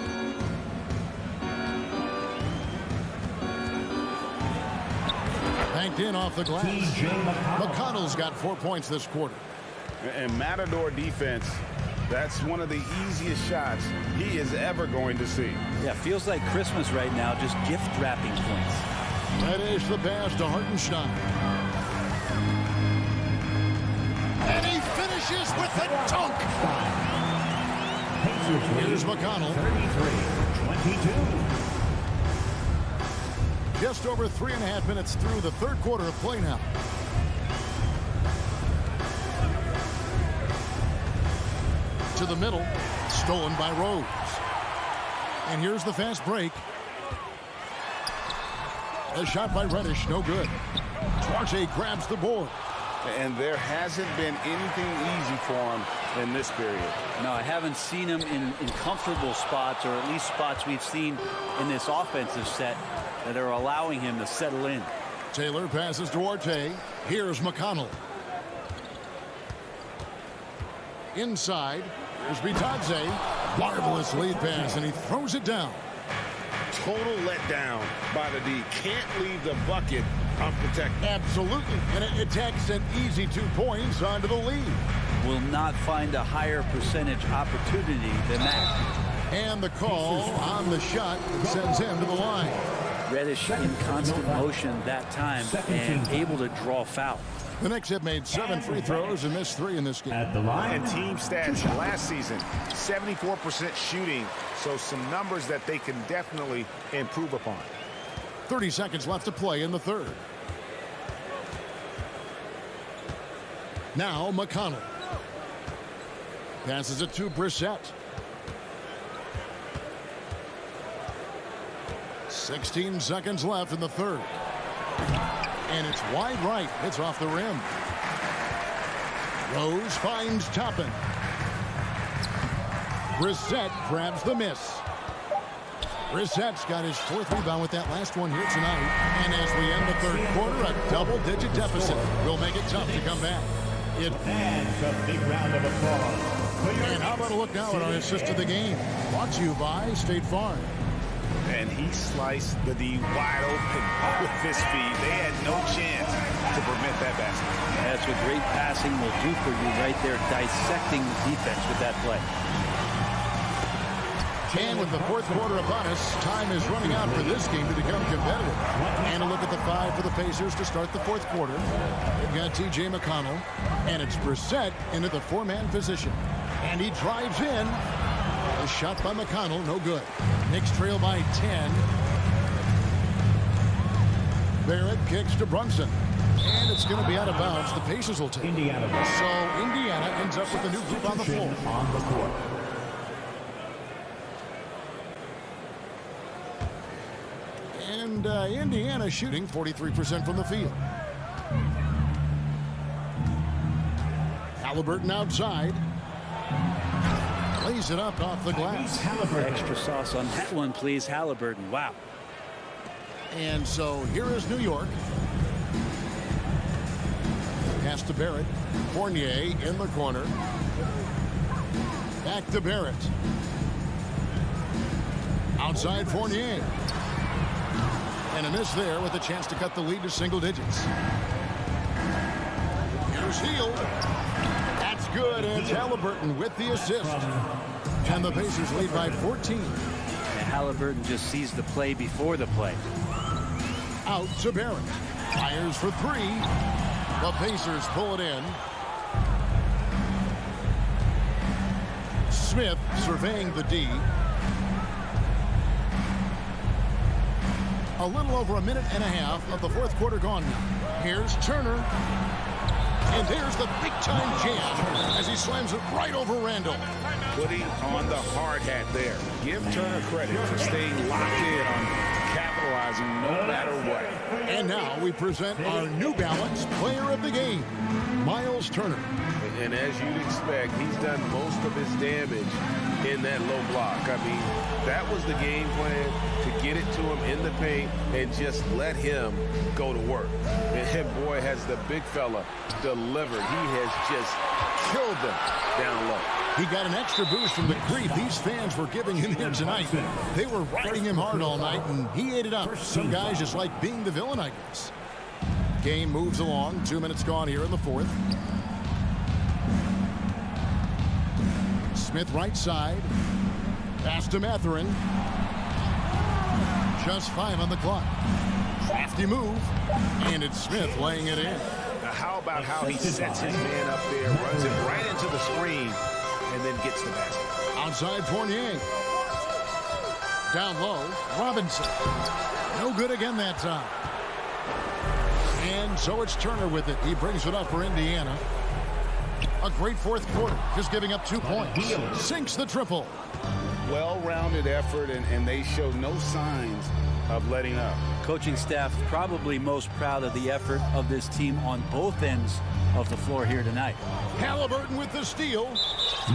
Banked in off the glass. McConnell's got 4 points this quarter. And Matador defense, that's one of the easiest shots he is ever going to see. Yeah, feels like Christmas right now, just gift wrapping points. Reddish the pass to Hartenstein. And he finishes with the dunk. Here's McConnell. 33-22. Just over 3.5 minutes through the third quarter of play now. To the middle, stolen by Rose. And here's the fast break. A shot by Reddish, no good. Duarte grabs the board. And there hasn't been anything easy for him in this period. No, I haven't seen him in comfortable spots, or at least spots we've seen in this offensive set that are allowing him to settle in. Taylor passes Duarte. Here's McConnell. Inside, there's Bitadze. Marvelous lead pass, and he throws it down. Total letdown by the D. Can't leave the bucket unprotected. Absolutely, and it takes an easy 2 points onto the lead. Will not find a higher percentage opportunity than that. And the call on the shot sends him to the line. Reddish in constant motion that time and able to draw foul. The Knicks have made 7 free throws and missed 3 in this game. At the line. And team stats last season, 74% shooting. So some numbers that they can definitely improve upon. 30 seconds left to play in the third. Now McConnell. Passes it to Brissett. 16 seconds left in the third. And it's wide right. It's off the rim. Rose finds Toppin. Brissett grabs the miss. Brissett's got his 4th rebound with that last one here tonight. And as we end the 3rd quarter, a double-digit deficit will make it tough to come back. And a big round of applause. And how about a look now at our assist of the game? Brought to you by State Farm. And he sliced the D wide open with his feet. They had no chance to prevent that basket. That's what great passing will do for you right there, dissecting the defense with that play. And with the 4th quarter upon us, time is running out for this game to become competitive. And a look at the 5 for the Pacers to start the 4th quarter. They've got T.J. McConnell, and it's Brissett into the 4-man position. And he drives in. A shot by McConnell, no good. Knicks trail by 10. Barrett kicks to Brunson. And it's going to be out of bounds. The Pacers will take it. So Indiana ends up with a new group on the floor. On the court. And Indiana shooting 43% from the field. Halliburton outside. Lays it up off the glass. Extra sauce on that one, please. Halliburton. Wow. And so here is New York. Pass to Barrett. Fournier in the corner. Back to Barrett. Outside Fournier. And a miss there with a chance to cut the lead to single digits. Here's Hield. That's good. And it's Halliburton with the assist. And the Pacers lead by 14. And Halliburton just sees the play before the play. Out to Barrett. Fires for 3. The Pacers pull it in. Smith surveying the D. A little over a minute and a half of the 4th quarter gone now. Here's Turner. And there's the big-time jam as he slams it right over Randall. Putting on the hard hat there. Give Turner credit for staying locked in on capitalizing no matter what. And now we present our New Balance Player of the Game, Miles Turner. And as you'd expect, he's done most of his damage in that low block. I mean, that was the game plan, to get it to him in the paint and just let him go to work. And boy, has the big fella delivered. He has just killed them down low. He got an extra boost from the grief these fans were giving him here tonight. They were riding him hard all night, and he ate it up. Some guys just like being the villain, I guess. Game moves along. 2 minutes gone here in the 4th. Smith right side. Pass to Mathurin. Just 5 on the clock. Crafty move. And it's Smith laying it in. Now how about how he sets his man up there, runs it right into the screen, and then gets the basket. Outside Fournier. Down low. Robinson. No good again that time. And so it's Turner with it. He brings it up for Indiana. A great 4th quarter. Just giving up 2 points. Sinks the triple. Well-rounded effort, and they show no signs of letting up. Coaching staff probably most proud of the effort of this team on both ends of the floor here tonight. Halliburton with the steal.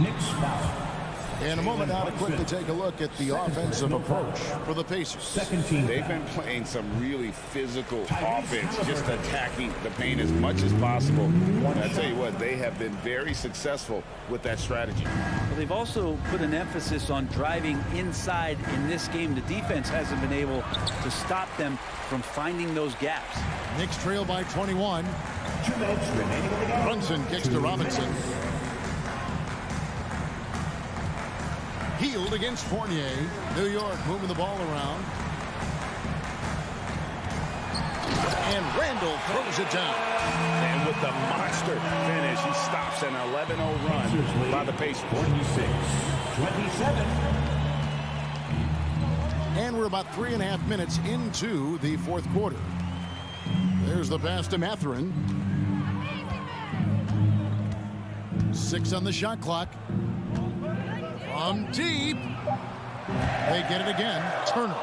Knicks foul. In a moment now to quickly take a look at the offensive approach for the Pacers. Second team. They've been playing some really physical offense, just attacking the paint as much as possible. And I tell you what, they have been very successful with that strategy. Well, they've also put an emphasis on driving inside in this game. The defense hasn't been able to stop them from finding those gaps. Knicks trail by 21. 2 minutes remaining in the game. Brunson kicks to Robinson. Hield against Fournier. New York moving the ball around. And Randall throws it down. And with the monster finish, he stops an 11-0 run by the Pacers. 46-27. And we're about 3.5 minutes into the 4th quarter. There's the pass to Mathurin. 6 on the shot clock. From deep. They get it again. Turner.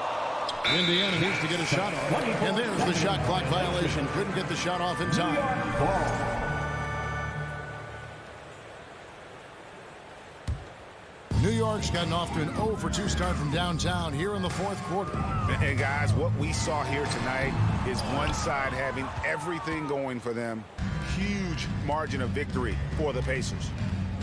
Indiana needs to get a shot off. And there's the shot clock violation. Couldn't get the shot off in time. New York's gotten off to an 0 for 2 start from downtown here in the fourth quarter. And guys, what we saw here tonight is one side having everything going for them. Huge margin of victory for the Pacers.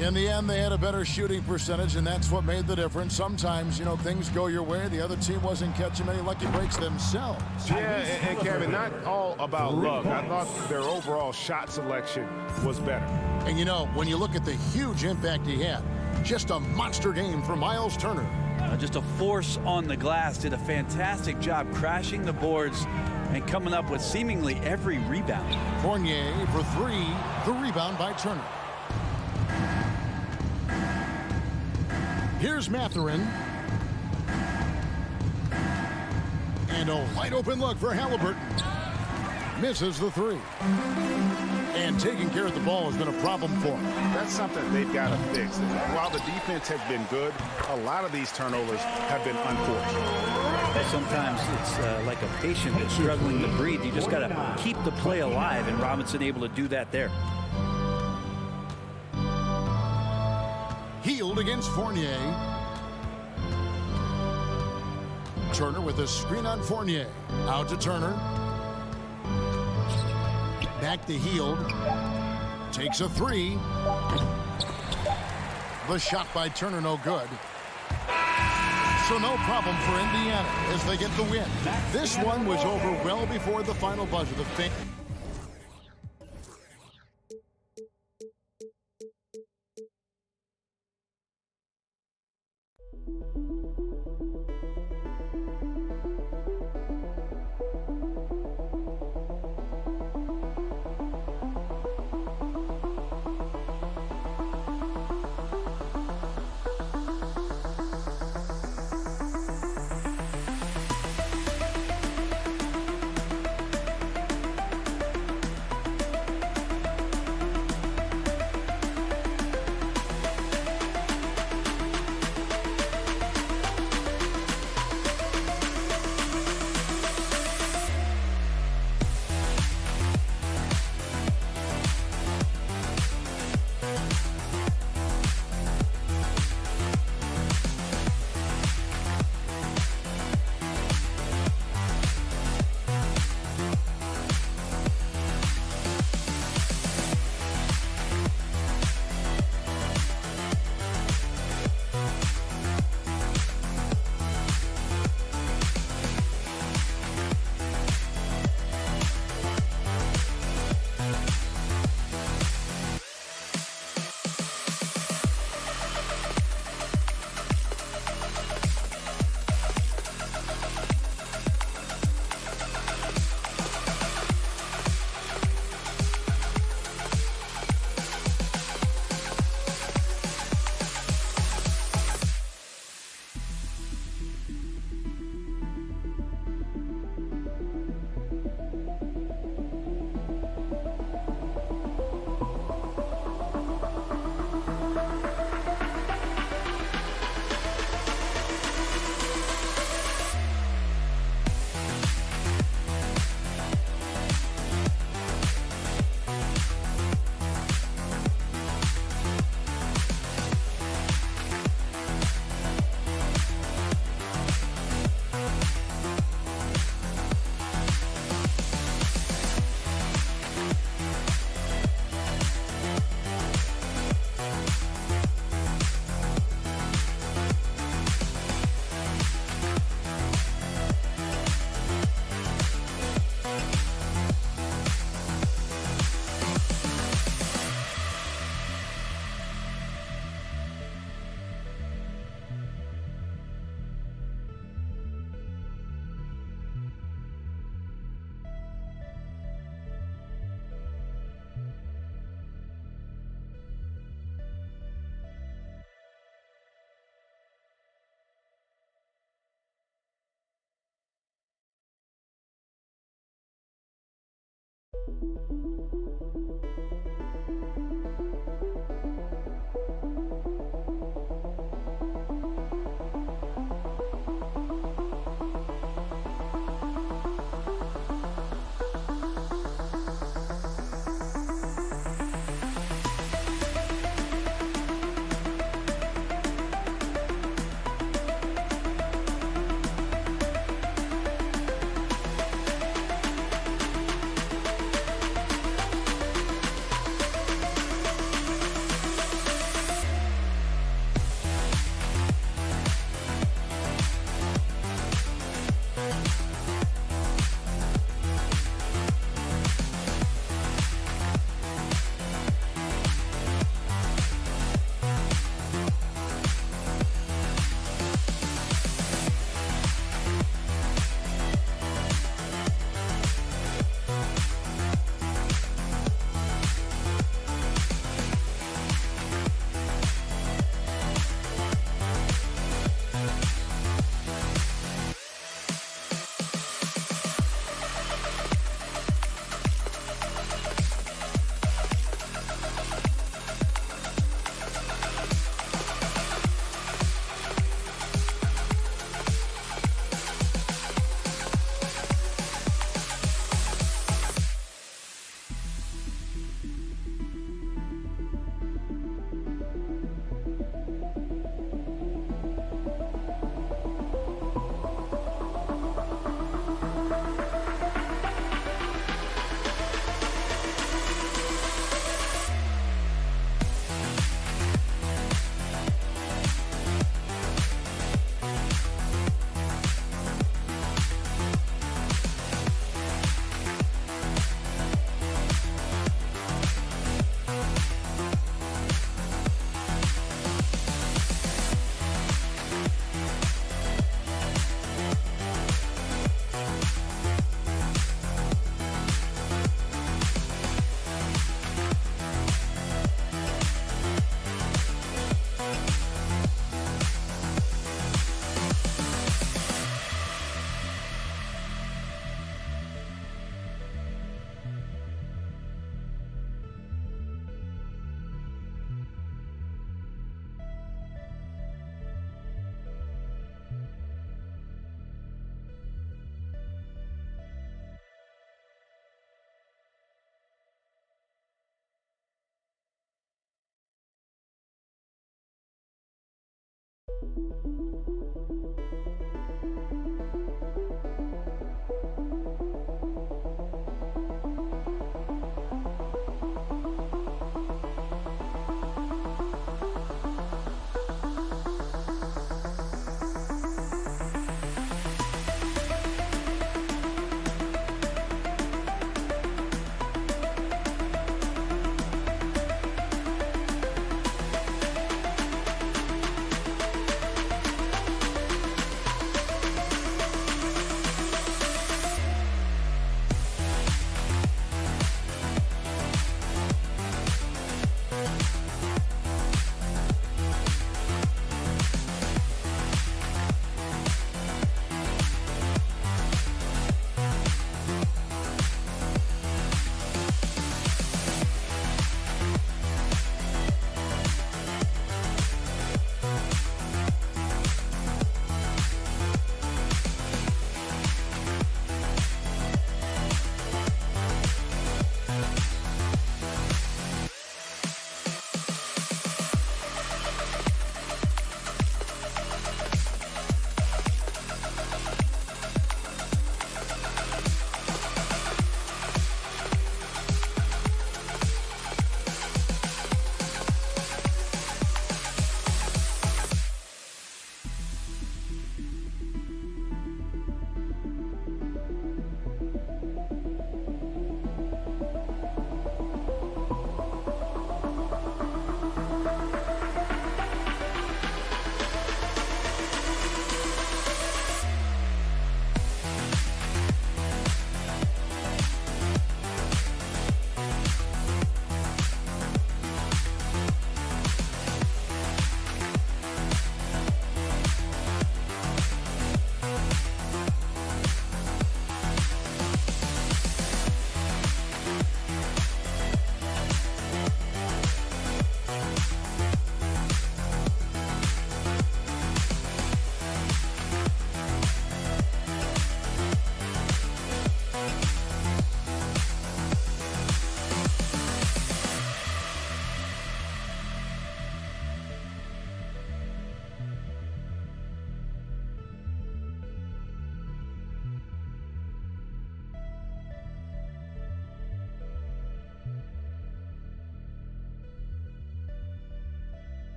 In the end, they had a better shooting percentage, and that's what made the difference. Sometimes, you know, things go your way. The other team wasn't catching many lucky breaks themselves. Yeah, and Kevin, not all about luck. I thought their overall shot selection was better. And, you know, when you look at the huge impact he had, just a monster game for Miles Turner. Just a force on the glass. Did a fantastic job crashing the boards and coming up with seemingly every rebound. Fournier for 3, the rebound by Turner. Here's Mathurin. And a wide open look for Halliburton. Misses the 3. And taking care of the ball has been a problem for him. That's something they've got to fix. While the defense has been good, a lot of these turnovers have been unfortunate. Sometimes it's like a patient that's struggling to breathe. You just got to keep the play alive, and Robinson able to do that there. Healed against Fournier. Turner with a screen on Fournier. Out to Turner. Back to Healed. Takes a 3. The shot by Turner no good. So no problem for Indiana as they get the win. This one was over well before the final buzzer. The fake.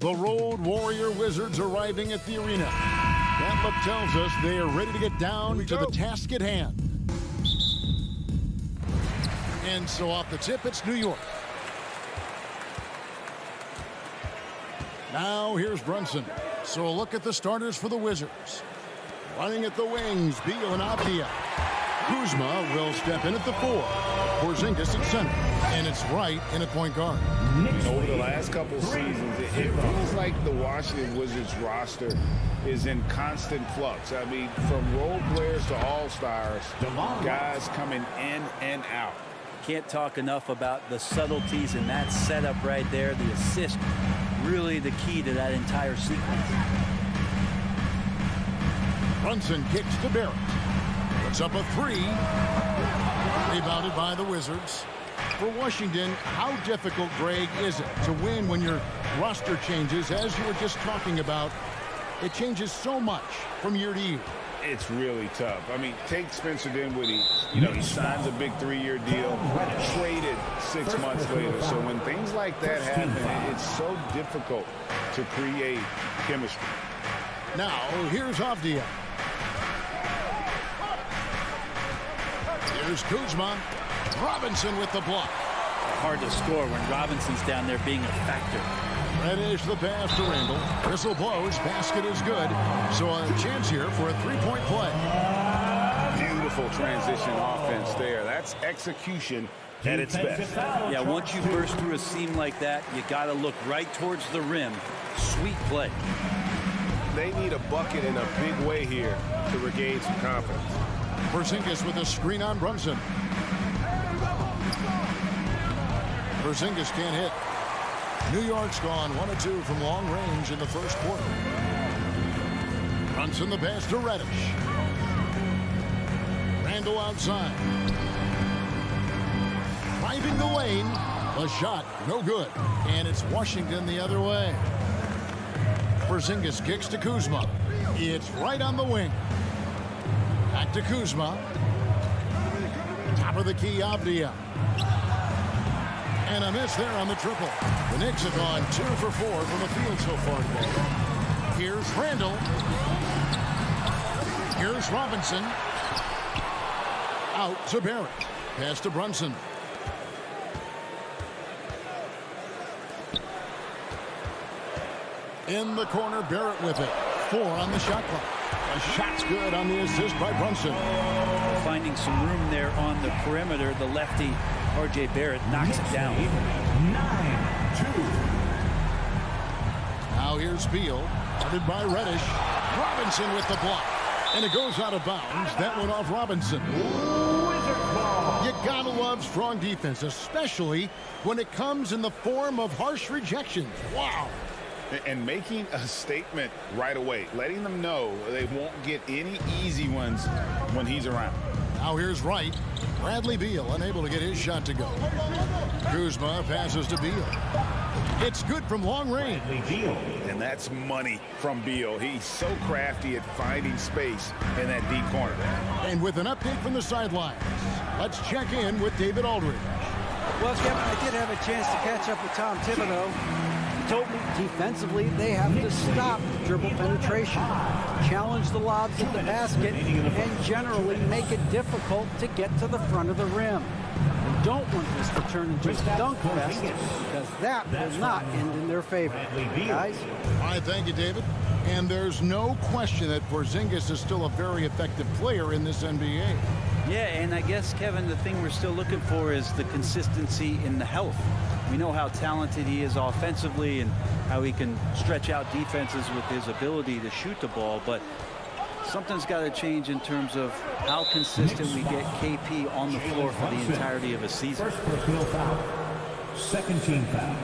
The Road Warrior Wizards arriving at the arena. That look tells us they are ready to get down to the task at hand. And so off the tip, it's New York. Now here's Brunson. So a look at the starters for the Wizards. Running at the wings, Beal and Avdia. Kuzma will step in at the 4. Porzingis at center. And it's Wright in at point guard. Over the last couple seasons, it feels like the Washington Wizards roster is in constant flux. I mean, from role players to all-stars, guys coming in and out. Can't talk enough about the subtleties in that setup right there. The assist, really the key to that entire sequence. Brunson kicks to Barrett. Puts up a three. Rebounded by the Wizards. For Washington, how difficult, Greg, is it to win when your roster changes, as you were just talking about? It changes so much from year to year. It's really tough. I mean, take Spencer Dinwiddie. You know, he signs a big 3-year deal, traded 6 months later. So when things like that happen, it's so difficult to create chemistry. Now, here's Avdia. Here's Kuzma. Robinson with the block. Hard to score when Robinson's down there being a factor. Reddish the pass to Randall. Whistle blows. Basket is good. So a chance here for a three-point play. Beautiful transition offense there. That's execution at its best. Yeah, once you burst through a seam like that, you got to look right towards the rim. Sweet play. They need a bucket in a big way here to regain some confidence. Porzingis with a screen on Brunson. Porzingis can't hit. New York's gone 1 of 2 from long range in the first quarter. Brunson the pass to Reddish. Randall outside. Driving the lane. The shot no good. And it's Washington the other way. Porzingis kicks to Kuzma. It's right on the wing. Back to Kuzma. Top of the key, Avdia. And a miss there on the triple. The Knicks have gone 2 for 4 from the field so far today. Here's Randall. Here's Robinson. Out to Barrett. Pass to Brunson. In the corner, Barrett with it. 4 on the shot clock. A shot's good on the assist by Brunson. Finding some room there on the perimeter. The lefty, R.J. Barrett, knocks it down. 9-2. Now here's Beal. Headed by Reddish. Robinson with the block. And it goes out of bounds. That went off Robinson. You gotta love strong defense, especially when it comes in the form of harsh rejections. Wow. And making a statement right away, letting them know they won't get any easy ones when he's around. Now here's Wright. Bradley Beal unable to get his shot to go. Kuzma passes to Beal. It's good from long range. And that's money from Beal. He's so crafty at finding space in that deep corner. And with an update from the sidelines, let's check in with David Aldridge. Well, Kevin, I did have a chance to catch up with Tom Thibodeau. He told me defensively they have to stop dribble penetration, challenge the lobs at the basket, and generally make it difficult to get to the front of the rim. And don't want this to turn into a dunk fest, because that will not end in their favor. Guys? All right, thank you, David. And there's no question that Porzingis is still a very effective player in this NBA. Yeah, and I guess, Kevin, the thing we're still looking for is the consistency in the health. We know how talented he is offensively and how he can stretch out defenses with his ability to shoot the ball, but something's got to change in terms of how consistent we get KP on the floor for the entirety of a season. First personal foul. Second team foul.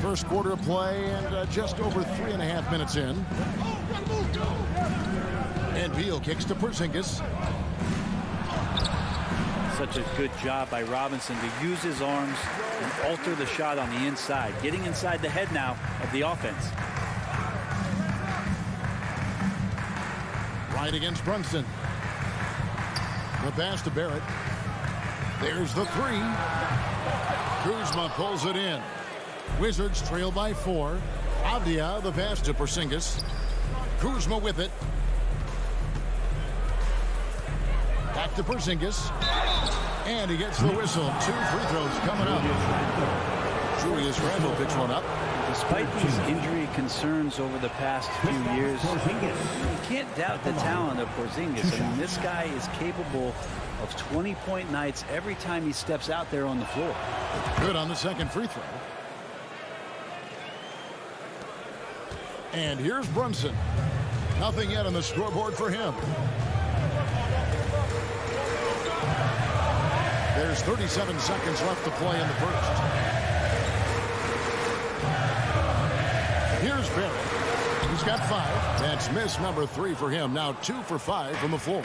First quarter of play and just over 3.5 minutes in. And Beal kicks to Porzingis. Such a good job by Robinson to use his arms and alter the shot on the inside, getting inside the head now of the offense. Right against Brunson. The pass to Barrett. There's the three. Kuzma pulls it in. Wizards trail by 4. Avdia the pass to Porzingis. Kuzma with it. Back to Porzingis. And he gets the whistle. 2 free throws coming up. Julius Randle picks one up. Despite these injury concerns over the past few years, you can't doubt the talent of Porzingis. I mean, this guy is capable of 20-point nights every time he steps out there on the floor. Good on the second free throw. And here's Brunson. Nothing yet on the scoreboard for him. There's 37 seconds left to play in the first. Here's Barrett. He's got 5. That's miss number 3 for him. Now 2 for 5 from the floor.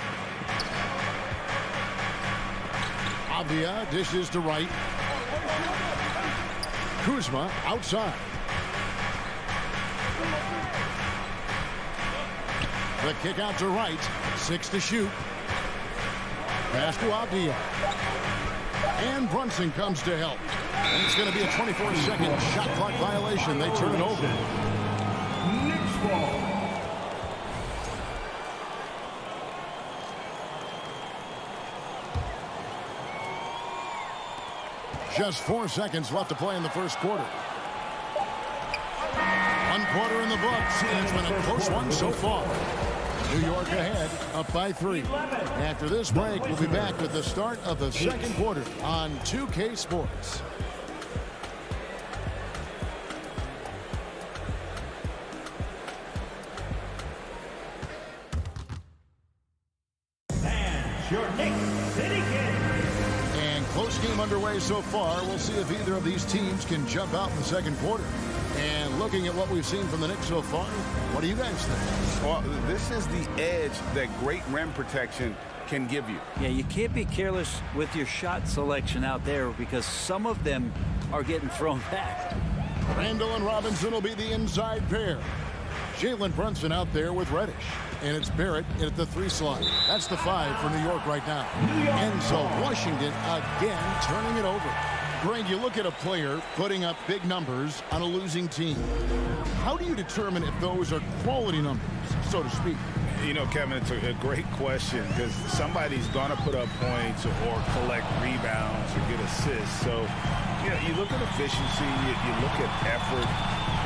Avdia dishes to right. Kuzma outside. The kick out to right. 6 to shoot. Pass to Avdia. And Brunson comes to help. And it's going to be a 24-second shot clock violation. They turn it over. Knicks ball. Just 4 seconds left to play in the first quarter. 1 quarter in the books. It's been a close one so far. New York ahead, up by 3. After this break, we'll be back with the start of the second quarter on 2K Sports. And your Knicks City Kings. And close game underway so far. We'll see if either of these teams can jump out in the second quarter. And looking at what we've seen from the Knicks so far, what do you guys think? Well, this is the edge that great rim protection can give you. Yeah, you can't be careless with your shot selection out there because some of them are getting thrown back. Randall and Robinson will be the inside pair. Jalen Brunson out there with Reddish. And it's Barrett at the 3 slot. That's the 5 for New York right now. And so Washington again turning it over. Greg, you look at a player putting up big numbers on a losing team. How do you determine if those are quality numbers, so to speak? You know, Kevin, it's a great question because somebody's going to put up points or collect rebounds or get assists. So, you know, you look at efficiency, you look at effort,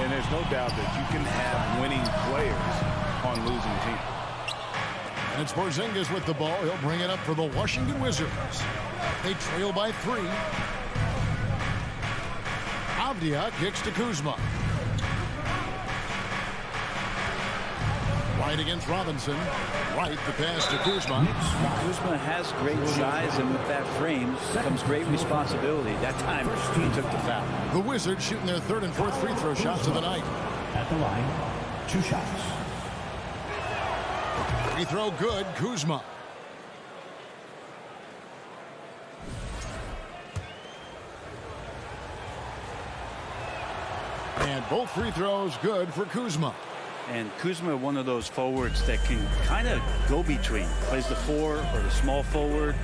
and there's no doubt that you can have winning players on losing teams. And it's Porzingis with the ball. He'll bring it up for the Washington Wizards. They trail by 3. Avdia kicks to Kuzma. Right against Robinson. Right, the pass to Kuzma. Kuzma has great size, and with that frame comes great responsibility. That time, he took the foul. The Wizards shooting their 3rd and 4th free throw shots of the night. At the line, 2 shots. Free throw good, Kuzma. And both free throws good for Kuzma. And Kuzma, one of those forwards that can kind of go between. Plays the 4 or the small forward.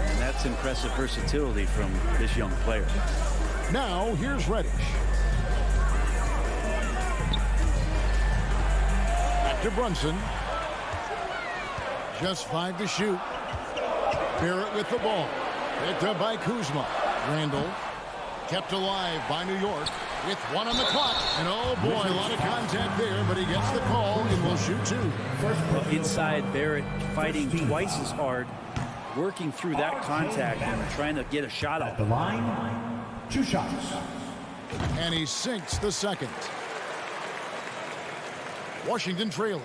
And that's impressive versatility from this young player. Now, here's Reddish. Back to Brunson. Just 5 to shoot. Barrett with the ball. Picked up by Kuzma. Randall kept alive by New York with 1 on the clock. And oh boy, a lot of contact there, but he gets the call and will shoot 2. Well, inside, Barrett fighting twice as hard, working through that contact and trying to get a shot At off. the line, 2 shots. And he sinks the second. Washington trailing.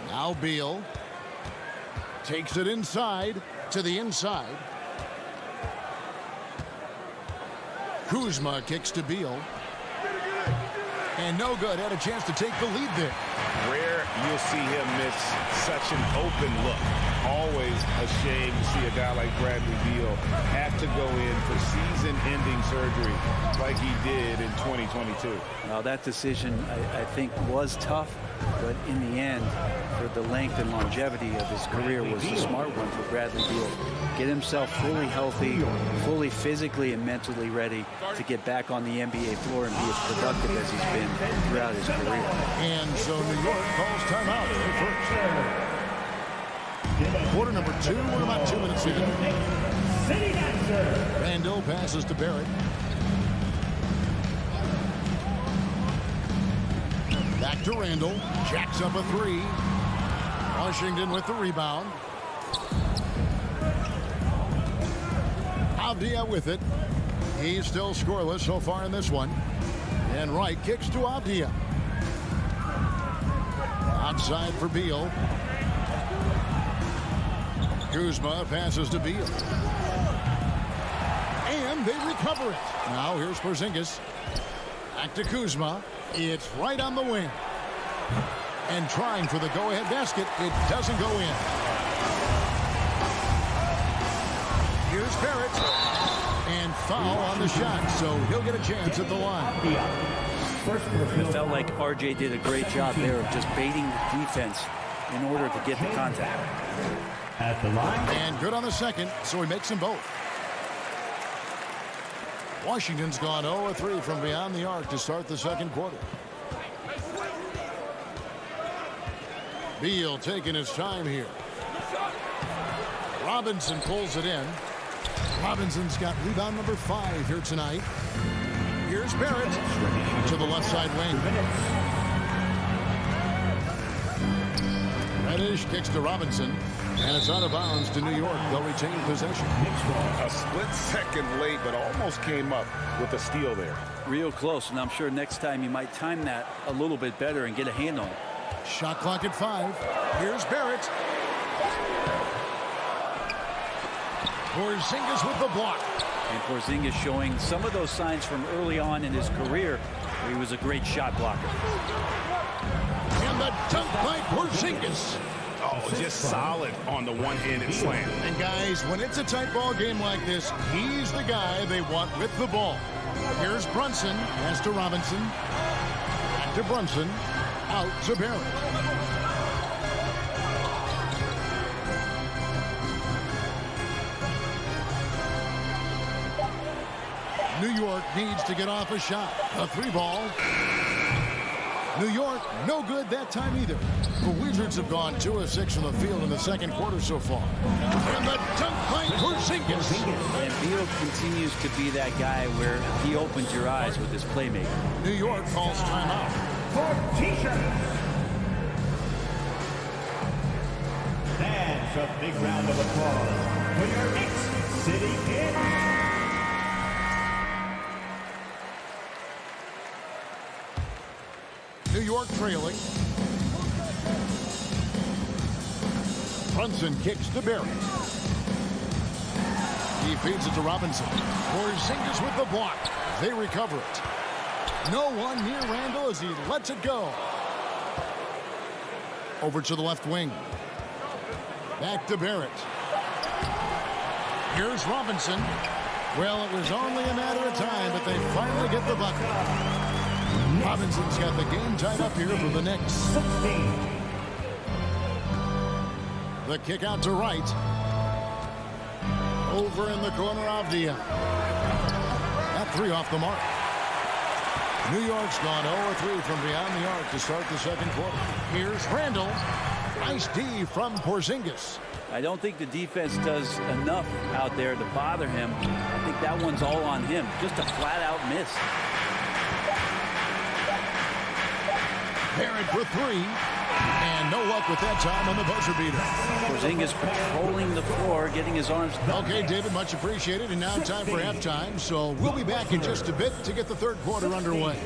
Now Beal takes it inside to the inside. Kuzma kicks to Beal. And no good. Had a chance to take the lead there. Rare you'll see him miss such an open look. Always a shame to see a guy like Bradley Beal have to go in for season-ending surgery like he did in 2022. Now that decision, I think, was tough, but in the end, for the length and longevity of his career, was the smart one for Bradley Beal. Get himself fully healthy, fully physically and mentally ready to get back on the NBA floor and be as productive as he's been throughout his career. And so New York calls timeout in the first. Quarter number 2, we're about 2 minutes in. Randall passes to Barrett. Back to Randall. Jacks up a 3. Washington with the rebound. Avdia with it. He's still scoreless so far in this one. And Wright kicks to Avdia. Outside for Beal. Kuzma passes to Beal. And they recover it. Now here's Porzingis. Back to Kuzma. It's right on the wing. And trying for the go-ahead basket. It doesn't go in. Here's Barrett. And foul on the shot, so he'll get a chance at the line. It felt like RJ did a great job there of just baiting the defense in order to get the contact. At the line. And good on the second, so he makes them both. Washington's gone 0-3 from beyond the arc to start the second quarter. Beal taking his time here. Robinson pulls it in. Robinson's got rebound number 5 here tonight. Here's Barrett to the left side wing. Reddish kicks to Robinson, and it's out of bounds to New York. They'll retain possession. A split second late, but almost came up with a steal there. Real close, and I'm sure next time you might time that a little bit better and get a hand on it. Shot clock at 5. Here's Barrett. Porzingis with the block. And Porzingis showing some of those signs from early on in his career where he was a great shot blocker. And the dunk by Porzingis. Oh, just solid on the one-handed slam. And guys, when it's a tight ball game like this, he's the guy they want with the ball. Here's Brunson. Pass to Robinson. Back to Brunson. Out to Barrett. New York needs to get off a shot. A 3-ball. New York, no good that time either. The Wizards have gone 2 of 6 from the field in the second quarter so far. And the dunk by Porzingis. And Beal continues to be that guy where he opens your eyes with his playmaking. New York calls timeout. For T-shirt. Fans, a big round of applause for your Knicks City Knicks. New York trailing. Brunson kicks to Barrett. He feeds it to Robinson. Porzingis with the block. They recover it. No one near Randall as he lets it go. Over to the left wing. Back to Barrett. Here's Robinson. Well, it was only a matter of time, but they finally get the bucket. Robinson's got the game tied up here for the Knicks. The kick out to Wright. Over in the corner, Avdia. That 3 off the mark. New York's gone 0-3 from beyond the arc to start the second quarter. Here's Randall. Nice D from Porzingis. I don't think the defense does enough out there to bother him. I think that one's all on him. Just a flat-out miss. Barrett for 3. And no luck with that time on the buzzer beater. Porzingis patrolling the floor, getting his arms. Okay, David, much appreciated. And now time for halftime. So we'll be back in just a bit to get the third quarter underway.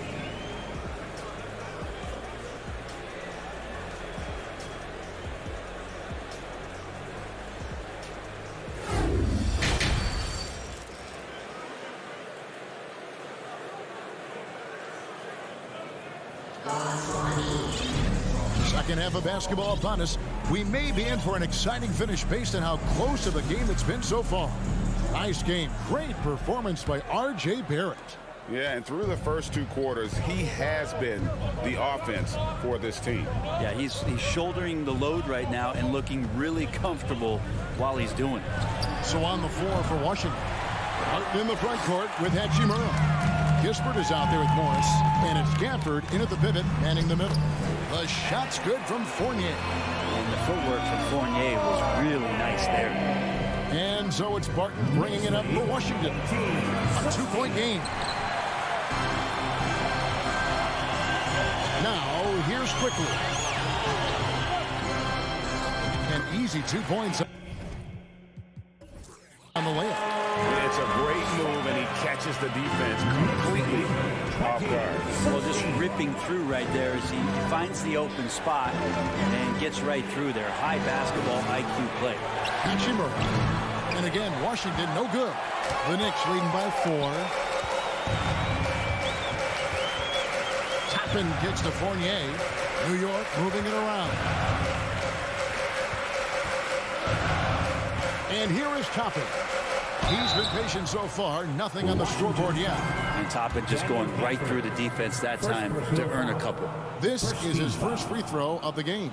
Second half of basketball upon us. We may be in for an exciting finish based on how close of a game it's been so far. Nice game. Great performance by R.J. Barrett. Yeah, and through the first 2 quarters, he has been the offense for this team. Yeah, he's shouldering the load right now and looking really comfortable while he's doing it. So on the floor for Washington. Out in the front court with Hachimura. Kispert is out there with Morris, and it's Gafford in at the pivot, manning the middle. The shot's good from Fournier. And the footwork from Fournier was really nice there. And so it's Barton bringing it up for Washington. A 2-point game. Now, here's Quickly. easy 2 points on the layup. It's a great move, and he catches the defense completely off guard. Well, just ripping through right there as he finds the open spot and gets right through there. High basketball IQ play. Hachimura. And again, Washington no good. The Knicks leading by 4. Toppin gets to Fournier. New York moving it around. And here is Toppin. He's been patient so far. Nothing on the scoreboard yet. And Toppin just going right through the defense that time to earn a couple. This is his first free throw of the game.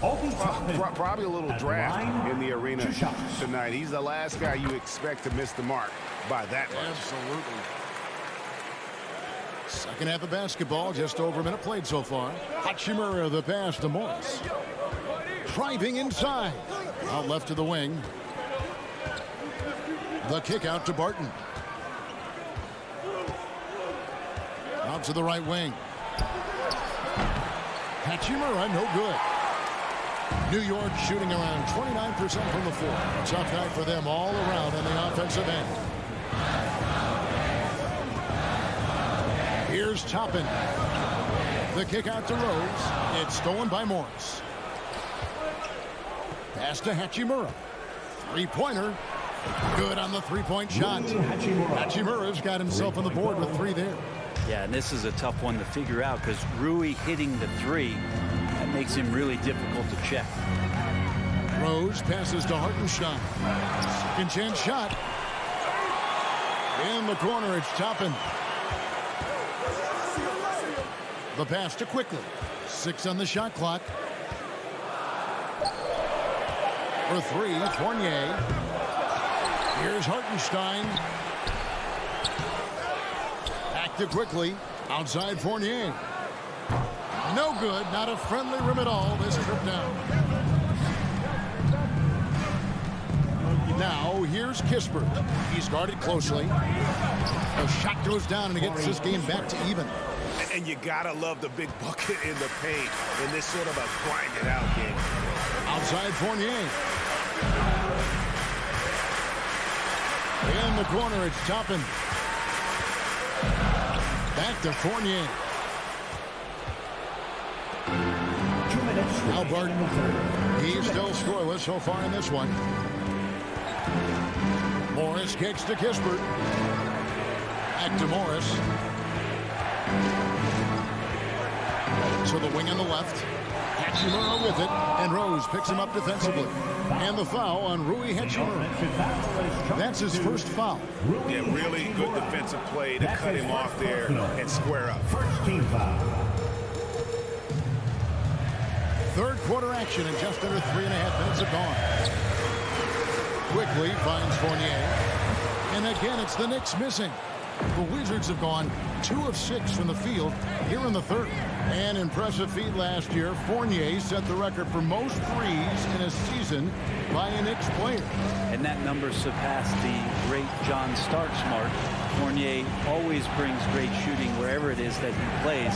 Probably a little draft in the arena tonight. He's the last guy you expect to miss the mark by that much. Absolutely. Second half of basketball, just over a minute played so far. Hachimura the pass to Morris. Driving inside. Out left to the wing. The kick out to Barton. Out to the right wing. Hachimura no good. New York shooting around 29% from the floor. Tough night for them all around on the offensive end. Here's Toppin. The kick out to Rose. It's stolen by Morris. Pass to Hachimura. Three-pointer. Good on the three-point shot. Hachimura's got himself on the board with 3 there. Yeah, and this is a tough one to figure out because Rui hitting the 3, that makes him really difficult to check. Rose passes to Hartenstein. Second chance shot. In the corner, it's Toppin. The pass to Quickly. 6 on the shot clock. For 3, Fournier. Here's Hartenstein. Back to Quickly. Outside Fournier. No good. Not a friendly rim at all this trip down. Now here's Kispert. He's guarded closely. The shot goes down and it gets this game back to even. And you gotta love the big bucket in the paint in this sort of a grind it out game. Outside Fournier. In the corner, it's Toppin. Back to Fournier. Now Barton. He's still scoreless so far in this one. Morris kicks to Kispert. Back to Morris. So the wing on the left. Hachimura with it, and Rose picks him up defensively. And the foul on Rui Hachimura. That's his first foul. Yeah, really good defensive play to cut him off there and square up. First team foul. Third quarter action in just under 3.5 minutes have gone. Quickly finds Fournier. And again, it's the Knicks missing. The Wizards have gone 2 of 6 from the field here in the third. An impressive feat last year. Fournier set the record for most threes in a season by a Knicks player. And that number surpassed the great John Starksmart. Fournier always brings great shooting wherever it is that he plays,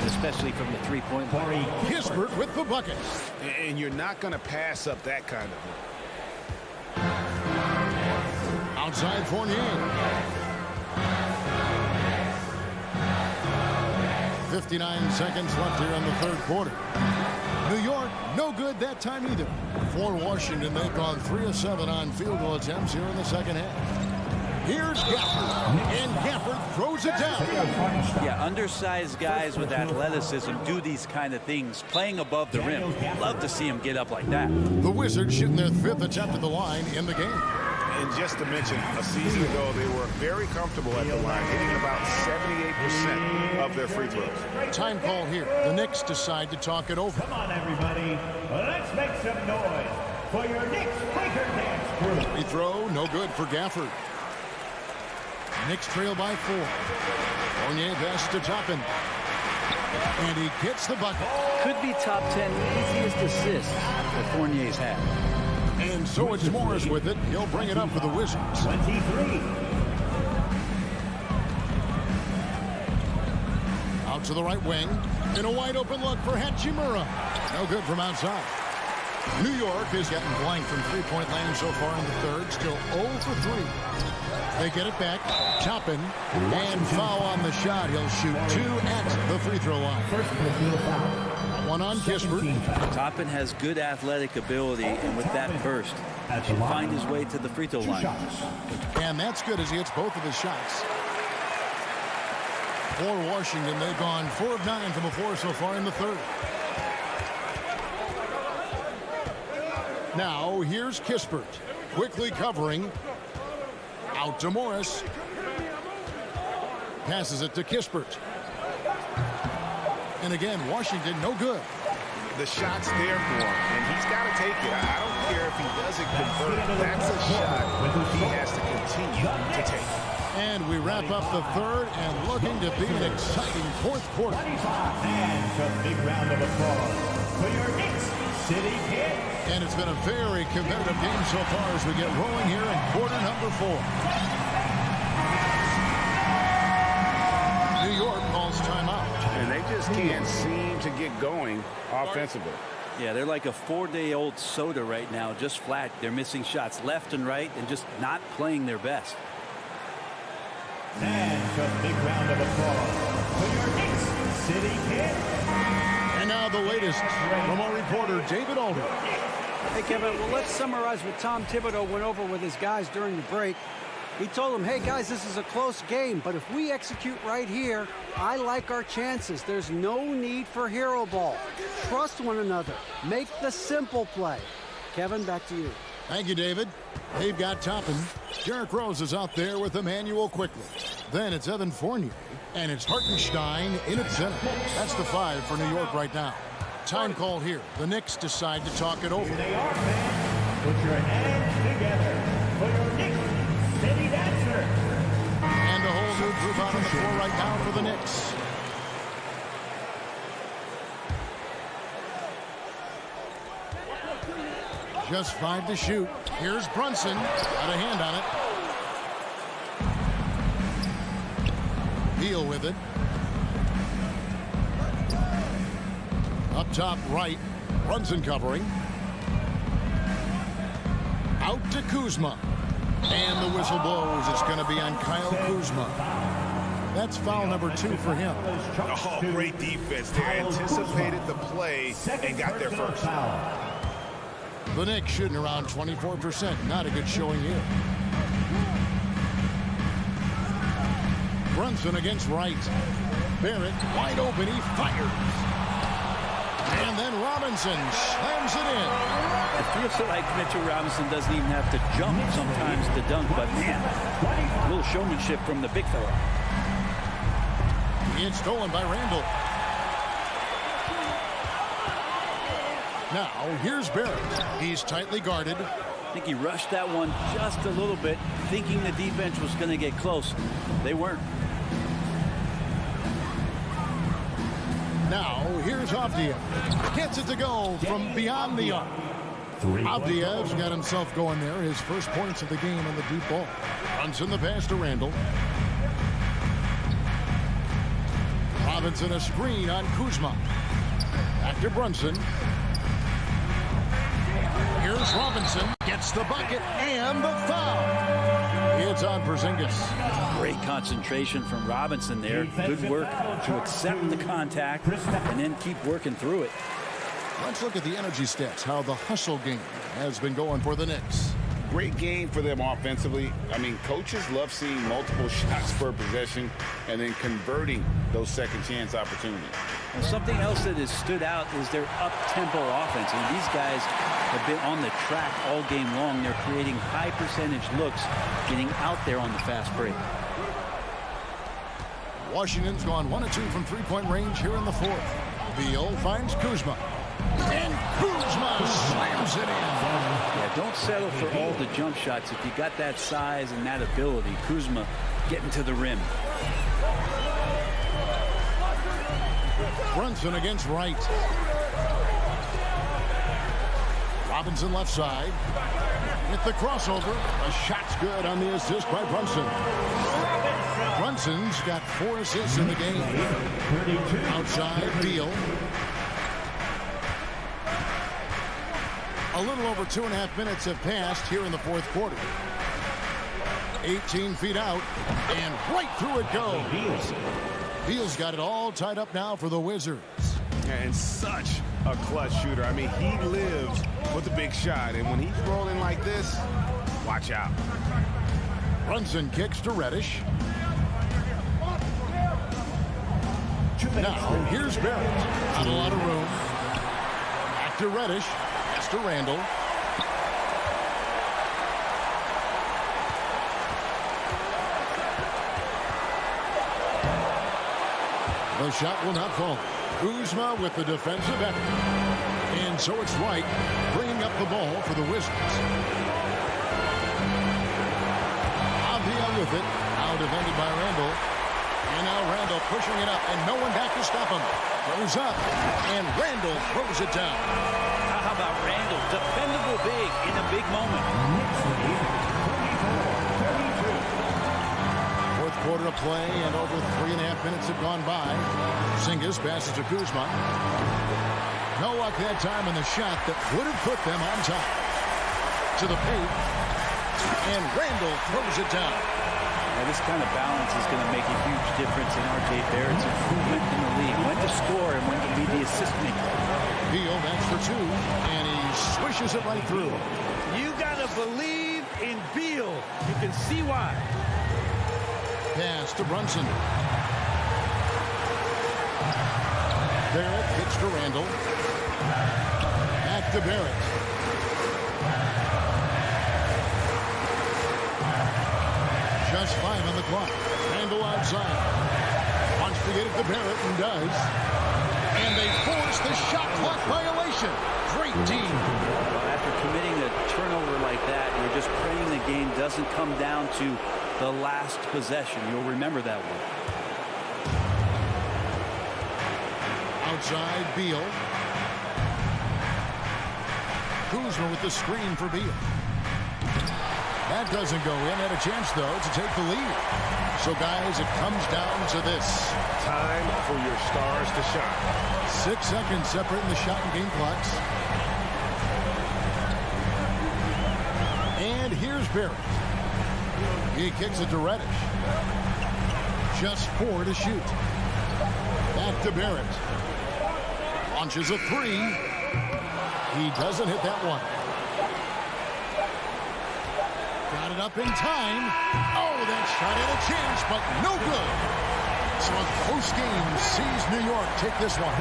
especially from the three-point line. Kispert with the bucket. And you're not going to pass up that kind of one. Outside Fournier. 59 seconds left here in the third quarter. New York, no good that time either. For Washington, they've gone 3 of 7 on field goal attempts here in the second half. Here's Gafford, and Gafford throws it down. Yeah, undersized guys with athleticism do these kind of things, playing above the rim. Love to see them get up like that. The Wizards shooting their 5th attempt at the line in the game. And just to mention, a season ago, they were very comfortable at the line, hitting about 78% of their free throws. Time call here. The Knicks decide to talk it over. Come on, everybody. Let's make some noise for your Knicks Quaker Dance crew. Free throw, no good for Gafford. Knicks trail by 4. Fournier pass to Toppin. And he gets the bucket. Could be top 10 easiest assists that Fournier's had. And so it's Morris with it. He'll bring it up for the Wizards. 23. Out to the right wing. In a wide open look for Hachimura. No good from outside. New York has gotten blank from three-point land so far in the third. Still 0 for 3. They get it back. Toppin and foul on the shot. He'll shoot 2 at the free throw line. One on Kispert. Toppin has good athletic ability, and with that burst, he can find his way to the free throw line. And that's good as he hits both of his shots. For Washington, they've gone 4 of 9 from the floor so far in the third. Now, here's Kispert. Quickly covering. Out to Morris. Passes it to Kispert. And again, Washington, no good. The shot's there for him, and he's got to take it. I don't care if he doesn't convert. That's a shot he has to continue to take. And we wrap up the third and looking to be an exciting fourth quarter. And a big round of applause for your Knicks City Kings. And it's been a very competitive game so far as we get rolling here in quarter number 4. New York calls timeout. And they just can't seem to get going offensively. Yeah, they're like a 4-day-old soda right now, just flat. They're missing shots left and right and just not playing their best. And a big round of applause for your Knicks City Kings. And now the latest from our reporter, David Alder. Hey, Kevin, well, let's summarize what Tom Thibodeau went over with his guys during the break. He told them, hey, guys, this is a close game, but if we execute right here, I like our chances. There's no need for hero ball. Trust one another. Make the simple play. Kevin, back to you. Thank you, David. They've got Toppin. Derrick Rose is out there with Emmanuel quickly. Then it's Evan Fournier, and it's Hartenstein in at center. That's the 5 for New York right now. Time call here. The Knicks decide to talk it over. Here they are, fans. Put your hands together for your Knicks City Dancer. And a whole new group out on the floor right now for the Knicks. Just 5 to shoot. Here's Brunson. Got a hand on it. Beal with it. Up top right. Brunson covering. Out to Kuzma. And the whistle blows. It's going to be on Kyle Kuzma. That's foul number 2 for him. Oh, great defense. They anticipated the play and got there first. The Knicks shooting around 24%. Not a good showing here. Brunson against Wright. Barrett wide open. He fires. And then Robinson slams it in. It feels like Mitchell Robinson doesn't even have to jump sometimes to dunk, but man, a little showmanship from the big fella. It's stolen by Randall. Now, here's Barrett. He's tightly guarded. I think he rushed that one just a little bit, thinking the defense was going to get close. They weren't. Now, here's Avdija. Gets it to go from beyond the arc. Avdija's got himself going there. His first points of the game on the deep ball. Runs in the pass to Randall. Robinson a screen on Kuzma. Back to Brunson. Here's Robinson. Gets the bucket and the foul. It's on Porzingis. Great concentration from Robinson there. Good work to accept the contact and then keep working through it. Let's look at the energy stats, how the hustle game has been going for the Knicks. Great game for them offensively. I mean, coaches love seeing multiple shots per possession and then converting those second chance opportunities. And something else that has stood out is their up-tempo offense. And these guys have been on the track all game long. They're creating high percentage looks, getting out there on the fast break. Washington's gone 1 of 2 from three-point range here in the fourth. Beal finds Kuzma. And Kuzma slams it in. Yeah, don't settle for all the jump shots. If you got that size and that ability, Kuzma getting to the rim. Brunson against Wright. Robinson left side. With the crossover. A shot's good on the assist by Brunson. Brunson's got 4 assists in the game. Outside, Beal. A little over 2.5 minutes have passed here in the fourth quarter. 18 feet out, and right through it goes. Beal's got it all tied up now for the Wizards. And such a clutch shooter. I mean, he lives with a big shot, and when he's rolling like this, watch out. Brunson kicks to Reddish. Now, here's Barrett. Not a lot of room. Back to Reddish. Pass to Randall. The shot will not fall. Kuzma with the defensive effort. And so it's Wright bringing up the ball for the Wizards. Avdia with it. Now defended by Randall. And now Randall pushing it up, and no one back to stop him. Goes up, and Randall throws it down. How about Randall? Dependable big in a big moment. Fourth quarter of play, and over 3.5 minutes have gone by. Porzingis passes to Kuzma. No luck that time in the shot that would have put them on top. To the paint, and Randall throws it down. Now, this kind of balance is going to make a huge difference in R.J. Barrett's improvement in the league. When to score and when to be the assist maker. Beal, that's for two, and he swishes it right through. You got to believe in Beal. You can see why. Pass to Brunson. Barrett kicks to Randall. Back to Barrett. Just 5 on the clock. Randall outside. Wants to get it to Barrett and does. And they force the shot clock violation. Great team. Well, after committing a turnover like that, you're just praying the game doesn't come down to the last possession. You'll remember that one. Outside, Beal. Kuzma with the screen for Beal. That doesn't go in. Had a chance, though, to take the lead. So, guys, it comes down to this. Time for your stars to shine. 6 seconds separating the shot and game clocks. And here's Barrett. He kicks it to Reddish. Just 4 to shoot. Back to Barrett. Launches a 3. He doesn't hit that one. Got it up in time. Oh, that shot had a chance, but no good. So a close game sees New York take this one.